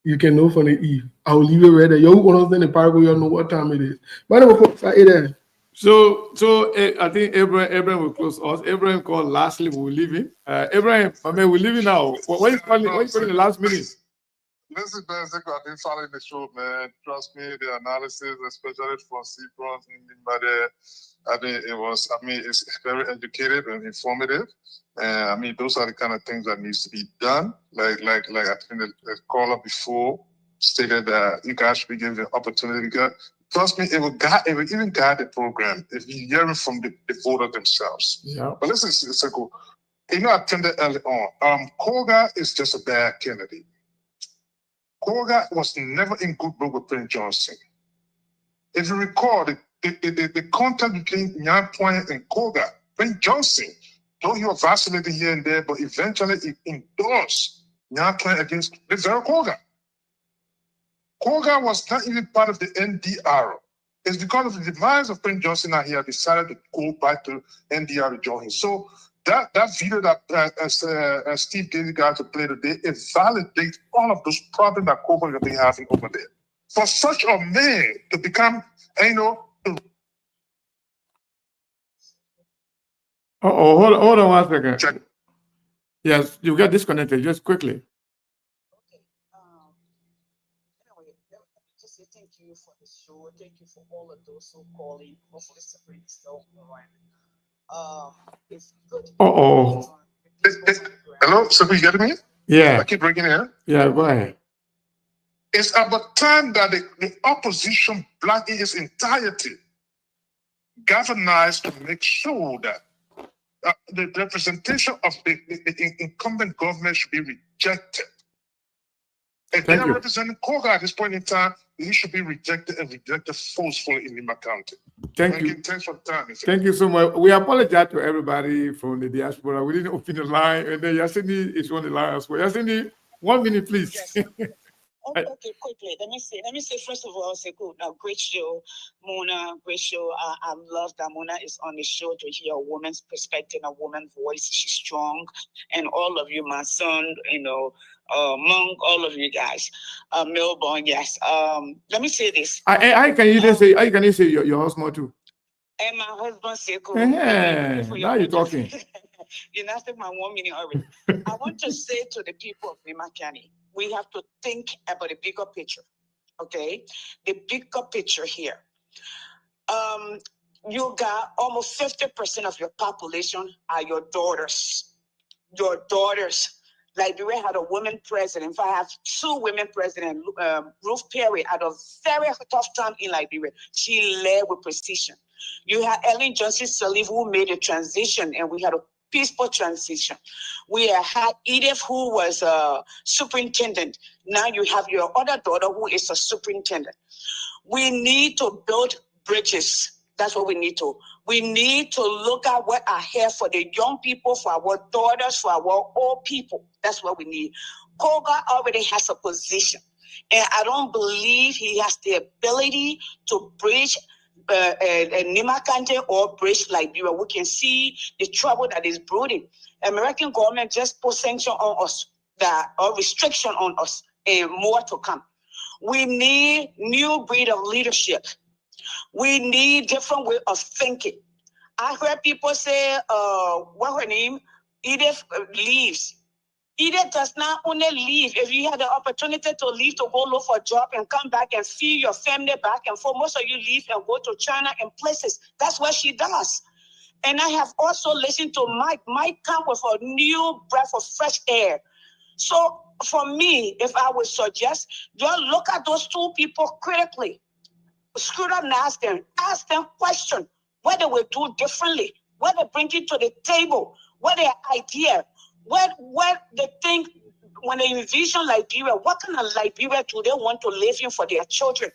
you can know from the Eve. I will leave it right there. You who understand the parable, you know what time it is. My name is folks, I there. So I think Abraham will close us. Abraham called lastly, we'll leave him. Abraham, I mean, we're leaving now. What is calling the last minute? Listen, man, I've been following the show, man. Trust me, the analysis, especially from C-Front and Nimba there, it's very educative and informative. And I mean, those are the kind of things that needs to be done. Like I think the caller before stated that you guys should be given the opportunity. Because trust me, it will even guide the program if you hear it from the voter themselves. Yeah. But listen, Seko, you know, I attended early on. Koga is just a bad candidate. Koga was never in good book with Prince Johnson. If you recall, the contact between Nyampwine and Koga, Prince Johnson, though he was vacillating here and there, but eventually he endorsed Nyampwine against the very Koga. Koga was not even part of the NDR. It's because of the demise of Prince Johnson that he had decided to go back to NDR to join him. So that video that Steve gave you guys to play today, it validates all of those problems that Koga has been having over there. For such a man to become, Hold on 1 second. Check. Yes, you got disconnected just quickly. Anyway, just say thank you for the show. Thank you for all of those who call in. Hopefully, Sabrina is still on. It's good. Hello, Sabrina, you getting me? Yeah. I keep bringing it in. Yeah, go ahead. It's about time that the opposition block in its entirety galvanized to make sure that the representation of the incumbent government should be rejected. If they are representing Koga at this point in time, he should be rejected and rejected forcefully in Nimba County. Thank you. Thanks for the time. Thank you so much. We apologize to everybody from the diaspora. We didn't open the line, and then Yasini is on the line as well. Yasini, 1 minute, please. Yes. Okay, quickly. Let me say first of all, Seko, great show, Mona, great show. I love that Mona is on the show to hear a woman's perspective, a woman's voice. She's strong, and all of you, my son, Monk, all of you guys, Melbourne, yes. Let me say this. I can you say your husband too. And my husband, Seko. Now you're talking. You're not taking my 1 minute already. I want to say to the people of Nimba County, we have to think about the bigger picture, okay? The bigger picture here. You got almost 50% of your population are your daughters. Your daughters. Liberia had a woman president. If I have 2 women presidents, Ruth Perry had a very tough time in Liberia. She led with precision. You had Ellen Johnson Sirleaf who made a transition, and we had a peaceful transition. We had Edith who was a superintendent. Now you have your other daughter who is a superintendent. We need to build bridges. That's what we need to. We need to look at what are here for the young people, for our daughters, for our old people. That's what we need. Koga already has a position, and I don't believe he has the ability to bridge Nimba County or bridge Liberia. We can see the trouble that is brewing. American government just put sanction on us, or restriction on us, and more to come. We need new breed of leadership. We need different way of thinking. I heard people say, what her name? Edith leaves. It does not only leave. If you had the opportunity to leave to go look for a job and come back and feed your family back and forth, most of you leave and go to China and places. That's what she does. And I have also listened to Mike. Mike come with a new breath of fresh air. So for me, if I would suggest, just look at those two people critically. Scrutinize them. Ask them questions. What they will do differently. What they bring it to the table. What their idea. What they think when they envision Liberia, what kind of Liberia do they want to live in for their children?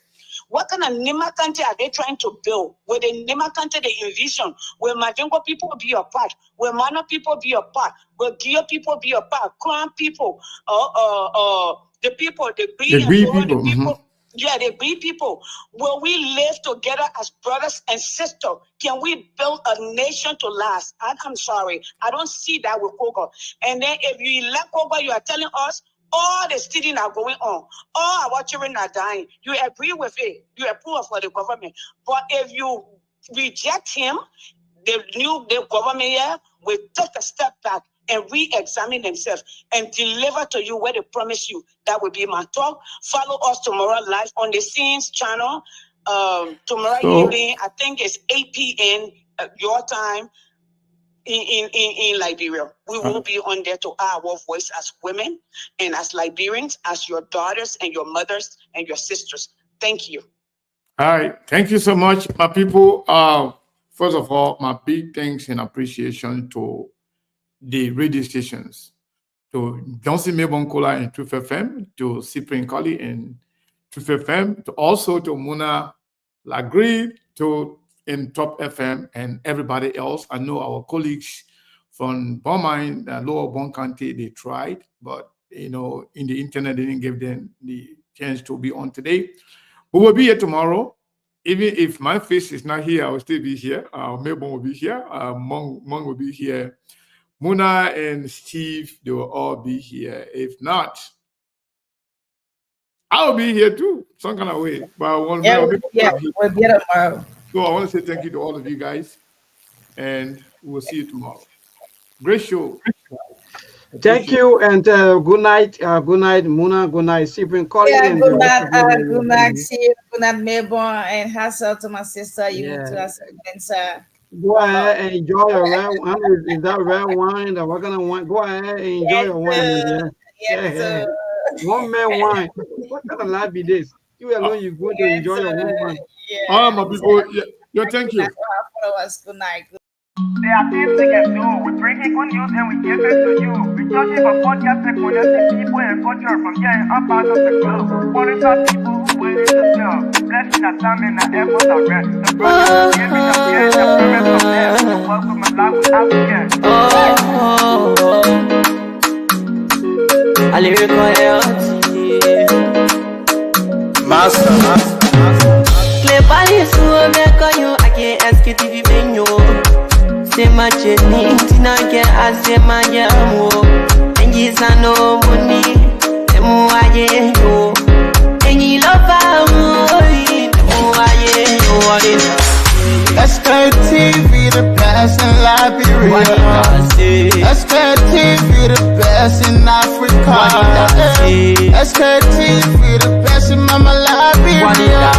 What kind of Nimba County are they trying to build? Will the Nimba County they envision? Will Majengo people be a part? Will Mana people be a part? Will Gio people be a part? Crown people, the people, the Green people. Yeah, the Green people. Will we live together as brothers and sisters? Can we build a nation to last? I'm sorry, I don't see that with Kogo. And then if you elect Kogo, you are telling us all the students are going on. All our children are dying. You agree with it. You approve for the government. But if you reject him, the government here will take a step back and re-examine themselves and deliver to you what they promise you. That will be my talk. Follow us tomorrow live on the Scenes channel. Tomorrow evening, I think it's 8 p.m. Your time in Liberia. We will be on there to our voice as women and as Liberians, as your daughters and your mothers and your sisters. Thank you. All right. Thank you so much, my people. First of all, my big thanks and appreciation to the radio stations, to Johnson Mebonkola and Truth FM, to Cyprian Colley and Truth FM, to also to Muna Lagri, to in Top FM and everybody else. I know our colleagues from Beaumont, Lower Bon County, they tried, but in the internet, they didn't give them the chance to be on today. We will be here tomorrow. Even if my face is not here, I will still be here. Melbourne will be here. Mong will be here. Muna and Steve, they will all be here. If not, I'll be here too, some kind of way. But we'll be here tomorrow. So I want to say thank you to all of you guys, and we'll see you tomorrow. Great show. Thank you, and good night. Good night, Muna. Good night, Cyprian Colley. Yeah, good night. Good night, Steve. Good night, Melbourne, and hassle to my sister. You to us, go ahead and enjoy your red wine. Is that red wine? That we're gonna want? Go ahead and enjoy your wine. Yeah. One man wine. What kind of life be this? You alone, you go to enjoy your own wine. All my people, thank you. Good night. There are things we can do. We bring in good news and we give it to you. We touch it for podcast and connecting people and culture from getting up out of the club. Qualified people who waiting to sell. Blessing that time and the effort are rest. The brothers giving the fear, the parents of them. So welcome and live with African. A lyrical health. Master. Clever so make you I can't ask it if you been you. Say my journey, Tina get as say my yamu. And you say no money, emu aye yo. And you love amu, emu aye yo. SKTV the best in Liberia. SKTV the best in Africa. SKTV the best in Mama Liberia.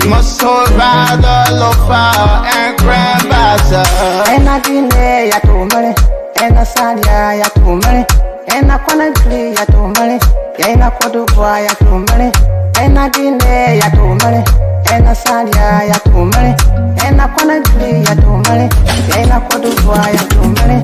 Must hold by the lofa and grandbaza. And I dine ya tumale, and I salia ya tumale, and I quantly ya tumale, and I quadruple ya tumale, and I dine ya tumale, and I salia ya tumale, and I quantly ya tumale, and I quadruple ya tumale.